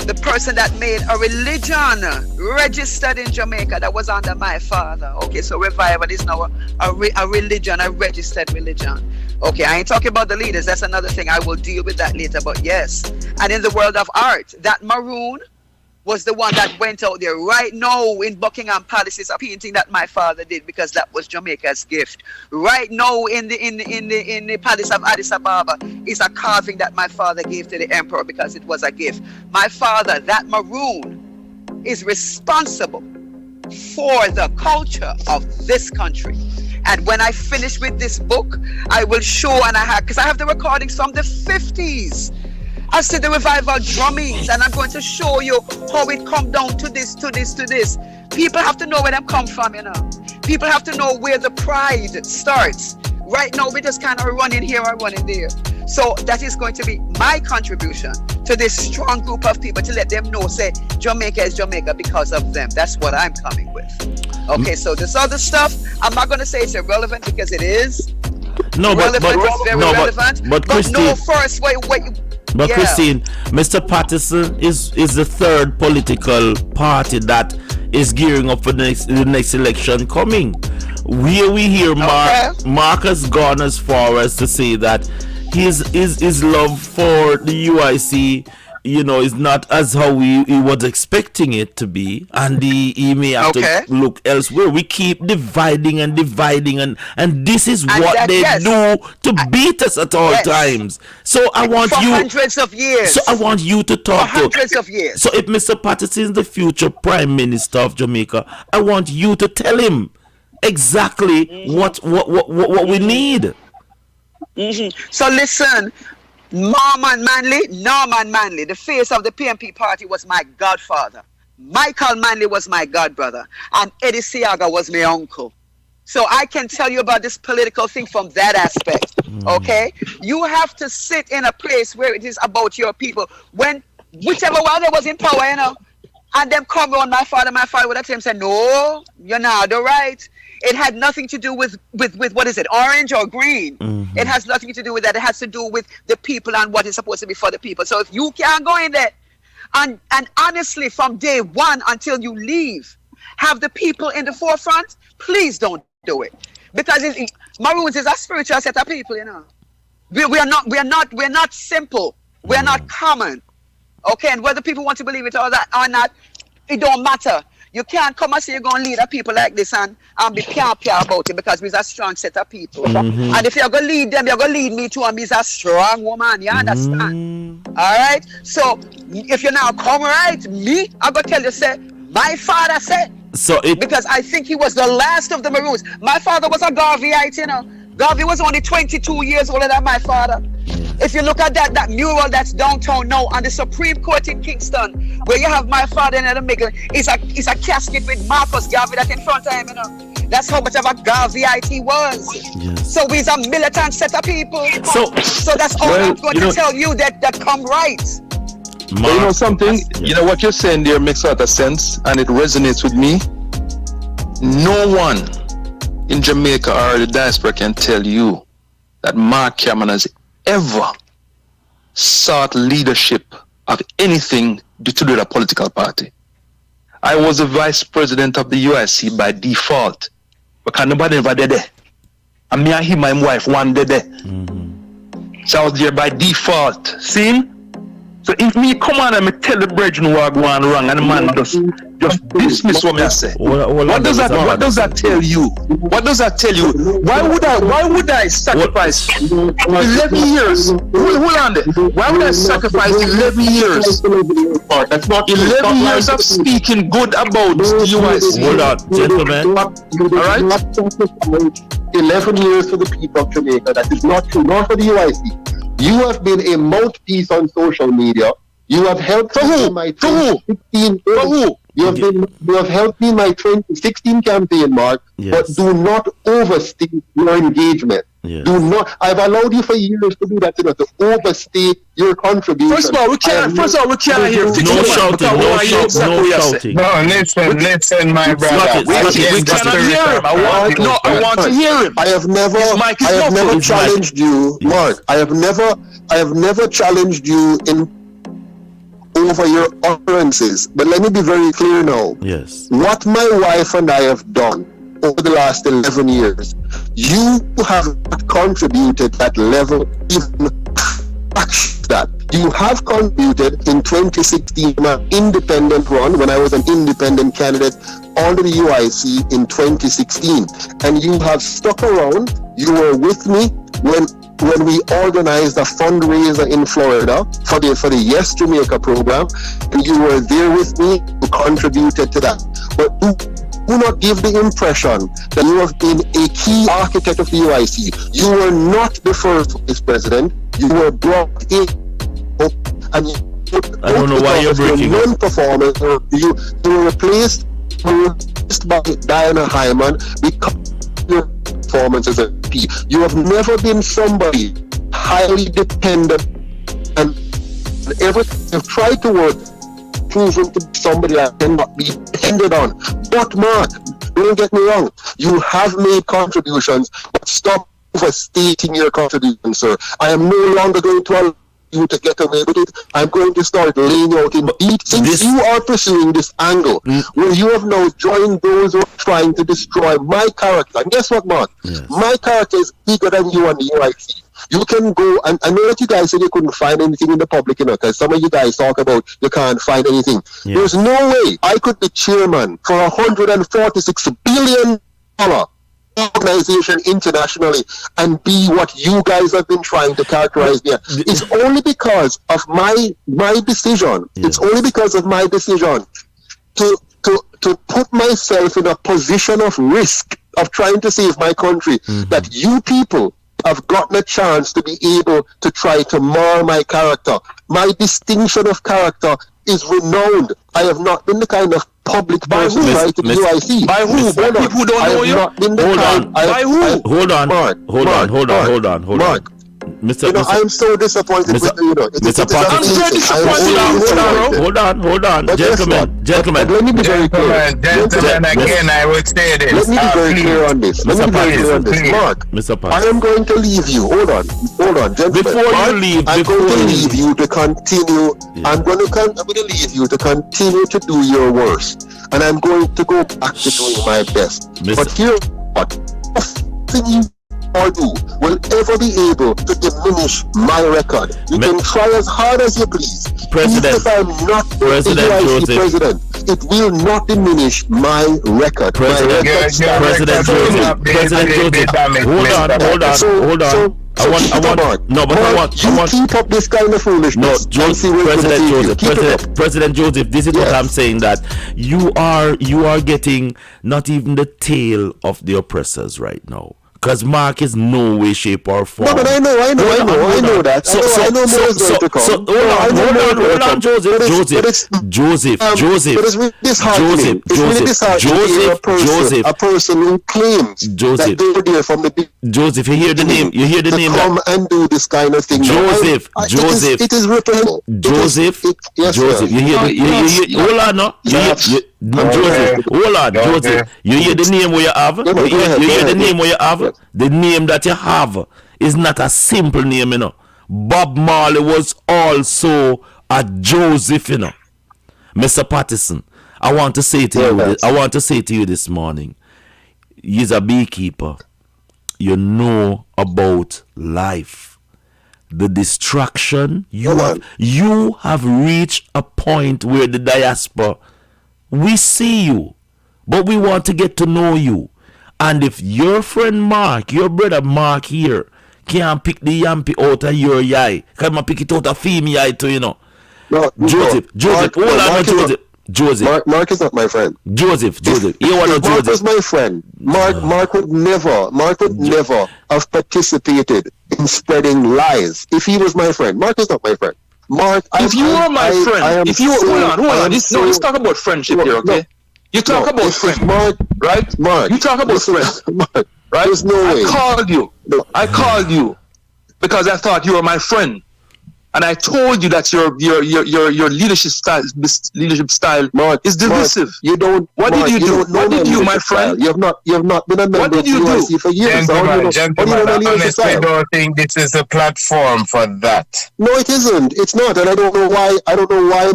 the person that made a religion registered in Jamaica that was under my father. Okay, so revival is now a religion, a registered religion. Okay, I ain't talking about the leaders. That's another thing. I will deal with that later. But yes, and in the world of art, that Maroon was the one that went out there right now in Buckingham Palace is a painting that my father did because that was Jamaica's gift. Right now in the Palace of Addis Ababa is a carving that my father gave to the emperor because it was a gift. My father, that Maroon, is responsible for the culture of this country. And when I finish with this book, I will show, because I have the recordings from the 50s. I see the revival drummings, and I'm going to show you how it come down to this. People have to know where them come from, People have to know where the pride starts. Right now, we just kind of running here or running there. So that is going to be my contribution to this strong group of people to let them know, say, Jamaica is Jamaica because of them. That's what I'm coming with. Okay, so this other stuff, I'm not going to say it's irrelevant because it is. No, relevant, it's very relevant. But Christine, no, first, wait. But yeah. Christine, Mr. Patterson is the third political party that is gearing up for the next election coming. We hear Marcus gone as far as to say that his love for the UIC, is not as how he was expecting it to be, and he may have to look elsewhere. We keep dividing and this is what they do to beat us at all times. So I want for you hundreds of years. So I want you to talk for hundreds of years. So if Mr. Patterson is the future Prime Minister of Jamaica, I want you to tell him exactly what we need. So listen. Norman Manley, the face of the PMP party was my godfather. Michael Manley was my godbrother. And Eddie Siaga was my uncle. So I can tell you about this political thing from that aspect. Okay? You have to sit in a place where it is about your people. When whichever one that was in power, and them come on my father would have him say, no, you're not all right. It had nothing to do with what is it, orange or green? Mm-hmm. It has nothing to do with that. It has to do with the people and what is supposed to be for the people. So if you can't go in there and honestly from day one until you leave, have the people in the forefront, please don't do it. Because Maroons is a spiritual set of people, We're not simple. We're not common. Okay, and whether people want to believe it or not, it don't matter. You can't come and say you're going to lead a people like this and be pure about it because we're a strong set of people. Mm-hmm. And if you're going to lead them, you're going to lead me too and be a strong woman. You understand? All right? So if you now come right, I'm going to tell you, say, my father said. Because I think he was the last of the Maroons. My father was a Garveyite, Garvey was only 22 years older than my father. If you look at that mural that's downtown now on the Supreme Court in Kingston, where you have my father in the middle, it's a casket with Marcus Garvey that's in front of him, you know. That's how much of a Garveyite he was. Yes. So he's a militant set of people. So that's all I'm going to tell you that come right. But you know something? You know what you're saying there makes a lot of sense, and it resonates with me. No one in Jamaica or the diaspora can tell you that Mark Cameron has ever sought leadership of anything to do with a political party. I was the vice president of the UIC by default, because nobody ever did it. And me and him and my wife one did it. So I was there by default. See? So if me come on and me tell the brethren what I'm going wrong, and the man just dismiss what me I say. What does that tell you? What does that tell you? Why would I sacrifice 11 years? Hold on there. Why would I sacrifice 11 years? That's not 11 years of speaking good about the UIC. Hold on, gentlemen. Alright? 11 years for the people of Jamaica. That is not true, not for the UIC. You have been a mouthpiece on social media. You have helped me in my 2016. You have helped me in my 2016 campaign, Mark. Yes. But do not overstate your engagement. Yes. Do not. I've allowed you for years to do that, to overstate your contribution. First of all, we can't hear. No shouting. No, listen, my brother. We cannot hear him. I want to hear him. I have never challenged you, Mark. I have never challenged you over your utterances. But let me be very clear now. Yes. What my wife and I have done over the last 11 years, you have not contributed that level, even that. You have contributed in 2016, my independent run, when I was an independent candidate under the UIC in 2016. And you have stuck around. You were with me when we organized a fundraiser in Florida for the Yes Jamaica program, and you were there with me, you contributed to that. But do not give the impression that you have been a key architect of the UIC. You were not the first vice president. You were brought in, and I don't know why you're breaking up. Non-performance. You were replaced by Diana Hyman because your performance as a P. You have never been somebody highly dependent, and everything you've tried to work, proven to be somebody that cannot be depended on. But Mark, don't get me wrong, you have made contributions, but stop overstating your contributions, sir. I am no longer going to allow you to get away with it. I'm going to start laying out in beat. Since you are pursuing this angle, where you have now joined those who are trying to destroy my character. And guess what, Mark? Yes. My character is bigger than you and the UIC. You can go, and I know that you guys said you couldn't find anything in the public, because some of you guys talk about you can't find anything. Yes. There's no way I could be chairman for $146 billion organization internationally and be what you guys have been trying to characterize there. It's only because of my decision. Yes. It's only because of my decision to put myself in a position of risk of trying to save my country that you people have gotten a chance to be able to try to mar my character. My distinction of character is renowned. I have not been the kind of public person right to the UIC. By who? By people who don't know you? By who? Hold on. Mark. Mr. I'm so disappointed with you. Mr. I'm so disappointed. Hold on. Gentlemen. Let me be very clear. Gentlemen, again, I will say this. Let me be very clear on this. Mark, I am going to leave you. Hold on, gentlemen. Before you leave, I'm going to leave you to continue. I'm going to leave you to continue to do your worst, and I'm going to go back to doing my best. But here, what? Nothing you or do will ever be able to diminish my record. You can try as hard as you please. President, even if I'm not President the president, it will not diminish my record. President Joseph. Hold on. I want. Keep up this kind of foolishness. President Joseph, this is what I'm saying, that you are getting not even the tail of the oppressors right now. Because Mark is no way, shape, or form. No, but I know that. I know more is going to come. So, hold on, Joseph. A person who claims that they were there from the beginning. Joseph, you hear the name. Come and do this kind of thing. Joseph. It is reprehensible. Joseph. Yes, Joseph. You hear hold on, no. Joseph. Hold on, Joseph. You hear the name where you have. You hear the name where you have. The name that you have is not a simple name, you know. Bob Marley was also a Joseph, you know. Mr. Patterson, I want to say to you this morning, he's a beekeeper. You know about life. The distraction, you have reached a point where the diaspora, we see you, but we want to get to know you. And if your friend Mark, your brother Mark here, can't pick the yampy out of your eye, come and pick it out of female eye too, you know. No, Joseph, Joseph. Mark is not my friend. Joseph. You want to Mark is my friend. Mark would never have participated in spreading lies if he was my friend. Mark is not my friend. Mark, if you were my friend, hold on. Let's talk about friendship here, okay? You talk about friend, Mark, right? Mark, you talk about friend, Mark, right? There's no way. I called you because I thought you were my friend, and I told you that your leadership style Mark, is divisive. Mark, you don't. What Mark, did you do? What did you, my style. friend? You have not been a member what did you of do? for years. Gentlemen, I honestly don't think this is a platform for that. No, it isn't. It's not, and I don't know why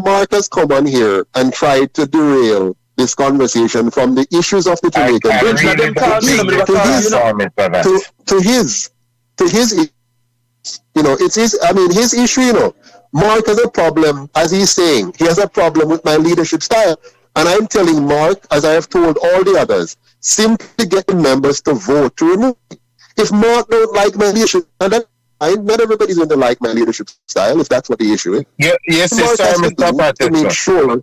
Mark has come on here and tried to derail this conversation from the issues of the Jamaican to his you know, it's his issue, you know. Mark has a problem, as he's saying, he has a problem with my leadership style. And I'm telling Mark, as I have told all the others, simply get the members to vote to remove me. If Mark don't like my leadership, and then not everybody's going to like my leadership style, if that's what the issue is. Yes, Mark sir, Mr. Patterson. To make sure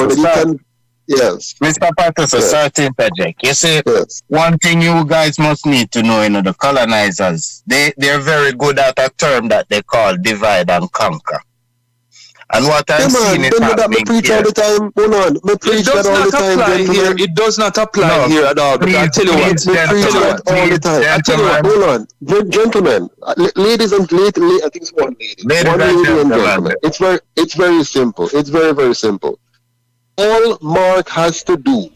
that he can. Yes. Mr. Patterson, sorry to interject. You see, one thing you guys must need to know, the colonizers, they're very good at a term that they call divide and conquer. And what I'm seeing is happening preach all the time. Hold on. Preach that all the time, gentlemen. It does not apply here at all. I'll tell you what. Preach that all the time. I tell you what. Hold on, gentlemen, ladies and ladies. I think it's one lady. One lady and gentlemen. It's very simple. It's very, very simple. All Mark has to do,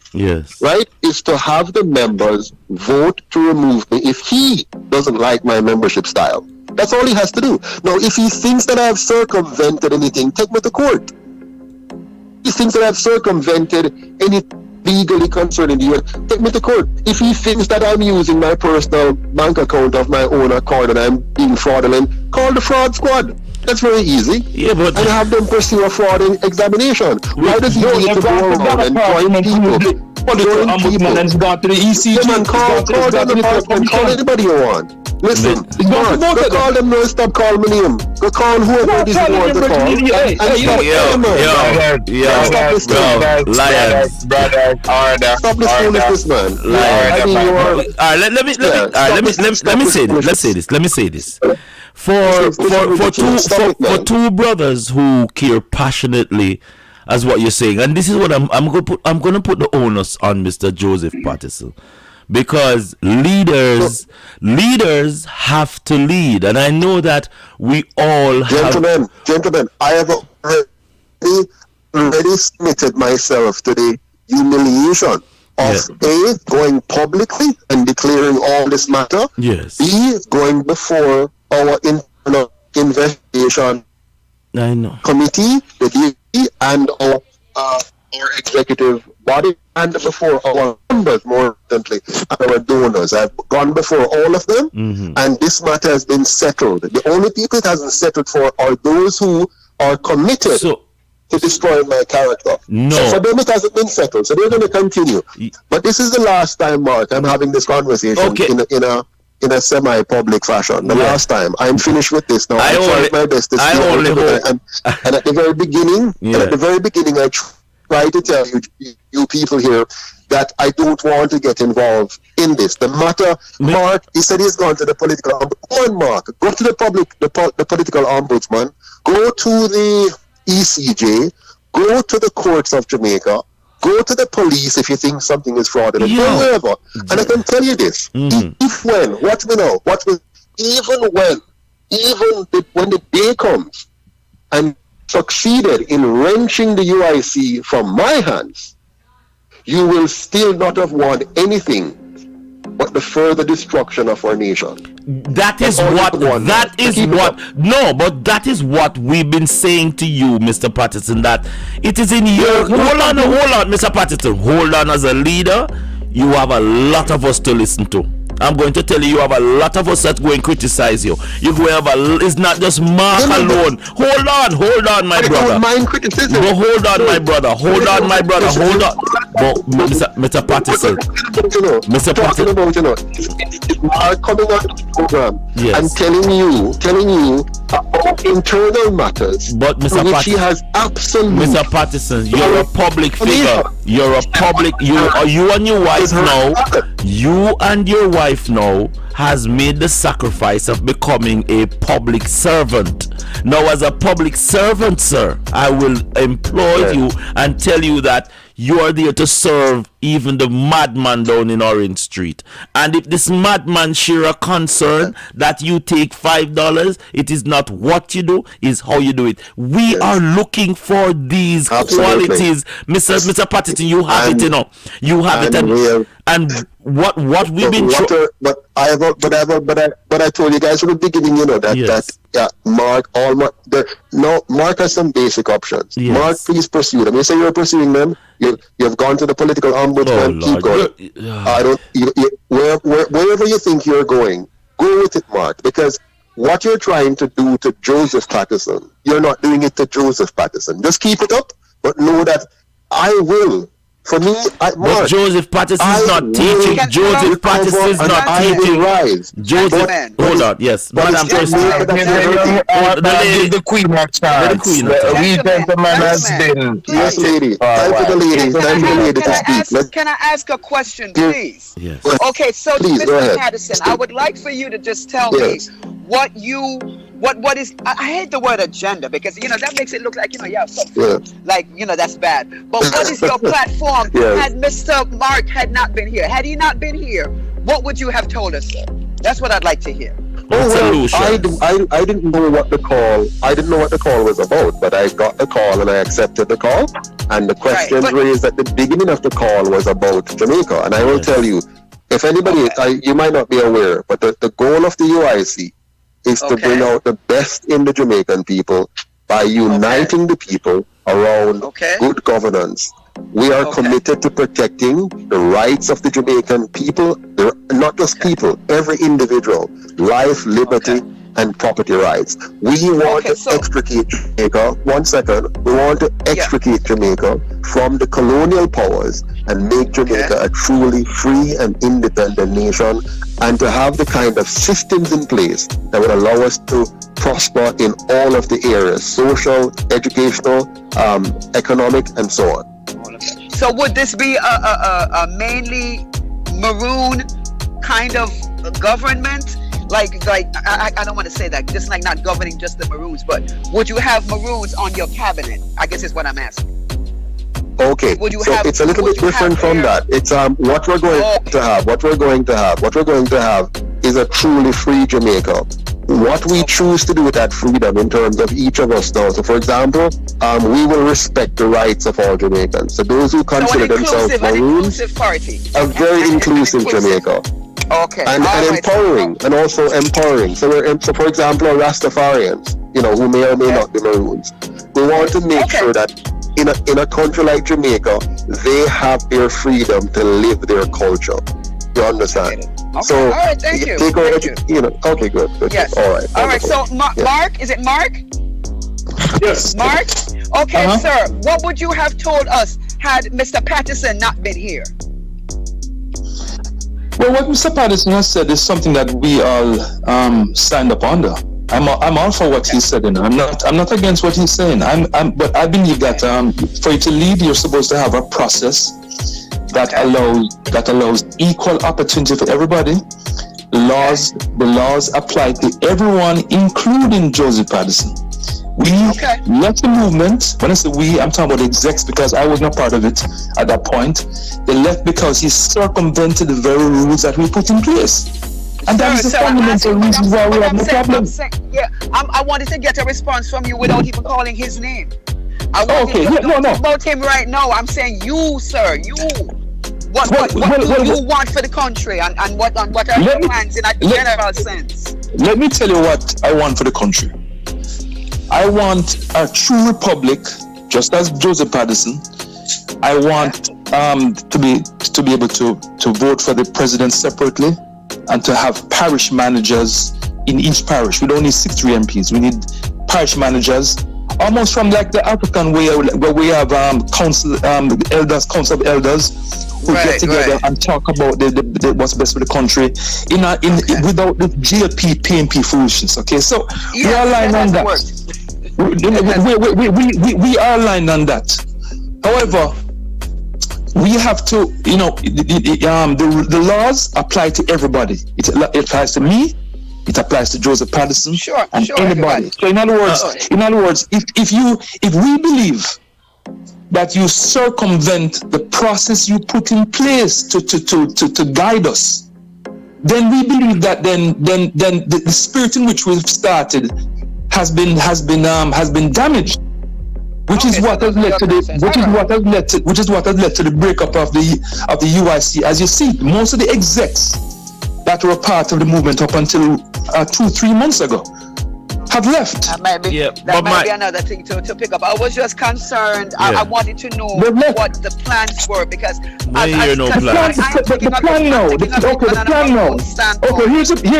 right, is to have the members vote to remove me if he doesn't like my membership style. That's all he has to do. Now, if he thinks that I've circumvented anything, take me to court. If he thinks that I've circumvented any legally concerning the US, take me to court. If he thinks that I'm using my personal bank account of my own accord and I'm being fraudulent, call the fraud squad. That's very easy. Yeah, but and have them pursue a fraud examination. Why does he need to go around and join people? Ombudsman has gone to the ECG. Yeah, man, call the department, call anybody you want. Listen, Mark, go call them, no, stop calling me name. Go call whoever it is you want to call. Stop this foolishness, man. Let me say this. For two brothers who care passionately, as what you're saying, and this is what I'm going to put the onus on Mr. Joseph Patterson, because leaders have to lead, and I know that we all have. Gentlemen, I have already submitted myself to the humiliation of A, going publicly and declaring all this matter. Yes. B, going before our internal investigation committee, the DA, and our executive body, and before our members, more importantly, and our donors. I've gone before all of them, and this matter has been settled. The only people it hasn't settled for are those who are committed to destroying my character. So for them, it hasn't been settled, so they're going to continue. But this is the last time, Mark, I'm having this conversation in a semi-public fashion. The last time. I'm finished with this now. I tried my best to and at the very beginning, I try to tell you people here that I don't want to get involved in this. The matter, Mark, he said he's gone to the political ombudsman. Mark, go to the political ombudsman, go to the ECJ, go to the courts of Jamaica, go to the police if you think something is fraudulent, go wherever. And I can tell you this, if when, watch me now, even when the day comes and succeeded in wrenching the UIC from my hands, you will still not have won anything but the further destruction of our nation. That is what we've been saying to you, Mr. Patterson, that it is in your... Hold on, Mr. Patterson. Hold on. As a leader, you have a lot of us to listen to. I'm going to tell you have a lot of us that go and criticize you. You go have it's not just Mark alone. Hold on, my brother. I don't mind criticism. But hold on, my brother. Hold on. But Mr. Patterson. Mr. Patterson. Mark coming on the program and telling you about internal matters, but Mr. which he has absolutely. Mr. Patterson, you're a public figure. You're a public. You and your wife now. You and your wife now has made the sacrifice of becoming a public servant. Now, as a public servant, sir, I will employ you and tell you that you are there to serve even the madman down in Orange Street. And if this madman share a concern that you take $5, it is not what you do, is how you do it. We are looking for these qualities. Mr. Patterson, you have it, you know. You have it, and what we've been but I told you guys from the beginning, you know, Mark has some basic options. Mark, please pursue them. You say you're pursuing them. You've gone to the political ombudsman. Keep going. Wherever you think you're going, go with it, Mark. Because what you're trying to do to Joseph Patterson, you're not doing it to Joseph Patterson. Just keep it up, but know that I will. For me, Mark, Joseph Patterson is not teaching. Joseph Patterson is not teaching. Joseph, hold on, yes. Madam President, the Queen of chance. We gentleman has been. Yes, lady. Time for the lady. Time for the lady to speak. Can I ask a question, please? Yes. Okay, so Mr. Patterson, I would like for you to just tell me what is, I hate the word agenda because, you know, that makes it look like, you know, like, you know, that's bad. But what is your platform had Mr. Mark had not been here? Had he not been here, what would you have told us, sir? That's what I'd like to hear. I didn't know what the call was about, but I got the call and I accepted the call. And the questions raised at the beginning of the call was about Jamaica. And I will tell you, if anybody, you might not be aware, but the goal of the UIC is to bring out the best in the Jamaican people by uniting the people around good governance. We are committed to protecting the rights of the Jamaican people, not just people, every individual, life, liberty, and property rights. We want to extricate Jamaica, we want to extricate Jamaica from the colonial powers and make Jamaica a truly free and independent nation, and to have the kind of systems in place that would allow us to prosper in all of the areas, social, educational, economic, and so on. So would this be a mainly Maroon kind of government? Like I don't want to say that, just like not governing just the Maroons, but would you have Maroons on your cabinet? I guess is what I'm asking. Okay, so it's a little bit different from that. It's what we're going to have. What we're going to have is a truly free Jamaica. What we choose to do with that freedom in terms of each of us now. So, for example, we will respect the rights of all Jamaicans. So those who consider themselves Maroons, a very inclusive Jamaica. Okay. And empowering, and also empowering. So for example, Rastafarians, you know, who may or may not be Maroons. We want to make sure that in a country like Jamaica, they have their freedom to live their culture. You understand? Okay. So, all right, thank you. You know, okay, good. Yes. All right. All right. So, Mark, is it Mark? Yes. Mark? Okay, sir. What would you have told us had Mr. Patterson not been here? Well, what Mr. Patterson has said is something that we all stand up under. I'm all for what he said, and I'm not against what he's saying. But I believe that for you to lead, you're supposed to have a process that allows equal opportunity for everybody. The laws apply to everyone, including Joseph Patterson. We left the movement. When I say we, I'm talking about the execs because I was not part of it at that point. They left because he circumvented the very rules that we put in place. And that is the fundamental reason why we have no problem. I wanted to get a response from you without even calling his name. I want about him right now. I'm saying you, sir, you. What do you want for the country, and what are your plans in a general sense? Let me tell you what I want for the country. I want a true republic, just as Joseph Patterson. I want to be able to vote for the president separately, and to have parish managers in each parish. We don't need 63 MPs. We need parish managers, almost from like the African way, where we have council of elders who get together and talk about the what's best for the country without the GLP, PNP foolishness. Okay, so we are aligned on that. We are aligned on that. However, we have to, the laws apply to everybody. It applies to me. It applies to Joseph Patterson and anybody. So in other words, if we believe that you circumvent the process you put in place to guide us, then we believe that then the spirit in which we've started has been damaged. Which is what has led to the breakup of the UIC. As you see, most of the execs that were part of the movement up until 2-3 months ago have left. That might be another thing to pick up. I was just concerned. I wanted to know what the plans were, because the plan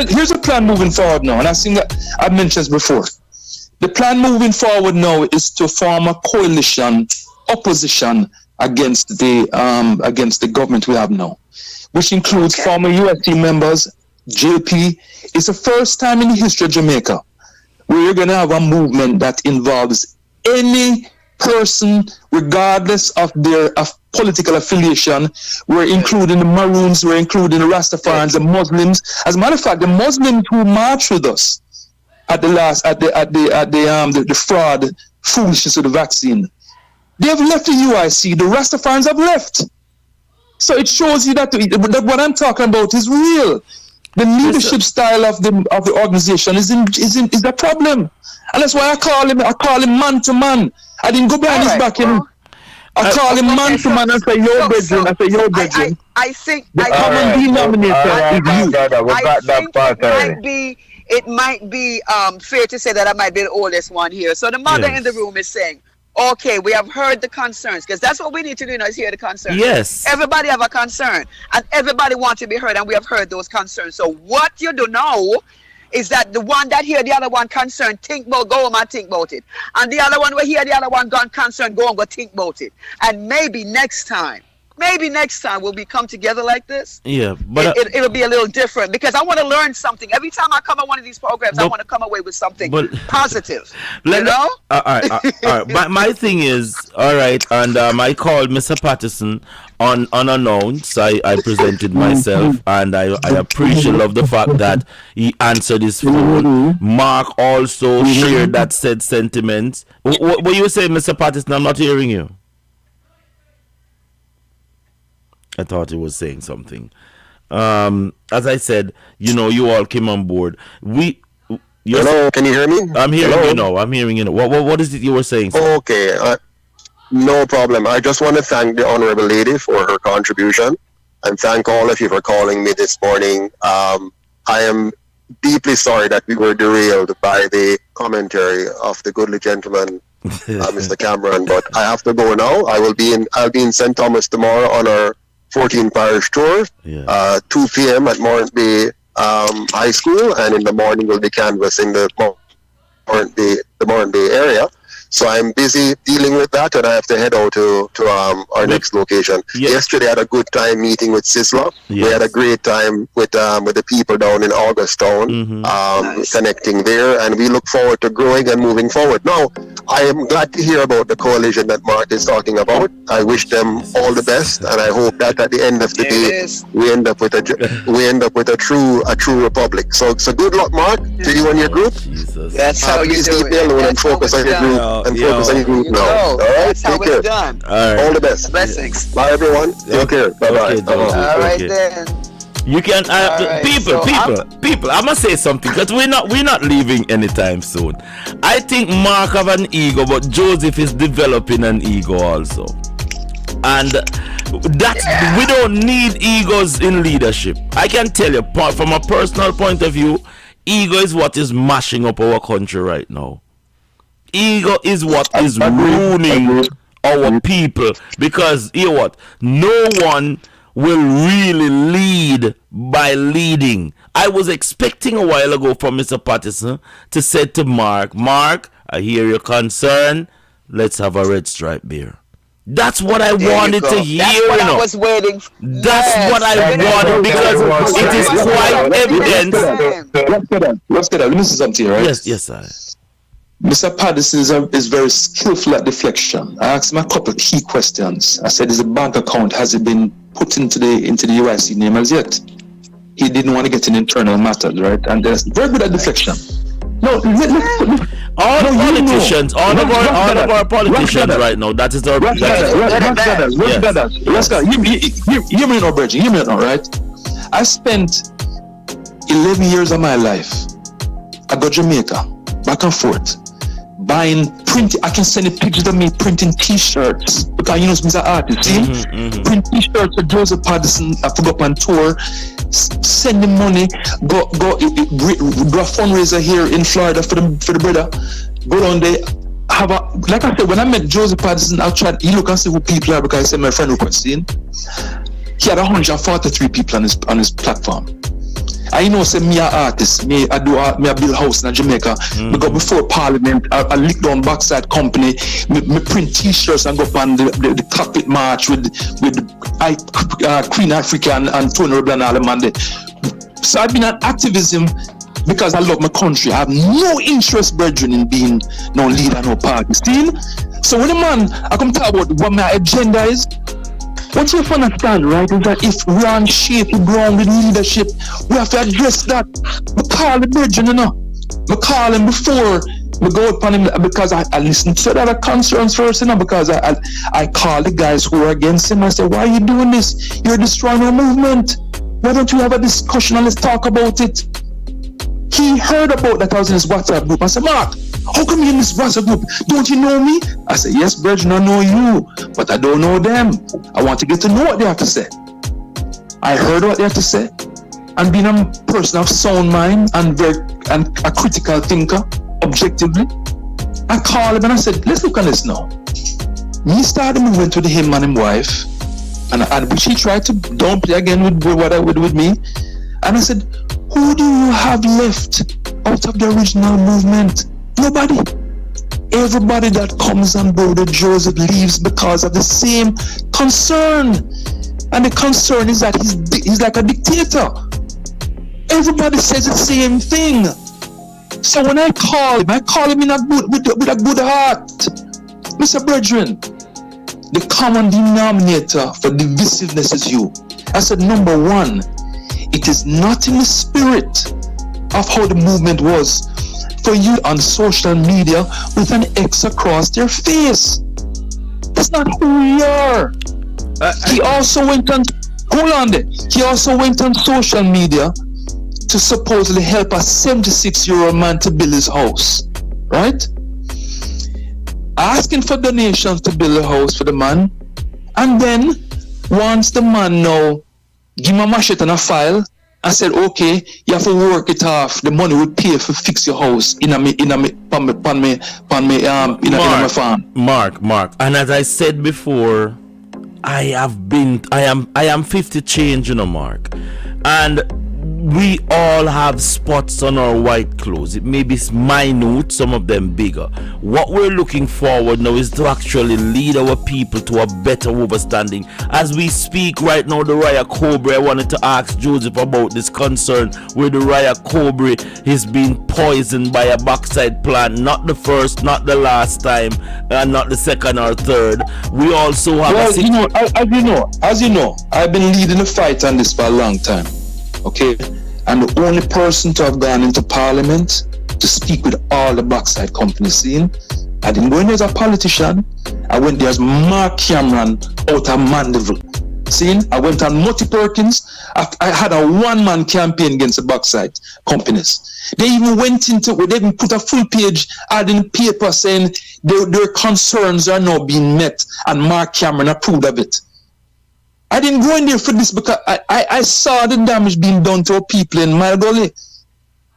here's a plan moving forward now, and I think that I've mentioned this before. The plan moving forward now is to form a coalition opposition against the government we have now, which includes former USC members, JP. It's the first time in the history of Jamaica where you're going to have a movement that involves any person, regardless of their political affiliation. We're including the Maroons, we're including the Rastafarians, the Muslims. As a matter of fact, the Muslims who marched with us at the fraud foolishness of the vaccine, they have left the UIC. The Rastafarians have left. So it shows you that what I'm talking about is real. The leadership style of the organization is the problem, and that's why I call him man to man. I didn't go behind his back. I call him man to man and say yo, brethren. I think the common denominator is you. It might be fair to say that I might be the oldest one here. So the mother in the room is saying, okay, we have heard the concerns, because that's what we need to do now, is hear the concerns. Yes. Everybody have a concern, and everybody wants to be heard, and we have heard those concerns. So what you do now is that the one that hear the other one concerned, go home and think about it. And the other one will hear the other one gone concerned, go and go think about it. And maybe next time will we come together like this? Yeah, but it'll be a little different, because I want to learn something. Every time I come on one of these programs, I want to come away with something positive. All right. My thing is, all right, and I called Mr. Patterson unannounced. I presented myself, and I appreciate the fact that he answered his phone. Mark also shared that said sentiments. What you say, Mr. Patterson? I'm not hearing you. I thought he was saying something. As I said, you all came on board. Hello, can you hear me? I'm hearing you now. I'm hearing you now. What is it you were saying, sir? Okay, no problem. I just want to thank the honorable lady for her contribution, and thank all of you for calling me this morning. I am deeply sorry that we were derailed by the commentary of the goodly gentleman, Mr. Cameron, but I have to go now. I'll be in St. Thomas tomorrow on our 14 parish tour, 2 p.m. at Morant Bay High School, and in the morning we'll be canvassing the Morant Bay area. So I'm busy dealing with that, and I have to head out to our next location. Yesterday I had a good time meeting with Sisla. We had a great time with the people down in Augustown, connecting there, and we look forward to growing and moving forward. Now, I am glad to hear about the coalition that Mark is talking about. I wish them all the best, and I hope that at the end of the day we end up with a true republic. So good luck, Mark, to you and your group. That's how you please do leave it. me alone and That's how focus it's on your done. group and focus on your group now. All right, That's how take care. it's done. All the best. Blessings. Bye, everyone. Take care. Bye bye. All right then. You can right, people. I must say something because we're not leaving anytime soon. I think Mark have an ego, but Joseph is developing an ego also, and we don't need egos in leadership. I can tell you from a personal point of view, ego is what is mashing up our country right now. Ego is what is ruining our people, because you know what? No one will really lead by leading. I was expecting a while ago from Mr. Patterson to say to Mark, I hear your concern. Let's have a red stripe beer. That's what I wanted to hear. That's what I was waiting for. That's what I wanted, because it is quite evident. Let's get that. Let me say something here, right? Yes, sir. Mr. Patterson is very skillful at deflection. I asked him a couple of key questions. I said, is the bank account, has it been put into the UIC name as yet? He didn't want to get in internal matters, right? And there's very good at deflection. No, all politicians, all of our politicians right now, that is our hear me now, Bridget, hear me now, right? I spent 11 years of my life. I go Jamaica, back and forth, buying I can send you pictures of me printing t-shirts, because you know me as an artist, see? Print t-shirts for Joseph Patterson. I forgot on tour, send the money, go do a fundraiser here in Florida for the brother, go down there, like I said, when I met Joseph Patterson, I tried, you look and see who people are, because I said my friend requesting. He had 143 people on his platform. I know say me an artist, me I build house in Jamaica. Me go before Parliament, I lick down backside company, me print t-shirts and go up on the cockpit march with Queen Africa and Tony Rebel and all them on there. So I've been an activism because I love my country. I have no interest, brethren, in being no leader, no party. Still, so when a man I come talk about what my agenda is, what you have to understand, right, is that if we are on shaky ground with leadership, we have to address that. We call the brethren, you know. We call him before we go upon him, because I listen to the other concerns first, you know, because I call the guys who are against him. I say, why are you doing this? You're destroying our movement. Why don't you have a discussion and let's talk about it? He heard about that I was in his WhatsApp group. I said, Mark, how come you're in this WhatsApp group? Don't you know me? I said, yes, brethren, I know you, but I don't know them. I want to get to know what they have to say. I heard what they have to say, and being a person of sound mind and a critical thinker, objectively, I called him and I said, let's look at this now. Me started moving to him and his wife, and which he tried to downplay again with me. And I said, who do you have left out of the original movement? Nobody. Everybody that comes on board with Joseph leaves because of the same concern. And the concern is that he's like a dictator. Everybody says the same thing. So when I call him with a good heart. Mr. Brethren, the common denominator for divisiveness is you. I said, number one, it is not in the spirit of how the movement was for you on social media with an X across their face. That's not who we are. He also went on social media to supposedly help a 76-year-old man to build his house, right? Asking for donations to build a house for the man, and then once the man now give him a machete and a file, I said, okay, you have to work it off. The money will pay for fix your house in my farm. Mark. And as I said before, I am 50 change, you know, Mark. And we all have spots on our white clothes. It may be minute, some of them bigger. What we're looking forward now is to actually lead our people to a better understanding. As we speak right now, the Raya Cobra, I wanted to ask Joseph about this concern where the Raya Cobra is being poisoned by a backside plant. Not the first, not the last time, and not the second or third. We also have as you know, I've been leading the fight on this for a long time. Okay, and the only person to have gone into parliament to speak with all the backside companies seen, I didn't go in as a politician. I went there as Mark Cameron out of Mandeville. Seen, I went on Mutty Perkins. I had a one-man campaign against the backside companies. They even went into, they even put a full page ad in the paper saying their concerns are now being met, and Mark Cameron approved of it. I didn't go in there for this because I saw the damage being done to our people in my gully.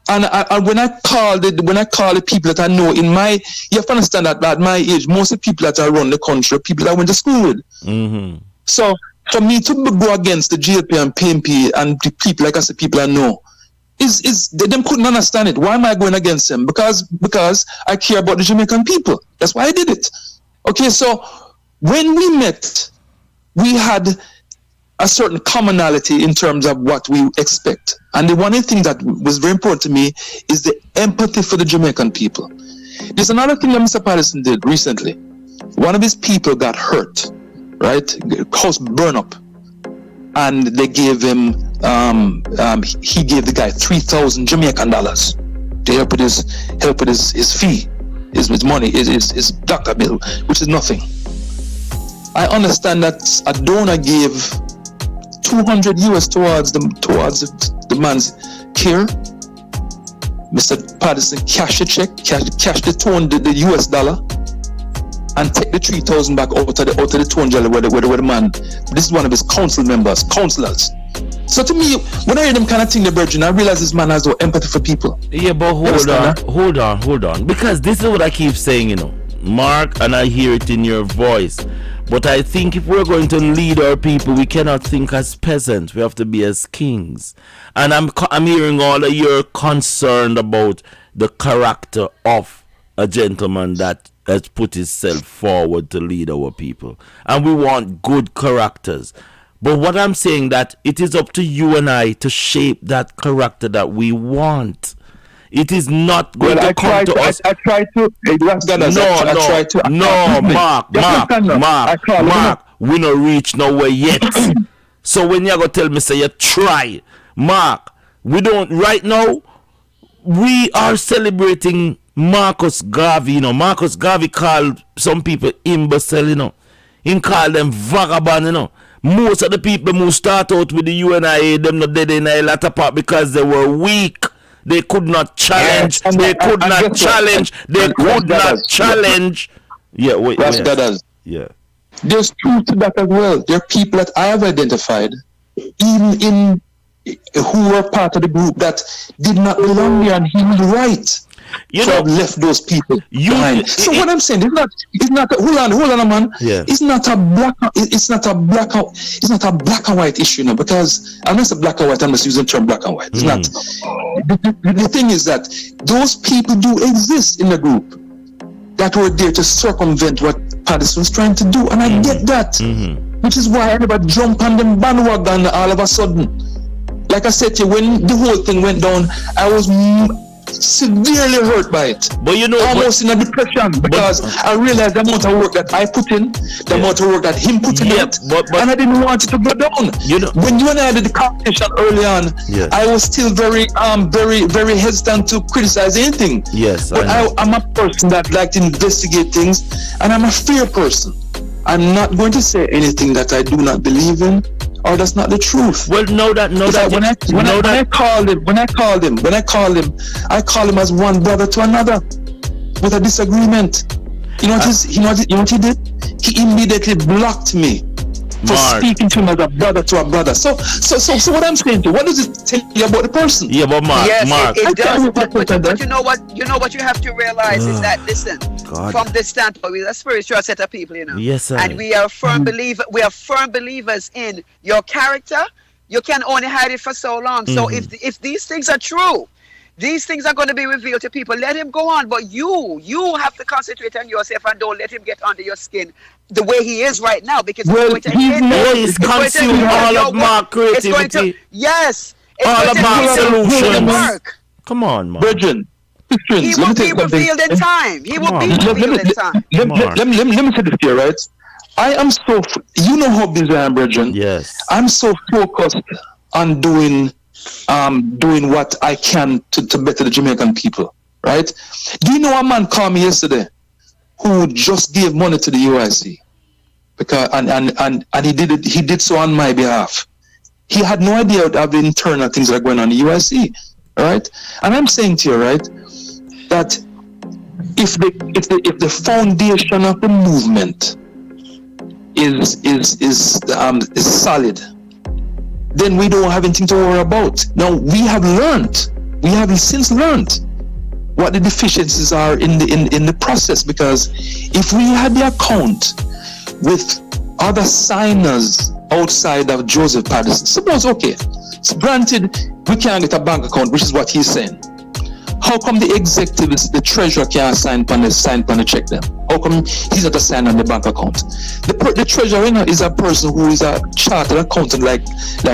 And when I call the people that I know in my, you have to understand that at my age, most of the people that are around the country are people that I went to school with. Mm-hmm. So for me to go against the GLP and PMP and the people, like I said, people I know, they couldn't understand it. Why am I going against them? Because I care about the Jamaican people. That's why I did it. Okay, so when we met, we had a certain commonality in terms of what we expect. And the one thing that was very important to me is the empathy for the Jamaican people. There's another thing that Mr. Patterson did recently. One of his people got hurt, right? House burned up. And they gave him, he gave the guy 3,000 Jamaican dollars to help with his fee, his money, his doctor bill, which is nothing. I understand that a donor gave $200 US towards the man's care. Mr. Patterson cashed the check, cashed the US dollar, and take the 3,000 back out of the $200 where the man. This is one of his councillors. So to me, when I hear them kind of thing, the virgin, I realize this man has no empathy for people. Yeah, but hold on, because this is what I keep saying, Mark, and I hear it in your voice. But I think if we're going to lead our people, we cannot think as peasants. We have to be as kings. And I'm hearing all of you're concerned about the character of a gentleman that has put himself forward to lead our people. And we want good characters. But what I'm saying that it is up to you and I to shape that character that we want. It is not going to come to us. I try to. Mark, we not reach nowhere yet. So when you go tell me, say you try, Mark, we don't. Right now, we are celebrating Marcus Garvey. Marcus Garvey called some people imbecile. He called them vagabond. Most of the people who start out with the UNIA, them not dead in a latter part because they were weak. They could not challenge. They could not challenge. Yeah, wait. Yeah. There's truth to that as well. There are people that I have identified, even in who were part of the group that did not belong there, and he was right. Have left those people behind. So what I'm saying, it's not. Hold on, man. Yeah. It's not a black and white issue, because I'm not a black and white. I'm just using the term black and white. It's not. The thing is that those people do exist in the group that were there to circumvent what Patterson's trying to do, and I get that. Which is why everybody jump on them bandwagon all of a sudden. Like I said to you, when the whole thing went down, I was severely hurt by it, but almost in a depression, because I realized the amount of work that I put in, the amount of work that him put in it, and I didn't want it to go down. When you and I did the competition early on, I was still very very hesitant to criticize anything. Yes, but I'm a person that likes to investigate things, and I'm a fair person. I'm not going to say anything that I do not believe in, or that's not the truth. Well, when I call him as one brother to another with a disagreement. You know what he did? He immediately blocked me for speaking to him as a brother to a brother. So what I'm saying to you, what does it tell you about the person? Yeah, but Mark, it does. But you know what you have to realize is that, listen, from this standpoint, we're a spiritual set of people, Yes, sir. and we are firm believers in your character, You can only hide it for so long. So if these things are true, these things are going to be revealed to people. Let him go on, but you have to concentrate on yourself and don't let him get under your skin the way he is right now, because he's consumed all of my creativity. Yes, all of my solutions. Come on, man. Virgin. He will be revealed in time. He will be revealed in time. Let me say this here, right? I am so, you know how busy I am, Brethren. Yes. I'm so focused on doing what I can to better the Jamaican people, right? Do you know a man called me yesterday who just gave money to the UIC? Because and he did so on my behalf. He had no idea of the internal things that are going on in the UIC, right? And I'm saying to you, right, that if the foundation of the movement is solid, then we don't have anything to worry about. Now we have since learned what the deficiencies are in the process, because if we had the account with other signers outside of Joseph Patterson, suppose, okay, so granted we can't get a bank account, which is what he's saying. How come the executives, the treasurer, can't sign on the check them? How come he's not a sign on the bank account? The treasurer, you know, is a person who is a chartered accountant like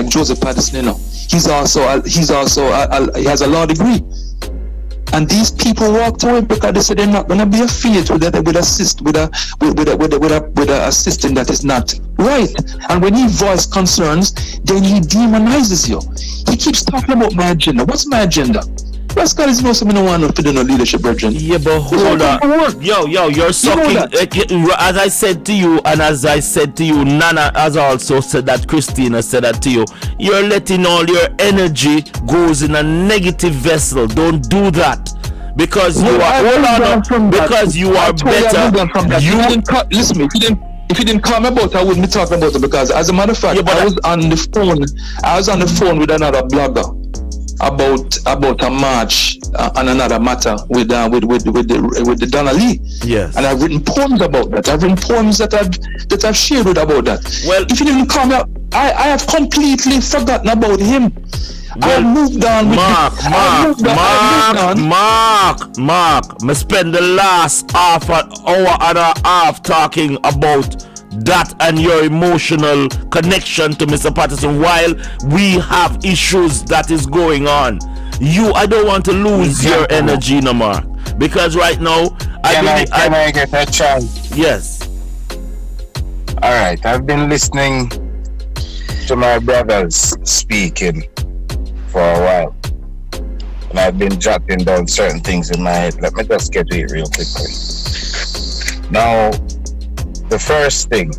Joseph Patterson, you know. He has a law degree. And these people walked away because they said they're not going to be affiliated with a system that is not right. And when he voiced concerns, then he demonizes you. He keeps talking about my agenda. What's my agenda? Pascal is no one who no leadership, Virgin. Yeah, but hold on. Yo, you're sucking. As I said to you, and as I said to you, Nana has also said that, Christina said that to you. You're letting all your energy goes in a negative vessel. Don't do that. Because you are because you are better. Listen, if you didn't call me about it, I wouldn't be talking about it, because as a matter of fact, I was on the phone with another blogger about a march on another matter with the Donna Lee. Yes. And I've written poems about that. I've written poems that I've shared with about that. Well, if you didn't call me up, I have completely forgotten about him. Well, I moved on with Mark, me spend the last half an hour and a half talking about that and your emotional connection to Mr. Patterson while we have issues that is going on. I don't want to lose your energy, no more, because right now Can I get a chance? Yes. All right, I've been listening to my brothers speaking for a while, and I've been jotting down certain things in my head. Let me just get to it real quickly. Now, the first thing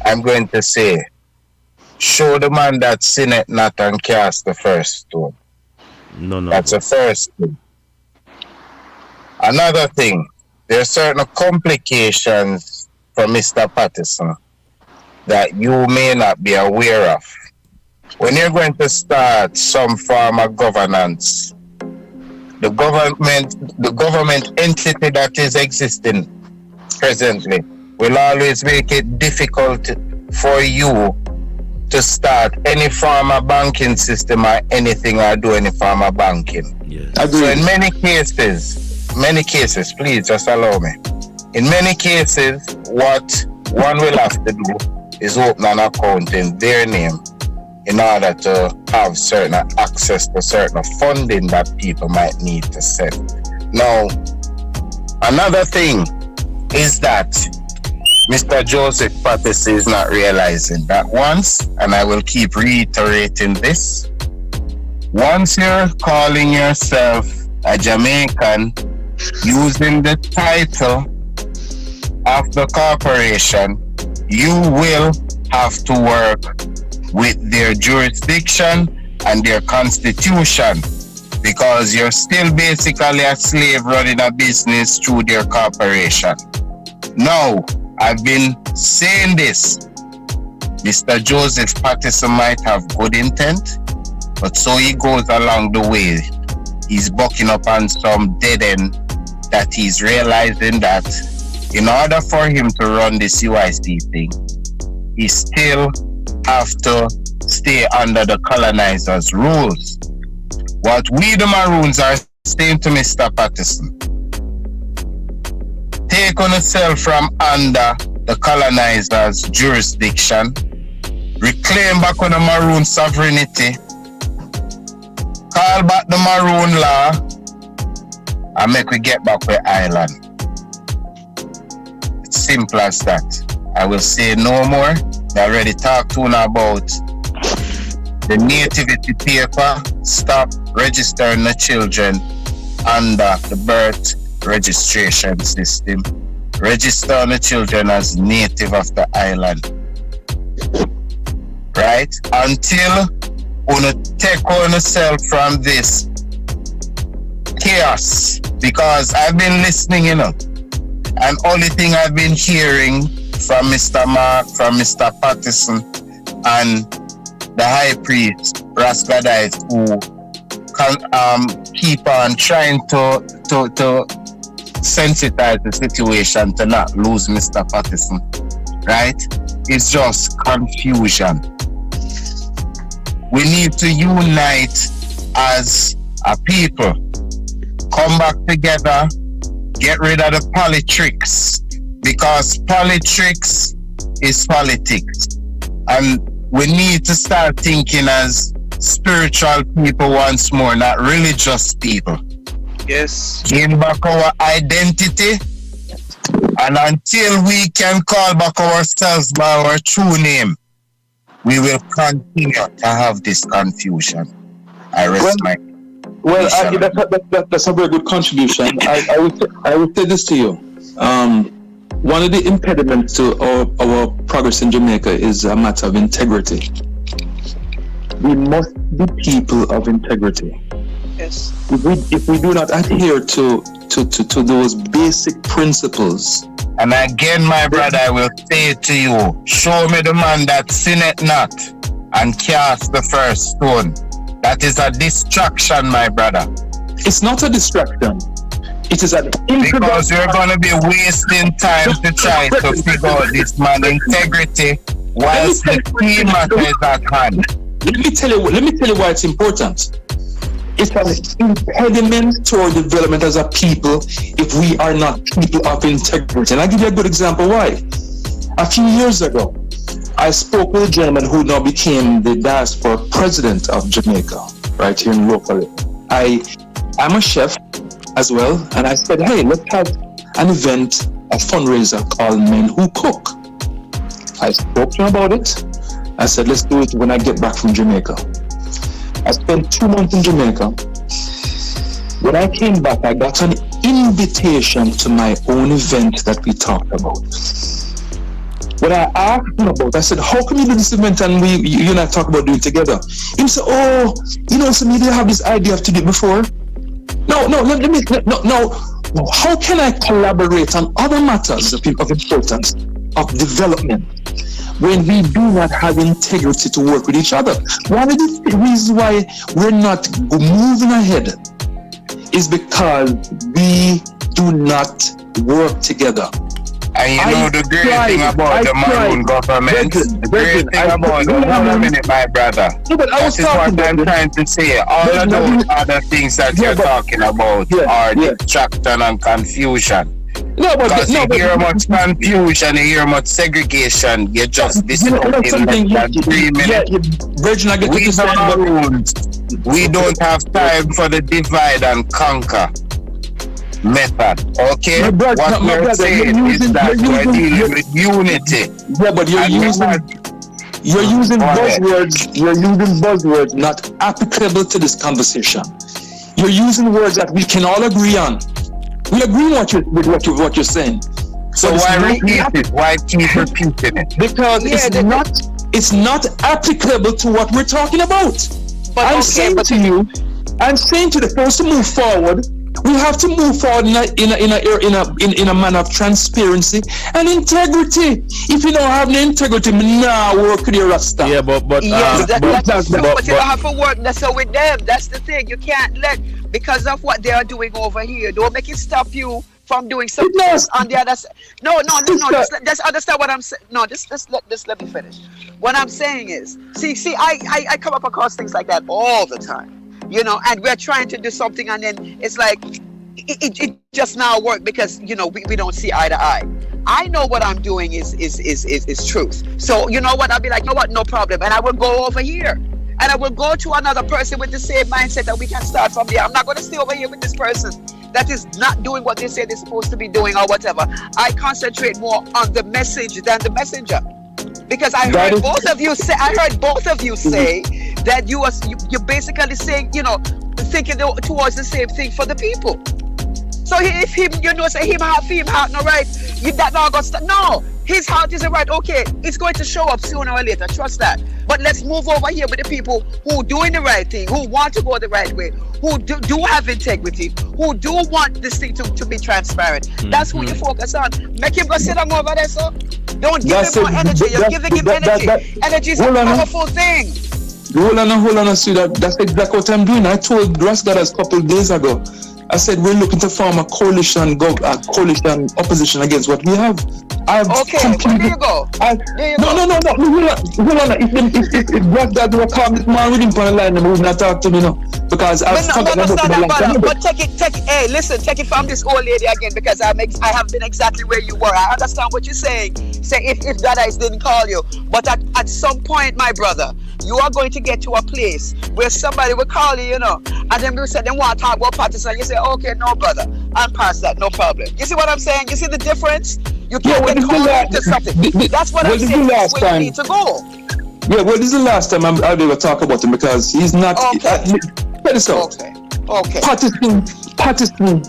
I'm going to say, show the man that sinneth not and cast the first stone. No. That's the first thing. Another thing, there are certain complications for Mr. Patterson that you may not be aware of. When you're going to start some form of governance, the government entity that is existing presently will always make it difficult for you to start any form of banking system or anything, or do any form of banking. Yes. So in many cases, please just allow me. In many cases, what one will have to do is open an account in their name in order to have certain access to certain funding that people might need to send. Now, another thing is that Mr. Joseph Patterson is not realizing that once, and I will keep reiterating this, once you're calling yourself a Jamaican using the title of the corporation, you will have to work with their jurisdiction and their constitution, because you're still basically a slave running a business through their corporation. Now, I've been saying this. Mr. Joseph Patterson might have good intent, but so he goes along the way, he's bucking up on some dead end that he's realizing that in order for him to run this UIC thing, he still have to stay under the colonizers' rules. What we the Maroons are saying to Mr. Patterson, take on yourself from under the colonizers' jurisdiction, reclaim back on the Maroon sovereignty, call back the Maroon law, and make we get back with island. It's simple as that. I will say no more. I already talked to you about the nativity paper. Stop registering the children under the birth registration system. Register the children as native of the island. Right? Until you take on yourself from this chaos. Because I've been listening, and only thing I've been hearing from Mr. Mark, from Mr. Patterson, and the High Priest, Rascadites, who keep on trying to sensitize the situation to not lose Mr. Patterson, right? It's just confusion. We need to unite as a people, come back together, get rid of the politics, because politics is politics. And we need to start thinking as spiritual people once more, not religious people. Yes. Gain back our identity, and until we can call back ourselves by our true name, we will continue to have this confusion. I rest my... Well, that's a very good contribution. I would say this to you. One of the impediments to our progress in Jamaica is a matter of integrity. We must be people of integrity. Yes. If we do not adhere to those basic principles. And again, my brother, I will say to you, show me the man that sinneth not and cast the first stone. That is a distraction, my brother. It's not a distraction. It is an because you're going to be wasting time to try to figure out this man's integrity whilst the key matter is at hand. Let me tell you why it's important. It's an impediment to our development as a people if we are not people of integrity. And I'll give you a good example why. A few years ago, I spoke with a gentleman who now became the diaspora president of Jamaica, right here in locally. I'm a chef as well, and I said, hey, let's have an event, a fundraiser called Men Who Cook. I spoke to him about it. I said, let's do it when I get back from Jamaica. I spent 2 months in Jamaica. When I came back, I got an invitation to my own event that we talked about. When I asked him about it, I said, how can you do this event and you and I talk about doing it together? He said, oh, so maybe I have this idea to do it before. No. How can I collaborate on other matters of importance, of development, when we do not have integrity to work with each other? One of the reasons why we're not moving ahead is because we do not work together. And you know the great thing about the Maroon government, the great thing about the, hold a minute, my brother. That is what I'm trying to say. All of those other things that you're talking about are distraction and confusion. Because you hear much confusion, you hear much segregation, you just disappoint in less than 3 minutes. We the Maroons, we don't have time for the divide and conquer method, okay? What we're saying is that we're dealing with unity. Yeah, but you're using buzzwords not applicable to this conversation. You're using words that we can all agree on. We agree with what you're saying. So why repeat it? Why keep repeating it? Because it's not applicable to what we're talking about. But I'm saying to you, for us to move forward, we have to move forward in a manner of transparency and integrity. If you don't have the integrity, now work with your Rasta. Yeah, but you don't have to work necessarily with them. That's the thing. You can't let, because of what they are doing over here, don't make it stop you from doing something else on the other side. No. Just understand what I'm saying. No, just let me finish. What I'm saying is, see, I come up across things like that all the time, you know, and we're trying to do something, and then it's like it just now work because, you know, we don't see eye to eye. I know what I'm doing is truth. So you know what? I'll be like, you know what? No problem, and I will go over here. And I will go to another person with the same mindset that we can start from there. I'm not going to stay over here with this person that is not doing what they say they're supposed to be doing or whatever. I concentrate more on the message than the messenger. Because I heard both of you say that you're basically saying, you know, thinking towards the same thing for the people. So if him, you know, say him heart no right, that not gonna stop. No, his heart isn't right. Okay, it's going to show up sooner or later. Trust that. But let's move over here with the people who doing the right thing, who want to go the right way, who do have integrity, who do want this thing to be transparent. That's who you focus on. Make him go sit down over there, so don't give him more energy. You're giving him energy. Energy is a powerful thing. Hold on, see that's exactly what I'm doing. I told Ross that a couple of days ago. I said we're looking to form a coalition opposition against what we have. There you go. No. Hold on. If Ross that will come this man with him on the line, and we will not talk to me now. Because but take it. Hey, listen, take it from this old lady again, because I have been exactly where you were. I understand what you're saying. Say if Dada didn't call you, but at some point, my brother, you are going to get to a place where somebody will call you, you know, and then we say they want to talk about partisan. You say, okay, no, brother, I'm past that, no problem. You see what I'm saying? You see the difference? You can't get called into something. That's what I'm saying. That's where you need to go. Yeah, well, this is the last time I'll be able to talk about him, because he's not. Okay. Okay. Patterson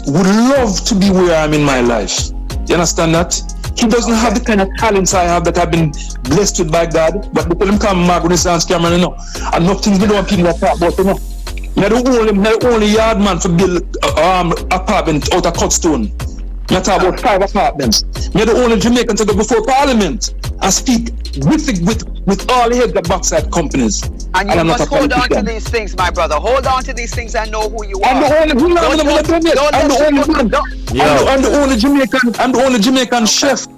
would love to be where I'm in my life. You understand that? He doesn't have the kind of talents I have that I've been blessed with by God. But because him come Renaissance Cameron, you know, and enough things we don't want people to talk about, you know. You're the only yard man for build apartment out of cut stone. You're talking about 5 apartments. You're the only Jamaican to go before Parliament and speak with all the heads of backside companies. And you must hold on to these things, my brother. Hold on to these things and know who you are. I'm the only Jamaican chef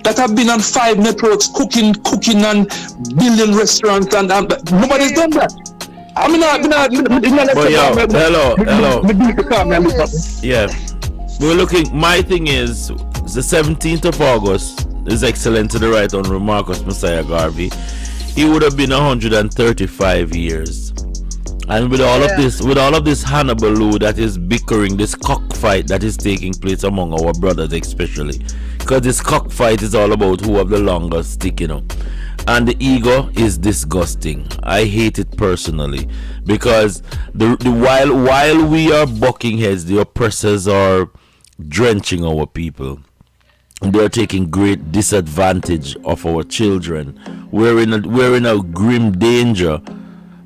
that have been on 5 networks cooking and building restaurants, and nobody's done that. Hello. Yeah. We're looking, my thing is, the 17th of August is excellent to the right on Marcus Messiah Garvey. He would have been 135 years. And with all of this Hannibal that is bickering, this cockfight that is taking place among our brothers especially. Because this cockfight is all about who have the longest stick, you know. And the ego is disgusting. I hate it personally. Because while we are bucking heads, the oppressors are drenching our people. They're taking great disadvantage of our children. We're in a grim danger,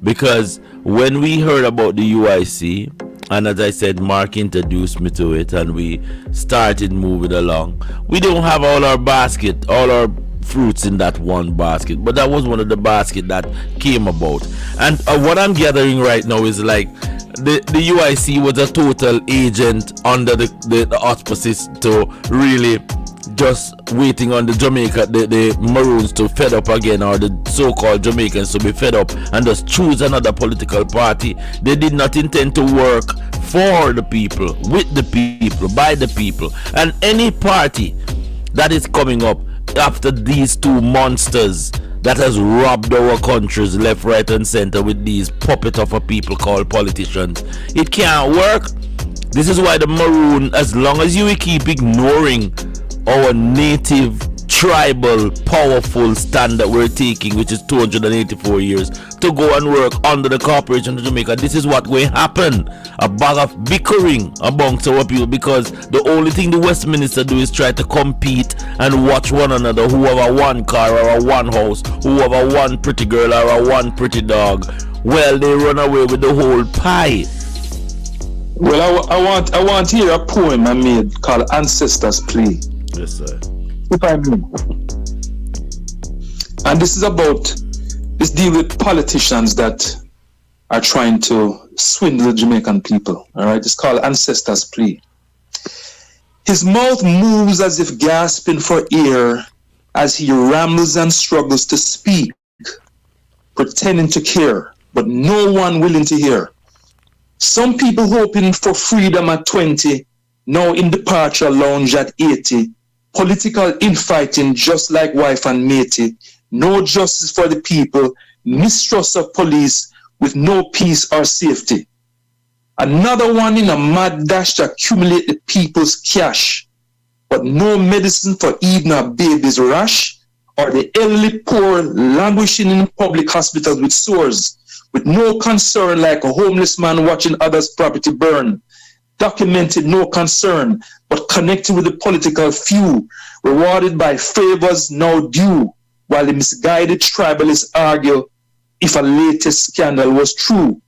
because when we heard about the UIC, and as I said, Mark introduced me to it, and we started moving along, we don't have all our fruits in that one basket, but that was one of the baskets that came about. And what I'm gathering right now is like the UIC was a total agent under the auspices to really just waiting on the Maroons to fed up again, or the so-called Jamaicans to be fed up and just choose another political party. They did not intend to work for the people, with the people, by the people. And any party that is coming up after these two monsters that has robbed our countries left, right and center with these puppet of a people called politicians, it can't work. This is why the Maroon, as long as you keep ignoring our native, tribal, powerful stand that we're taking, which is 284 years, to go and work under the Corporation of Jamaica, this is what will happen. A bag of bickering amongst our people, because the only thing the Westminster do is try to compete and watch one another, who have a one car or a one house, who have a one pretty girl or a one pretty dog. Well, they run away with the whole pie. Well, I want to hear a poem I made called Ancestors Plea. Yes, sir. If I may. And this deal with politicians that are trying to swindle the Jamaican people. All right, it's called Ancestors Plea. His mouth moves as if gasping for air as he rambles and struggles to speak, pretending to care, but no one willing to hear. Some people hoping for freedom at 20, now in departure lounge at 80. Political infighting just like wife and matey. No justice for the people, mistrust of police with no peace or safety. Another one in a mad dash to accumulate the people's cash, but no medicine for even a baby's rash, or the elderly poor languishing in public hospitals with sores, with no concern like a homeless man watching others' property burn. Documented no concern, but connected with the political few, rewarded by favors now due, while the misguided tribalists argue if a latest scandal was true.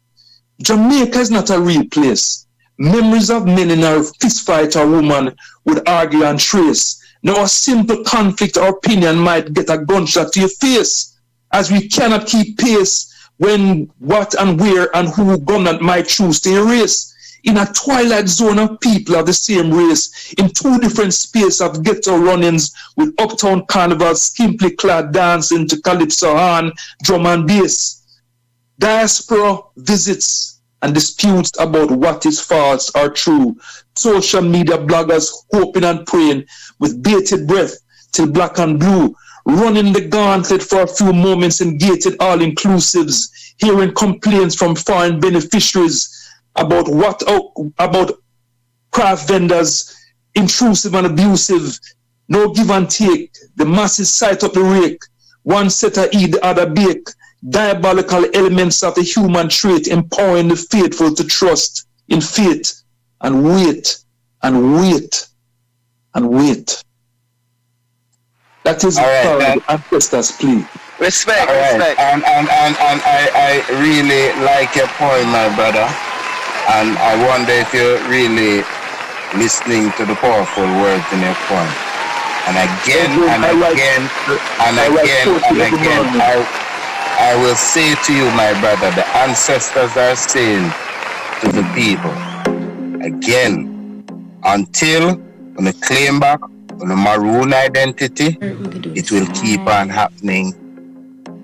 Jamaica is not a real place. Memories of men in a fistfight or woman would argue and trace. Now a simple conflict or opinion might get a gunshot to your face, as we cannot keep pace when, what and where and who government might choose to erase. In a twilight zone of people of the same race, in two different spaces of ghetto run-ins with uptown carnivals skimpily clad dancing to calypso horn, drum and bass. Diaspora visits and disputes about what is false or true. Social media bloggers hoping and praying with bated breath till black and blue, running the gauntlet for a few moments in gated all-inclusives, hearing complaints from foreign beneficiaries about craft vendors, intrusive and abusive, no give and take, the masses sight up the rake, one setter eat the other bake, diabolical elements of the human trait empowering the faithful to trust in faith and wait and wait and wait. That is the ancestors' plea. Respect, respect. And I really like your point, my brother. And I wonder if you're really listening to the powerful words in your point. And again, I will say to you, my brother, the ancestors are saying to the people, again, until when they claim back on the Maroon identity, it will keep on happening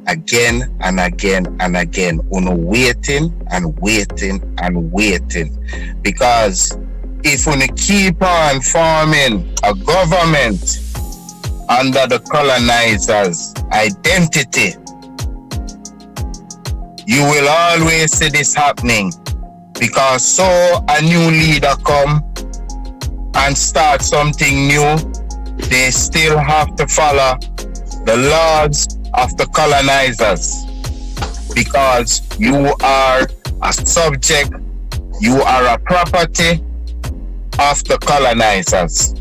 again and again and again. Uno waiting and waiting and waiting. Because if we keep on forming a government under the colonizers' identity, you will always see this happening. Because so a new leader come and start something new, they still have to follow the laws of the colonizers, because you are a subject, you are a property of the colonizers.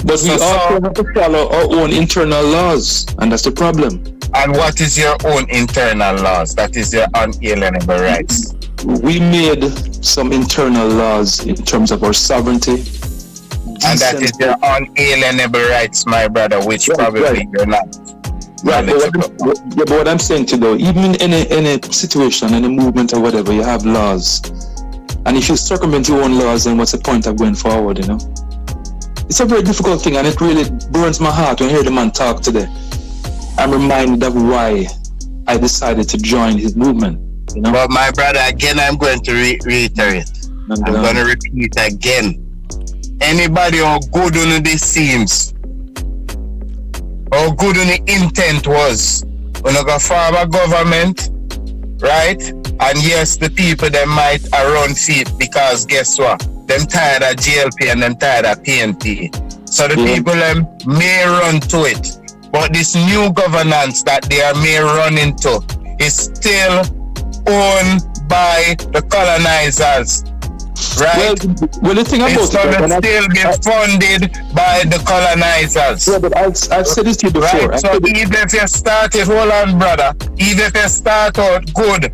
But we also have to follow our own internal laws, and that's the problem. And what is your own internal laws? That is your unalienable rights. We made some internal laws in terms of our sovereignty. And that is your unalienable rights, my brother, which probably you're not. Right, but what I'm saying to you though, even in any situation, any movement or whatever, you have laws. And if you circumvent your own laws, then what's the point of going forward, you know? It's a very difficult thing, and it really burns my heart when I hear the man talk today. I'm reminded of why I decided to join his movement, you know? But my brother, again, I'm going to reiterate. I'm going to repeat again. Anybody who good on this seems, how good on the intent was when you go form a government, right? And yes, the people that might run feet because guess what? Them tired of GLP and them tired of PNP. So the people them may run to it. But this new governance that they are may run into is still owned by the colonizers. Right? Well, the thing about it's going to still be funded by the colonizers. Yeah, but I've said this to you before. Right? So even if you started, hold on, brother, even if you start out good,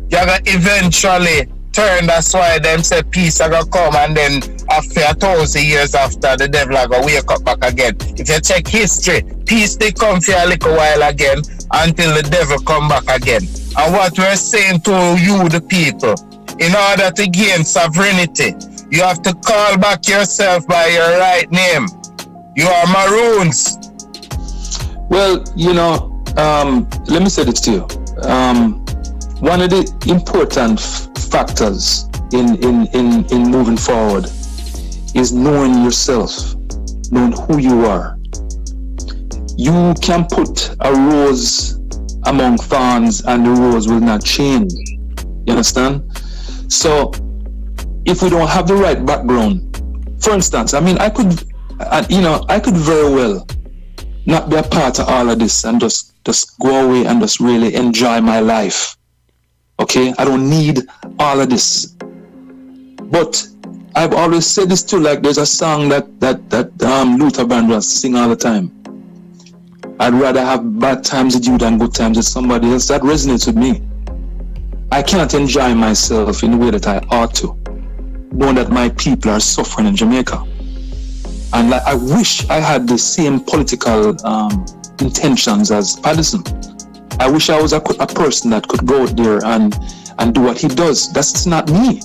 you're going to eventually turn. That's why them say peace are going to come, and then after 1,000 years after, the devil are going to wake up back again. If you check history, peace they come for a little while again until the devil come back again. And what we're saying to you, the people, in order to gain sovereignty, You have to call back yourself by your right name. You are Maroons. Well, let me say this to you. One of the important factors in moving forward is knowing yourself, knowing who you are. You can put a rose among thorns and the rose will not change. You understand? So if we don't have the right background, for instance, I could very well not be a part of all of this and just go away and just really enjoy my life. Okay? I don't need all of this. But I've always said this too, like there's a song that Luther Vandross sing all the time. I'd rather have bad times with you than good times with somebody else. That resonates with me. I can't enjoy myself in the way that I ought to, knowing that my people are suffering in Jamaica. And I wish I had the same political intentions as Paddison. I wish I was a person that could go out there and do what he does. That's not me.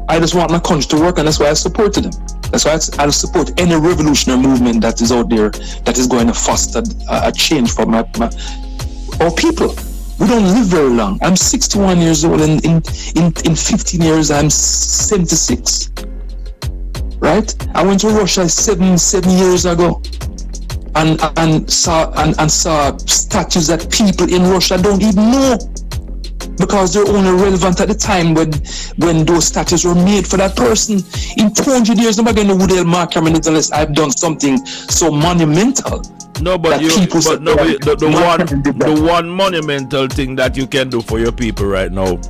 I just want my country to work, and that's why I supported him. That's why I support any revolutionary movement that is out there that is going to foster a change for our people. We don't live very long. I'm 61 years old, and in 15 years I'm 76. Right? I went to Russia seven years ago, and saw statues that people in Russia don't even know, because they're only relevant at the time when those statues were made for that person. In 200 years, I'm not going to know who they'll mark him unless I've done something so monumental. No, but the one monumental thing that you can do for your people right now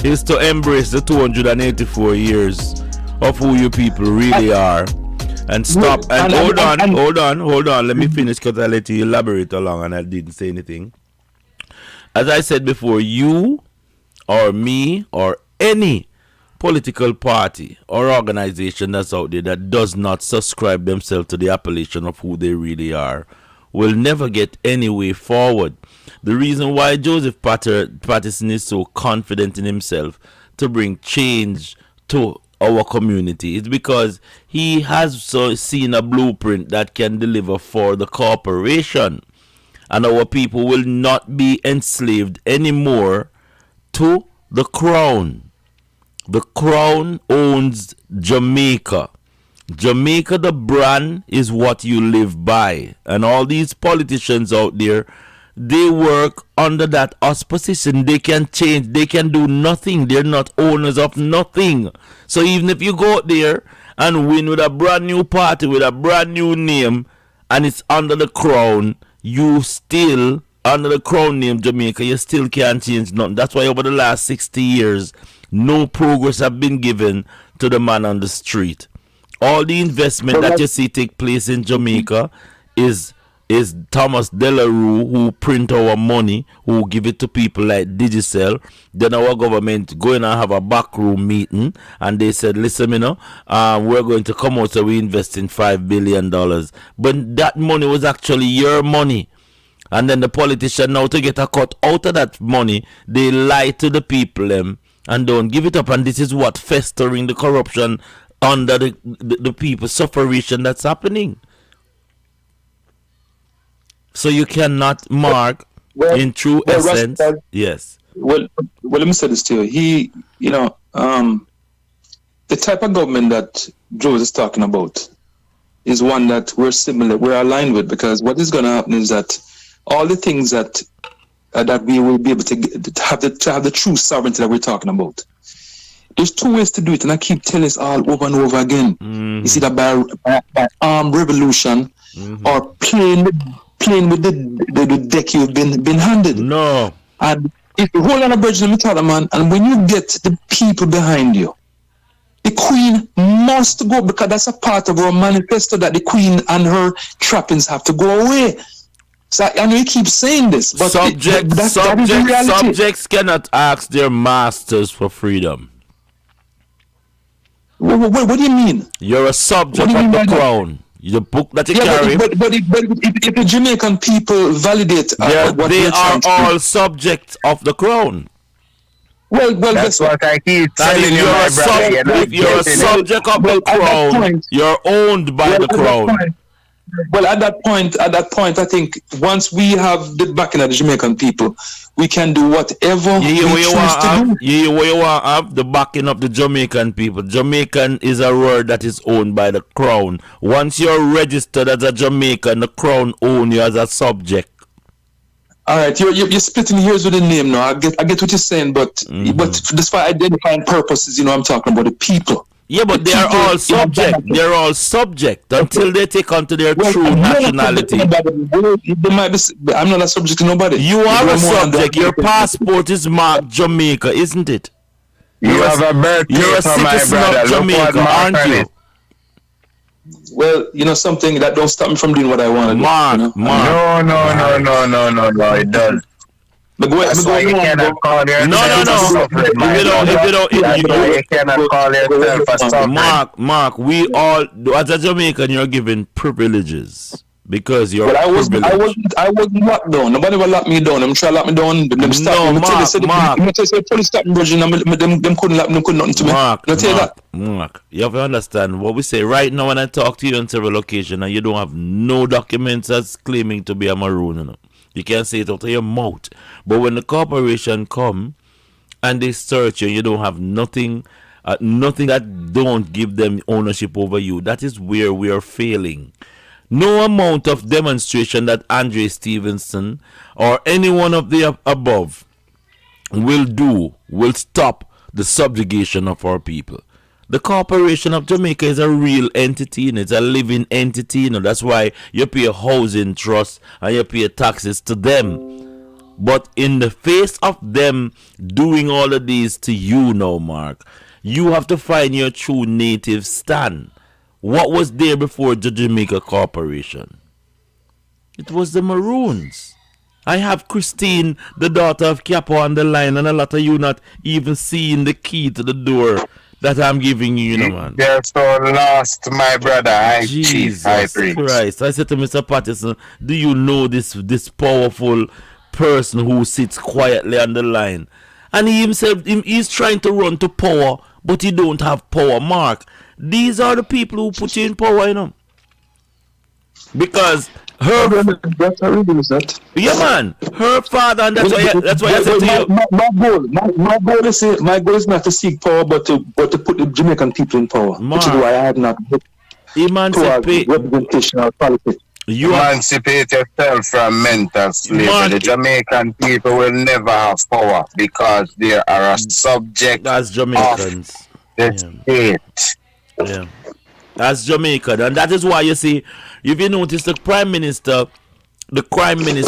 is to embrace the 284 years of who you people really are, and stop hold on. Let me finish, because I let you elaborate along and I didn't say anything. As I said before, you or me or any political party or organization that's out there that does not subscribe themselves to the appellation of who they really are will never get any way forward. The reason why Joseph Patterson is so confident in himself to bring change to our community is because he has seen a blueprint that can deliver for the corporation. And our people will not be enslaved anymore to the crown. The crown owns Jamaica. Jamaica, the brand, is what you live by. And all these politicians out there, they work under that auspiciation. They can change. They can do nothing. They're not owners of nothing. So even if you go out there and win with a brand new party, with a brand new name, and it's under the crown, you still, under the crown name Jamaica, you still can't change nothing. That's why over the last 60 years, no progress have been given to the man on the street. All the investment that you see take place in Jamaica is Thomas Delarue, who print our money, who give it to people like Digicel. Then our government going and have a backroom meeting, and they said, listen, we're going to come out, so we invest in $5 billion. But that money was actually your money. And then the politician, now to get a cut out of that money, they lie to the people and don't give it up. And this is what festering the corruption under the people, sufferation that's happening. So you cannot mark in true essence. Yes. Well, let me say this to you. The type of government that Joe is talking about is one that we're aligned with, because what is going to happen is that all the things that we will be able to have the true sovereignty that we're talking about. There's two ways to do it, and I keep telling this all over and over again. Mm-hmm. It's either by armed revolution, mm-hmm, or playing with the deck you've been handed. No. And if you hold on a bridge, let me tell you, man, and when you get the people behind you, the Queen must go, because that's a part of our manifesto that the Queen and her trappings have to go away. So I know you keep saying this, but subjects cannot ask their masters for freedom. What do you mean? You're a subject of the crown. The book that you carry. But if the Jamaican people validate they are all subjects of the crown. Well, that's what I keep telling you, my brother. If you're a subject of the crown, you're owned by the crown. Well, at that point, I think once we have the backing of the Jamaican people, we can do whatever we choose to do. You want to have the backing of the Jamaican people. Jamaican is a word that is owned by the crown. Once you're registered as a Jamaican, the crown owns you as a subject. All right, you're splitting hairs with the name now. I get what you're saying, but just for identifying purposes, I'm talking about the people. Yeah, but they are all subject. They're all subject until they take on to their true nationality. I'm not a subject to nobody. You are a subject. Your passport is marked Jamaica, isn't it? You have a birthday You're a for my citizen brother. of Jamaica, aren't you? Well, something that don't stop me from doing what I want to do. Mark. No, it does. That's why you cannot call yourself a suffering, my brother. You cannot call yourself a suffering. Mark, we all, as a Jamaican, you're given privileges. Because you're privileged. I wasn't locked down. Nobody will lock me down. I'm trying to lock me down. Them stop me. Police stopped me, Virgin. Them couldn't lock me. Them couldn't nothing to me. Mark, you have to understand what we say right now. When I talk to you on several occasions, and you don't have no documents as claiming to be a Maroon, you can't say it out of your mouth. But when the corporation come and they search you, you don't have nothing that don't give them ownership over you. That is where we are failing. No amount of demonstration that Andre Stevenson or any one of the above will stop the subjugation of our people. The Corporation of Jamaica is a real entity, and it's a living entity. That's why you pay a housing trust and you pay taxes to them. But in the face of them doing all of these to you now, Mark, you have to find your true native stand. What was there before the Jamaica Corporation? It was the Maroons. I have Christine, the daughter of Capo, on the line, and a lot of you not even seeing the key to the door that I'm giving you, man. You're so lost, my brother. Jesus Christ. I said to Mr. Patterson, do you know this powerful person who sits quietly on the line? And he himself, he's trying to run to power, but he don't have power. Mark, these are the people who put you in power, Because her father, and that's why I said to you. My goal is not to seek power, but to put the Jamaican people in power. Which is why I have not representation or politics. You emancipate yourself from mental slavery. The Jamaican people will never have power because they are a subject as Jamaicans of the state. Yeah, that's Jamaican, and that is why you see, if you notice, the crime minister,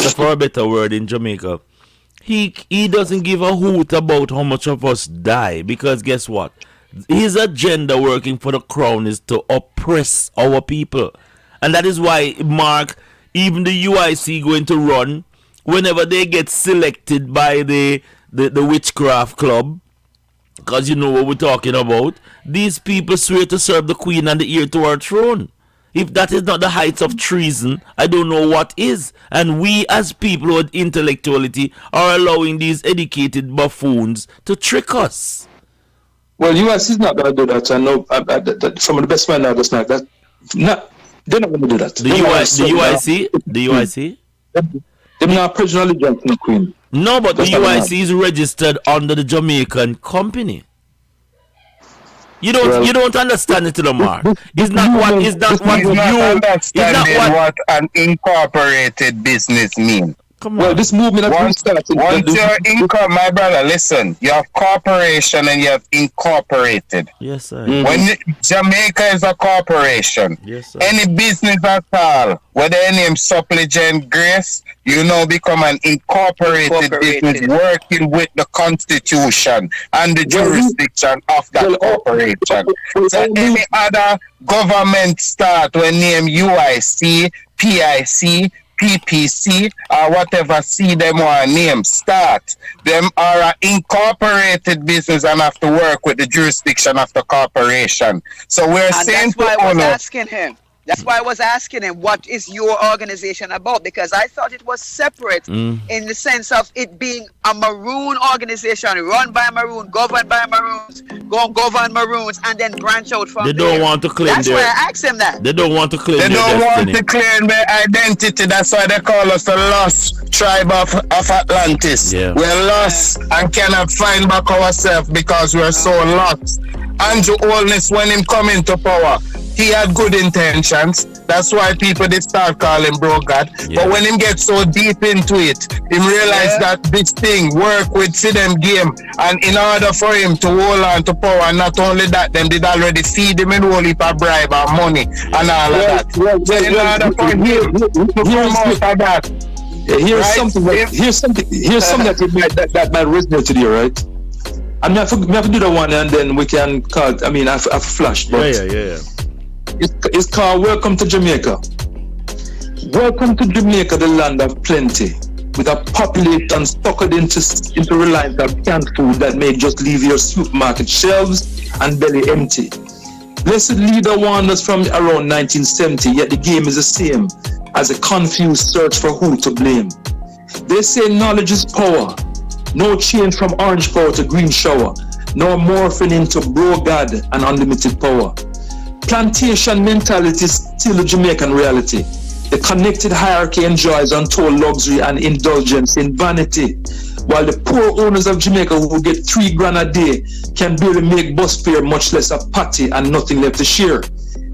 for a better word, in Jamaica, he doesn't give a hoot about how much of us die, because guess what? His agenda working for the crown is to oppress our people, and that is why, Mark, even the UIC going to run whenever they get selected by the witchcraft club. Because you know what we're talking about. These people swear to serve the Queen and the heir to her throne. If that is not the heights of treason, I don't know what is. And we as people with intellectuality are allowing these educated buffoons to trick us. Well, US is not going to do that. I know some of the best men now that's not that. They're not going to do that. The UIC? They're not pledging allegiance to the Queen. No, but the UIC is registered under the Jamaican company. You don't understand it, to the Mark. It's not what an incorporated business means. Come on. Well, this movement once your income, my brother, listen, you have corporation and you have incorporated. Yes, sir. When Jamaica is a corporation, yes, sir. Any business at all, whether any name Supplicant Grace, you now become an incorporated business working with the Constitution and the jurisdiction of that corporation. So any other government start when name UIC, PIC, PPC or whatever C them want name start, them are an incorporated business and have to work with the jurisdiction of the corporation. So we're saying that's why I was asking him. That's why I was asking him, what is your organization about? Because I thought it was separate in the sense of it being a Maroon organization, run by Maroon, governed by Maroons, govern Maroons, and then branch out from They there. don't want to claim That's why I asked him that. They don't want to claim They their don't destiny. want to claim their identity. That's why they call us the lost tribe of Atlantis. Yeah. We're lost and cannot find back ourselves because we're so lost. Andrew Holness, when him come into power, he had good intentions. That's why people did start calling bro God. Yeah. But when him get so deep into it, him realize that this thing work with see them game. And in order for him to hold on to power, and not only that, them did already feed him in whole heap of bribe and money and all of that. So in order for him to come out of that. Here's right? something that might resonate to you, right? I mean, I have to do that one and then we can call. I mean, I flash. But Yeah. It's called Welcome to Jamaica. Welcome to Jamaica, the land of plenty, with a population suckered into reliance on canned food that may just leave your supermarket shelves and belly empty. Blessed leader warned us from around 1970, yet the game is the same, as a confused search for who to blame. They say knowledge is power, no change from orange power to green shower, nor morphing into bro God and unlimited power. Plantation mentality is still a Jamaican reality. The connected hierarchy enjoys untold luxury and indulgence in vanity, while the poor owners of Jamaica who get $3,000 a day can barely make bus fare, much less a patty, and nothing left to share.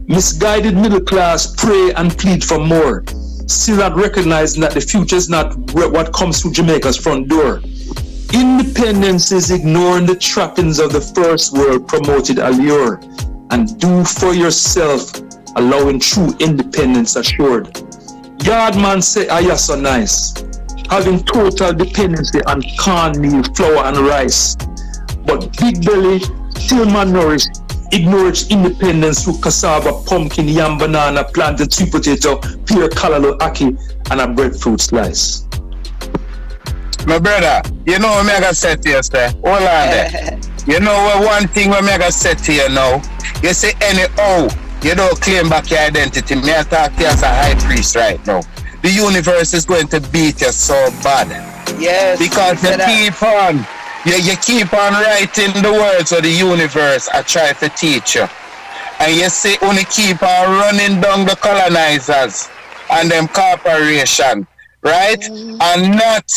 Misguided middle class pray and plead for more, still not recognizing that the future is not what comes through Jamaica's front door. Independence is ignoring the trappings of the first world promoted allure, and do for yourself, allowing true independence assured. Yardman say, you're so nice, having total dependency on cornmeal, flour and rice. But Big Belly still malnourished, ignores independence through cassava, pumpkin, yam, banana, plantain, sweet potato, pear, callaloo, ackee, and a breadfruit slice. My brother, you know what I'm going to say to you, sir? Hold on there. You know what one thing I'm going to say to you now? You say anyhow, you don't claim back your identity. Me I talk to you as a high priest right now. The universe is going to beat you so bad. Yes. Because you keep on writing the words of the universe I try to teach you. And you see only keep on running down the colonizers and them corporation, right? And not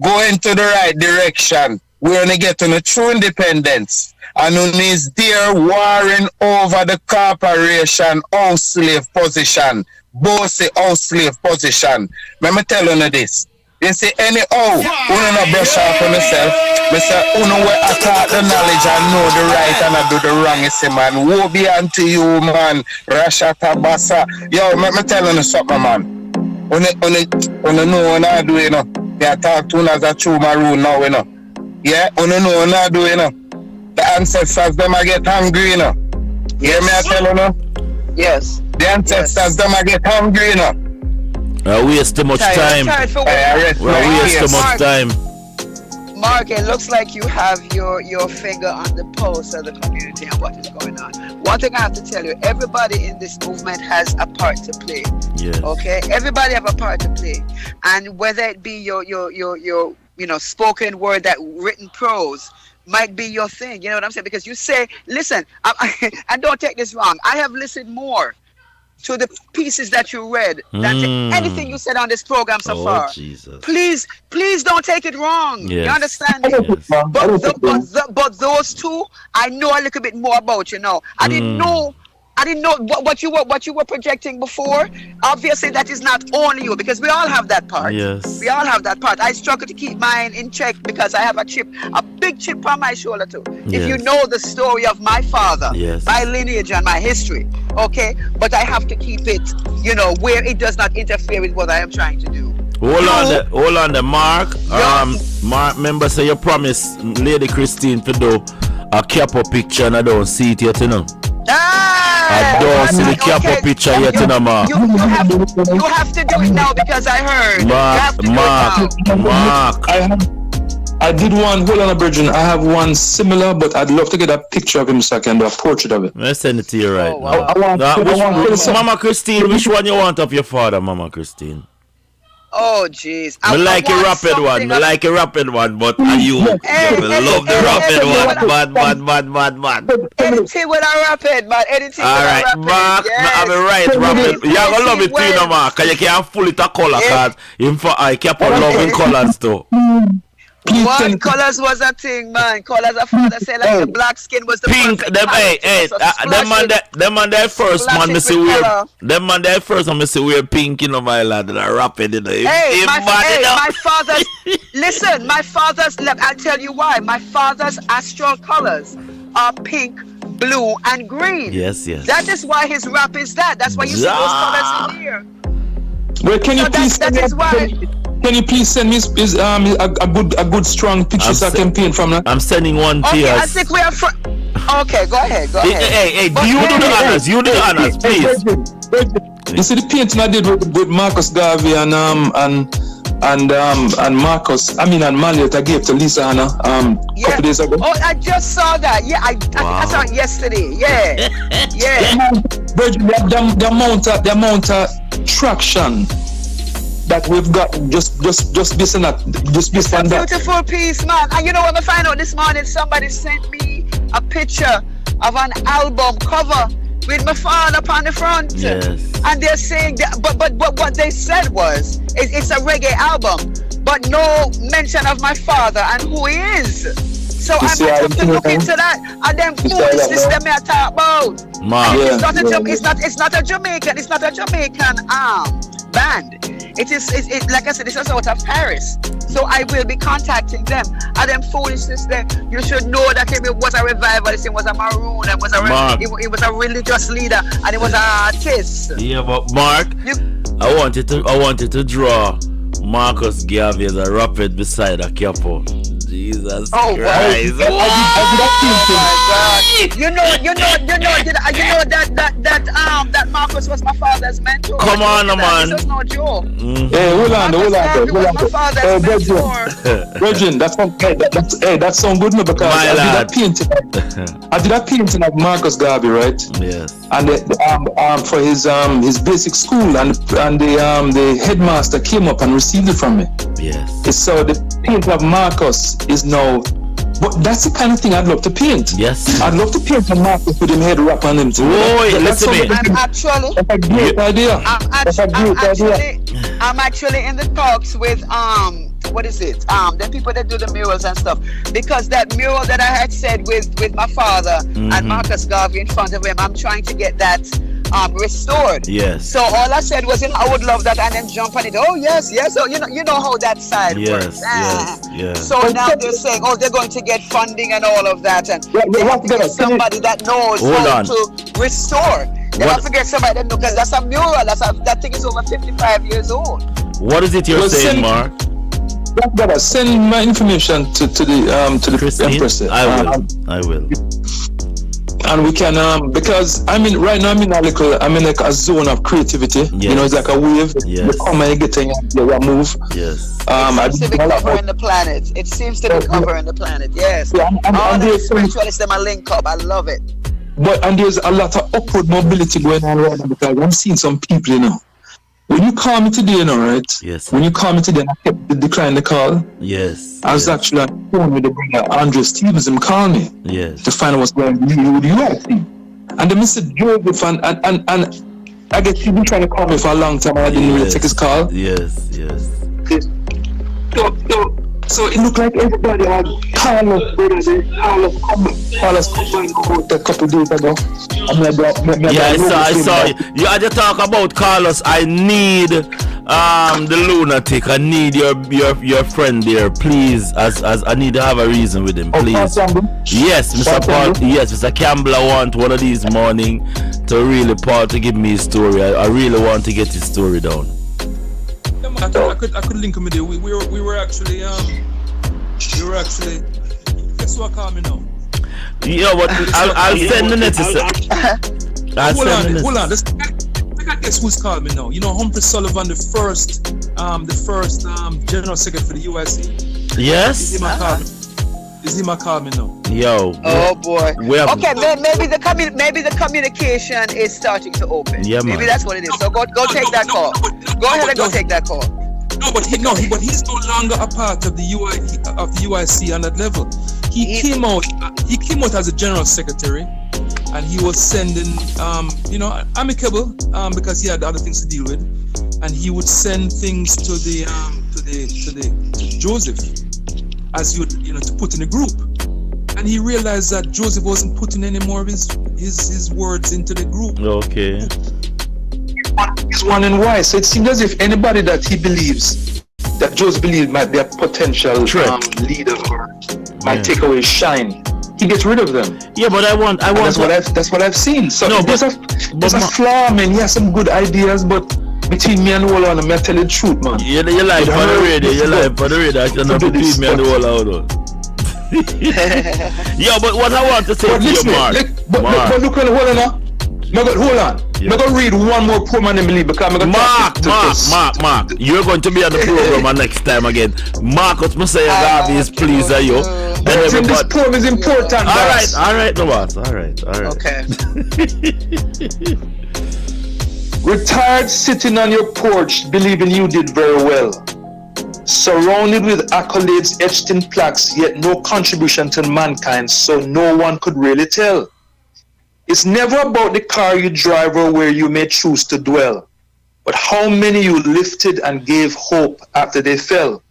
going to the right direction. We're gonna get on a true independence. And when is there warring over the corporation house slave position, bossy house slave position. Let me tell you this. You see, anyhow, you don't brush off on yourself. You say, you know where I taught the knowledge and know the right and I do the wrong. You say, man, woe be unto you, man. Rashata Basa. Yo, let me tell you something, man. When you know what I do, you know. I talk to you as a true Maroon now, you know. Yeah, you know what I do, you know. The ancestors, them I get hungry, you know. You hear me I tell you, no? Yes. The ancestors, them I get hungry, you know. Waste too much time. Waste too much time. Mark, it looks like you have your finger on the pulse of the community and what is going on. One thing I have to tell you, everybody in this movement has a part to play. Yes. Okay? Everybody have a part to play. And whether it be your spoken word, that written prose, might be your thing. You know what I'm saying? Because you say, listen, and don't take this wrong, I have listened more to the pieces that you read than to anything you said on this program so far. Jesus. Please don't take it wrong. Yes. You understand me? Yes. But those two, I know a little bit more about, you know. I didn't know what you were projecting before. Obviously, that is not only you, because we all have that part. Yes. We all have that part. I struggle to keep mine in check because I have a big chip on my shoulder too. Yes. If you know the story of my father, yes, my lineage and my history, okay? But I have to keep it, you know, where it does not interfere with what I am trying to do. Hold on the Mark. Mark, remember say you promised Lady Christine to do a capo picture and I don't see it yet, you know. I don't see the capo picture yet, you know, Mark. You have to do it now because I heard. Mark. I I did one. Hold on, Bridget. I have one similar, but I'd love to get a picture of him so I can do a portrait of it. Let's send it to you right wow. now. Mama Christine, which one you want of your father, Mama Christine? Oh, jeez. I like a rapid one. I like a rapid one, but you love the rapid one. Bad. Anything with a rapid, man. Anything all with right, a rapid. Mark, yes. I'm right rapid. You're going to love it too, no, Mark, because you can't full it a color, because I kept on loving colors too. What colors was a thing, man? Colors of father said like the black skin was the pink. Them man their first man, me see wear. Them man their first man, me see wear pink, you know, my lad. And I rap it, you know. My father's. Listen, my father's. I'll tell you why. My father's astral colors are pink, blue, and green. Yes. That is why his rap is that. That's why you see those colors in here. Well, can you please? That is why. Can you please send me a good strong picture so I can paint from that? I'm sending one to you. Okay, I think we are. Okay, go ahead. Hey, do you do the honors? You do the honors, please. You see the painting I did with Marcus Garvey and Marcus. I mean, and Marliot I gave to Lisa Anna couple days ago. Oh, I just saw that. Yeah, I think I saw it yesterday. Yeah. Virgin, the amount of traction that we've got just based on that. Just on that. Beautiful piece, man. And you know what I find out this morning? Somebody sent me a picture of an album cover with my father up on the front. Yes. And they're saying that, but what they said was it's a reggae album, but no mention of my father and who he is. So I might have to look into that. And then foolishness that I talk about. It's not a Jamaican band. It like I said, it's out of Paris. So I will be contacting them. And then foolishness there, you should know that it was a revivalist, it was a Maroon, it was a religious leader, and it was an artist. Yeah, but Mark, I wanted to draw Marcus Garvey as a rapid beside a capo. Jesus Christ! Wow. Oh my God! You know that Marcus was my father's mentor. Come on, man! This is no joke. Hey, hold on. My father's mentor. Virgin, that sounds good, no? Because I did a painting of Marcus Garvey, right? Yes. And for his basic school, and the headmaster came up and received it from me. Yes. So the paint of Marcus is now, but that's the kind of thing I'd love to paint. Yes. I'd love to paint a Marcus with him head wrap on him too. Listen to me. That's a great idea. I'm actually in the talks with what is it? The people that do the murals and stuff. Because that mural that I had said with my father and Marcus Garvey in front of him, I'm trying to get that restored. Yes. So all I said was, I would love that, and then jump on it. Oh yes. So you know how that side works. Yes. So now they're saying, they're going to get funding and all of that, and they have to get somebody that knows how to restore. They have to get somebody that knows, because that's a mural. That thing is over 55 years old. What is it you're saying, Mark? Brother, send my information to the Christine? Empress. I will. And we can because right now I'm in like a zone of creativity. Yes. You know, it's like a wave. Yes. You come and you get in, you move. Yes. It seems to be covering the planet. It seems to be covering the planet. Yes. Yeah, all the spiritualists, them link up. I love it. And there's a lot of upward mobility going on right now, because I'm seeing some people, you know. When you call me today, you know, right? Yes. When you call me today, I kept declining the call. Yes. I was actually on the phone with the brother Andre Stevens, him call me. Yes. To find out what's going on with you, I think. And then Mr. Joseph and I guess he's been trying to call me for a long time, and I didn't really take his call. Yes. So it looked like everybody had Carlos come a couple days ago. I saw you. You had to talk about Carlos. I need the lunatic. I need your friend there, please. As I need to have a reason with him, please. Yes, Mr. Paul. Yes, Mr. Campbell. I want one of these morning to really Paul to give me his story. I really want to get his story down. I could link him with you. We were actually guess what called me now? Yeah, but I'll send the necessary. Hold on. I guess who's called me now. You know Humphrey Sullivan, the first general secretary for the USA. Yes. Is he my call me now? Yo. Oh boy. Okay, maybe the communication is starting to open. Yeah, maybe man. that's what it is. So go take that call. Go ahead and go take that call. No, but he's no longer a part of the UIC on that level. He came out as a general secretary, and he was sending amicable because he had other things to deal with, and he would send things to Joseph as you to put in a group. And he realized that Joseph wasn't putting any more of his words into the group. Okay. He's wondering why. So it seems as if anybody that he believes, that Joseph believes might be a potential leader or might take away his shine, he gets rid of them. Yeah, but I want. That's what I've seen. So no, there's a flaw, man. He has some good ideas, but between me and the whole on, I'm telling the truth, man. You live for the radio. You live for the radio. I cannot between me and the whole out. Yeah, but what I want to say to you, Mark. But look on, hold on. Hold on. I'm going to read one more poem and then leave because I'm going to Mark. You're going to be on the program next time again. Marcus Messiah Garvey is pleased at you. This poem is important. All right, no boss. All right. Okay. Retired sitting on your porch, believing you did very well. Surrounded with accolades etched in plaques, yet no contribution to mankind, so no one could really tell. It's never about the car you drive or where you may choose to dwell, but how many you lifted and gave hope after they fell.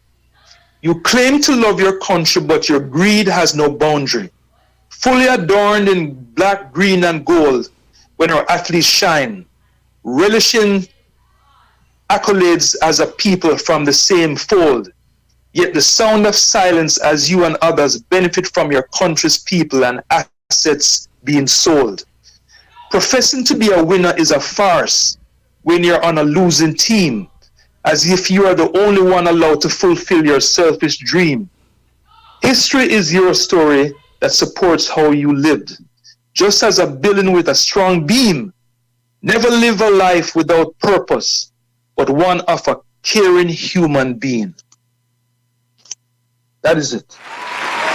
You claim to love your country, but your greed has no boundary. Fully adorned in black, green, and gold, when our athletes shine, relishing accolades as a people from the same fold, yet the sound of silence as you and others benefit from your country's people and assets being sold. Professing to be a winner is a farce when you're on a losing team, as if you are the only one allowed to fulfill your selfish dream. History is your story that supports how you lived. Just as a building with a strong beam, never live a life without purpose, but one of a caring human being. That is it.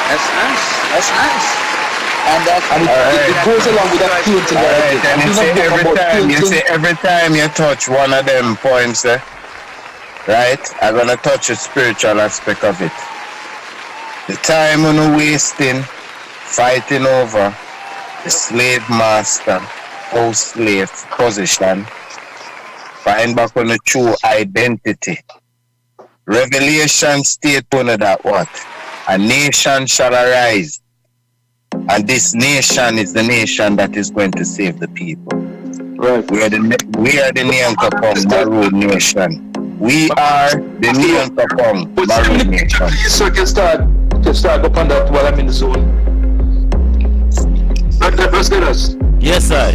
That's nice. And it goes along with that painting. And you see, every time you touch one of them poems there, right, I'm going to touch the spiritual aspect of it. The time you're wasting, fighting over the slave master, post-slave position, find back on the true identity. Revelation state one of that what? A nation shall arise. And this nation is the nation that is going to save the people. Right. We are the Nyankopong Maroon nation. We are the Nyankopong Maroon nation. So I can start up on that while I'm in the zone. Let's get us. Yes, sir.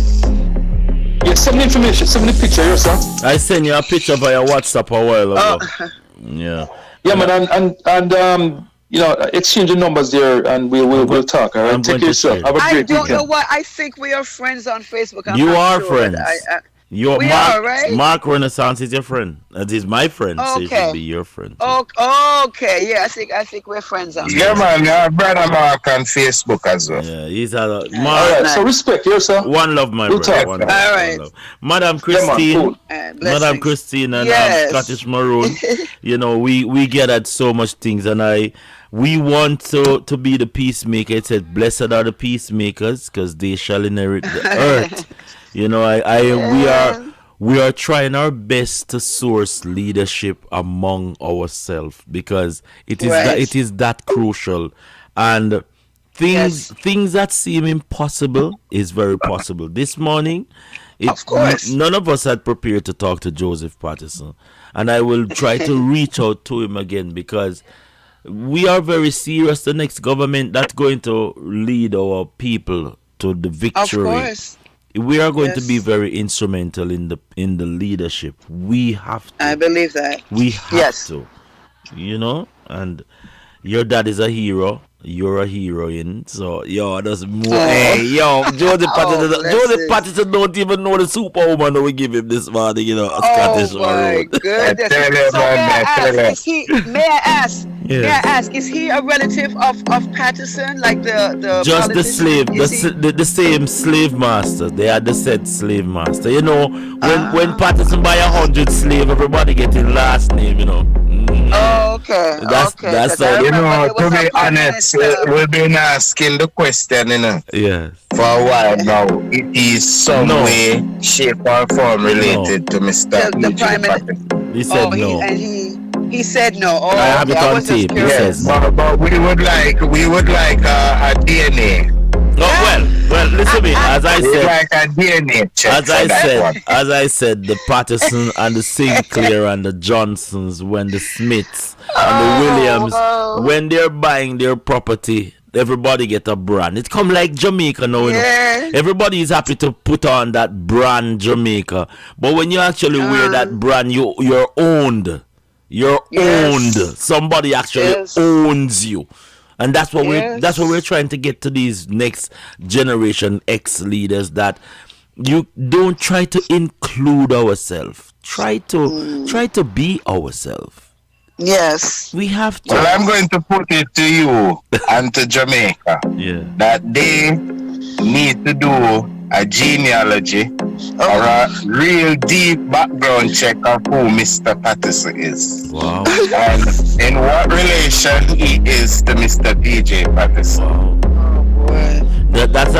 Yeah, send me information, send me the picture, yes, sir. I sent you a picture via WhatsApp a while ago. Yeah. Yeah, man, and exchange the numbers there, and we'll talk. All right, take care, sir. Have a great weekend. I don't know why. I think we are friends on Facebook. You are friends. We are, right? Mark Renaissance is your friend. That is my friend. So he should be your friend. Okay. Yeah, I think we're friends on. Yeah, man. Your brother Mark on Facebook as well. Yeah, he's a Mark. All right, so respect, yes, sir. One love, my brother. All right. Madam Christine, Madam Christine, and Scottish Maroon. We get at so much things, and we want to be the peacemaker. It said, "Blessed are the peacemakers, because they shall inherit the earth." We are trying our best to source leadership among ourselves because it is that crucial. And things that seem impossible is very possible. This morning, none of us had prepared to talk to Joseph Patterson, and I will try to reach out to him again because we are very serious. The next government that's going to lead our people to the victory. Of course. We are going to be very instrumental in the leadership. We have to. I believe that. We have to. And your dad is a hero. you're a heroine. So yo, that's more. Hey, yo, Joseph Patterson don't even know the Superwoman that we give him this morning. You know, Scottish Maroon. Goodness. So may I ask? May I ask? Is he a relative of Patterson, like the just the politician? slave, the same slave master. They are the said slave master. You know, when Patterson buy 100 slave, everybody getting last name. You know. Oh, okay. That's how. You know, to be honest, we've been asking the question, you know, yes, for a while now. It is some way, shape, or form related to Mr. The Prime Minister. He said no. He said no. Oh, I have it on tape. He says no. But we would like a DNA. Well, listen to me. As I said, like a DNA check as I said, the Patterson and the Sinclair and the Johnsons, when the Smiths and the Williams, when they're buying their property, everybody get a brand. It come like Jamaica now. You know? Everybody is happy to put on that brand Jamaica, but when you actually wear that brand, you're owned. You're owned. Somebody actually owns you. And that's what we're trying to get to these next generation X leaders, that you don't try to include ourselves. Try to be ourselves. Yes. We have to. Well, I'm going to put it to you and to Jamaica. That they need to do a genealogy or a real deep background check of who Mr. Patterson is. Wow. And in what relation he is to Mr. PJ Patterson. Wow. Oh boy. That's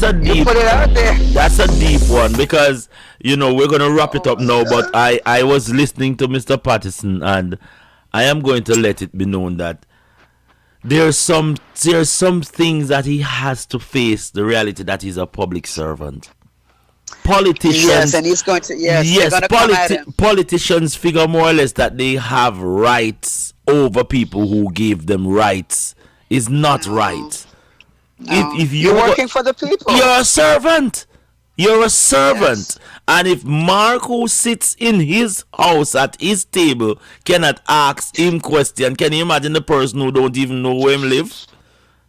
a deep. Put it out there. That's a deep one, because you know we're gonna wrap it up now. But I was listening to Mr. Patterson, and I am going to let it be known that there's some things that he has to face, the reality that he's a public servant. Politicians, yes, and he's going to politicians figure more or less that they have rights over people who gave them rights. Is not right. No. If you're working for the people, you're a servant. You're a servant. Yes. And if Mark, who sits in his house at his table, cannot ask him question, can you imagine the person who don't even know where him live?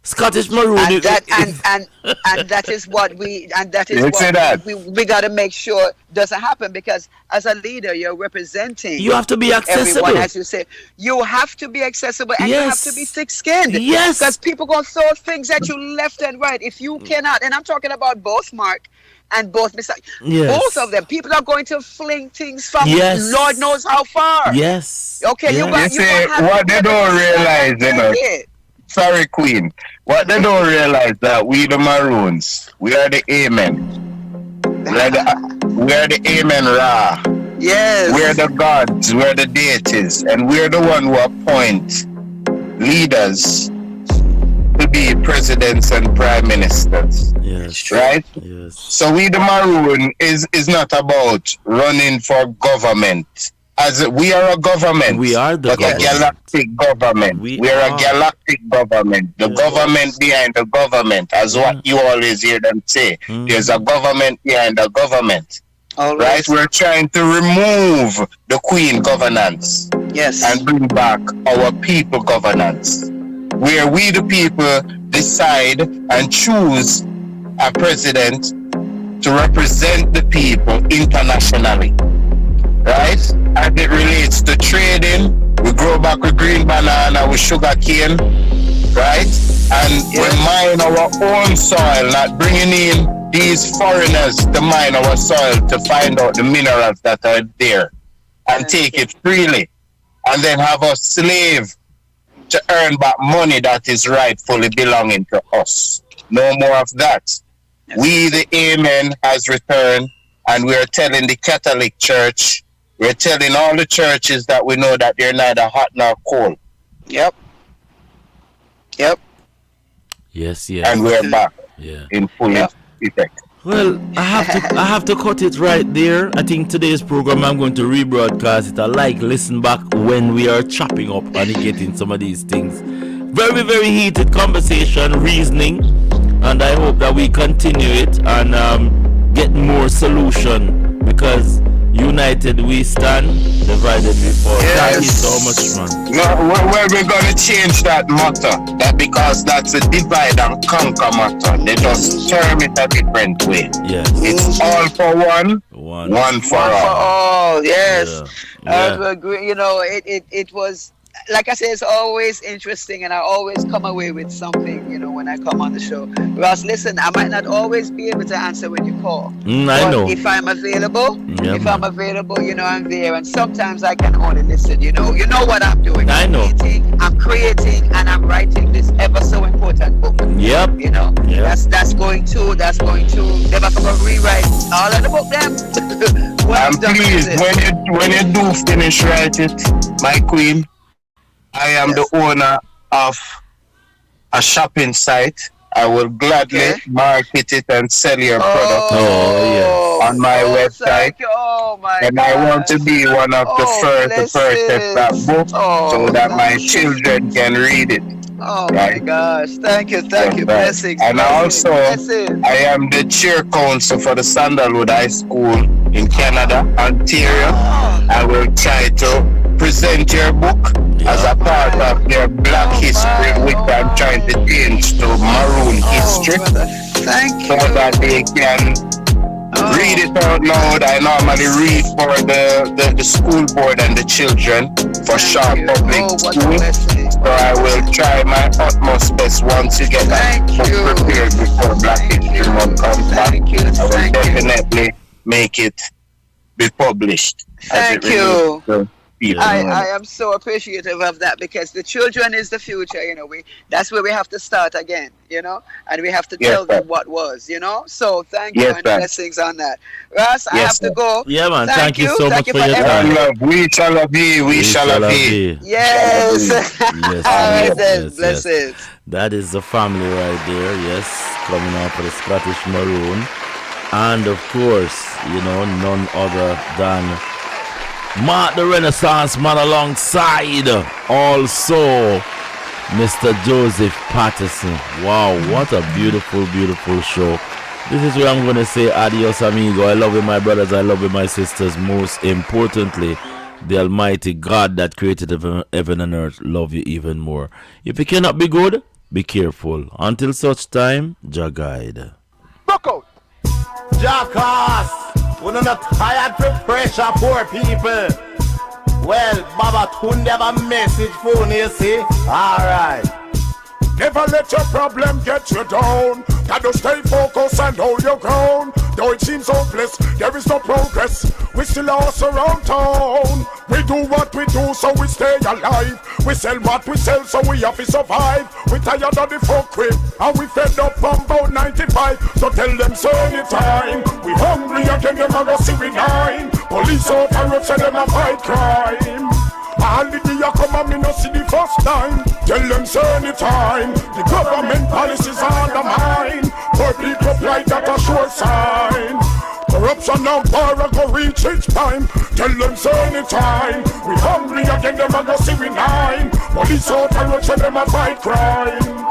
Scottish Maroon. And that is what we got to make sure doesn't happen, because as a leader, you're representing. You have to be accessible. Everyone, as you say, you have to be accessible, and you have to be thick-skinned. Yes. Because people gonna throw things at you left and right. If you cannot, and I'm talking about both Mark and both Mr. Both of them, people are going to fling things from Lord knows how far. Yes. Okay. Yes. You see, what they don't realize, you know. Sorry, Queen. What they don't realize that we the Maroons, we are the Amen. We are the Amen Ra. Yes. We're the gods, we're the deities, and we're the one who appoint leaders to be presidents and prime ministers. Yes. Right? Yes. So we the Maroon is not about running for government. As we are a government, we are the government. A galactic government. We are a galactic government. The government behind the government, as what you always hear them say. There's a government behind the government. Right? We're trying to remove the Queen governance. Yes. And bring back our people governance, where we the people decide and choose a president to represent the people internationally. Right? As it relates to trading, we grow back with green banana, with sugar cane, right? And we mine our own soil, not bringing in these foreigners to mine our soil to find out the minerals that are there and take it freely, and then have a slave to earn back money that is rightfully belonging to us. No more of that. We, the Amen, has returned, and we are telling the Catholic Church, we're telling all the churches that we know that they're neither hot nor cold. Yep. Yes. And we're back in full effect. Well, I have to cut it right there. I think today's program I'm going to rebroadcast it. I like listen back when we are chopping up and getting some of these things. Very, very heated conversation, reasoning, and I hope that we continue it and get more solution, because United we stand, divided we fall. Thank you so much, man. No, where we're gonna change that motto, that because that's a divide and conquer motto. They just term it a different way. Yes. It's all for one, one for all. Yes. Yeah. I agree. You know, it was, like I said, it's always interesting, and I always come away with something, you know, when I come on the show. Ross, listen, I might not always be able to answer when you call. I know. If I'm available, I'm available, you know, I'm there. And sometimes I can only listen, you know. You know what I'm doing. I know. I'm creating, and I'm writing this ever so important book. Yep. You know, that's going to never forget rewrite all of the book them. And please, when you do finish write it, my queen, I am the owner of a shopping site. I will gladly market it and sell your product on my website. And I want to be one of the first to purchase that book so that my children can read it. Oh my gosh, thank you, blessings. And also, I am the chair council for the Sandalwood High School in Canada, Ontario. I will try to present your book as a part of their Black history, which I'm trying to change to Maroon history, so that they can read it out loud. I normally read for the school board and the children for Sharp Public School. So I will try my utmost best once you get that book prepared before Black History Month comes back. I will definitely make it be published. Thank you. I am so appreciative of that, because the children is the future, you know. That's where we have to start again, you know, and we have to tell them what was, you know. So thank you and blessings on that. Ross, I have to go. Yeah, man. Thank you so much for your time. We shall love you. We shall love you. Yes. Yes. All right then. Blessings. That is the family right there. Yes, coming out for the Scottish Maroon, and of course, you know, none other than Mark the Renaissance Man, alongside also Mr. Joseph Patterson. Wow, what a beautiful, beautiful show. This is where I'm going to say adios, amigo. I love you, my brothers. I love you, my sisters. Most importantly, the Almighty God that created heaven and earth love you even more. If you cannot be good, be careful. Until such time, Jah guide. Look out! Jackass! We are not tired to pressure poor people. Well, Baba Tunde have a message for you, see? Alright. Never let your problem get you down. Gotta stay focused and hold your ground. Though it seems hopeless, there is no progress. We still are around town. We do what we do so we stay alive. We sell what we sell so we have to survive. We tired of the folk whip and we fed up from about 95. So tell them so anytime. We hungry again, them a go see we nine. Police out and road say them a fight crime. All the day you come and me no see the first time. Tell them so anytime. The government policies are undermined. Poor people like that a sure sign. Corruption and power go reach each time. Tell them so anytime. We hungry again, them a go see we nine. Police out and road say them a fight crime.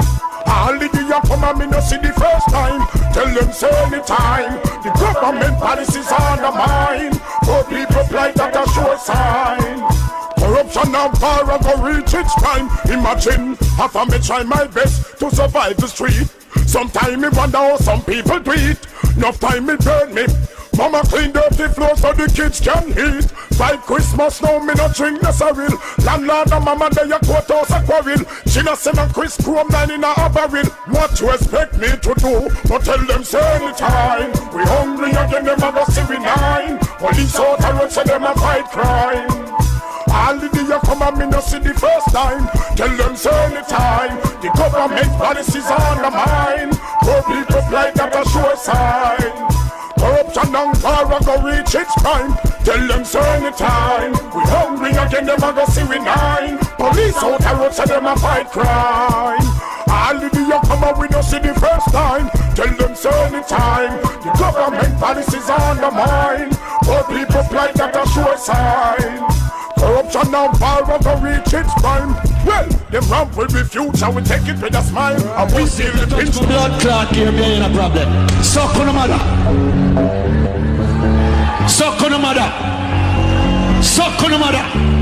All the day you come and me no see the first time. Tell them so anytime. The government policies are undermined. Poor people like that a sure sign. Corruption and power go reach its prime. Imagine, half of me try my best to survive the street. Sometime me wonder how some people do it. Enough time me burn me. Mama cleaned up the floor so the kids can eat. By Christmas now me no drink no sorrel. Landlord and mama they a courthouse a quarrel. She no send a Chris Chrome 9 in a barrel. What you expect me to do? But tell them say anytime. We hungry again, them a go see we nine. Police out and road say them a fight crime. All the day you come and me no see the first time. Tell them so anytime. The government policies are undermined. Poor people like that a sure sign. Corruption and power go reach its prime. Tell them so anytime. We hungry again, them a go see we nine. Police out the road say them a fight crime. All the day you come and we no see the first time. Tell them so anytime. The government policies are undermined. Poor people like that a sure sign. Corruption and power go reach its prime. Well, them ramp with the future, we take it with a smile. And we see the pinch. Blood clot here being a problem. Suck on the mother. Suck on the mother. Suck on the mother.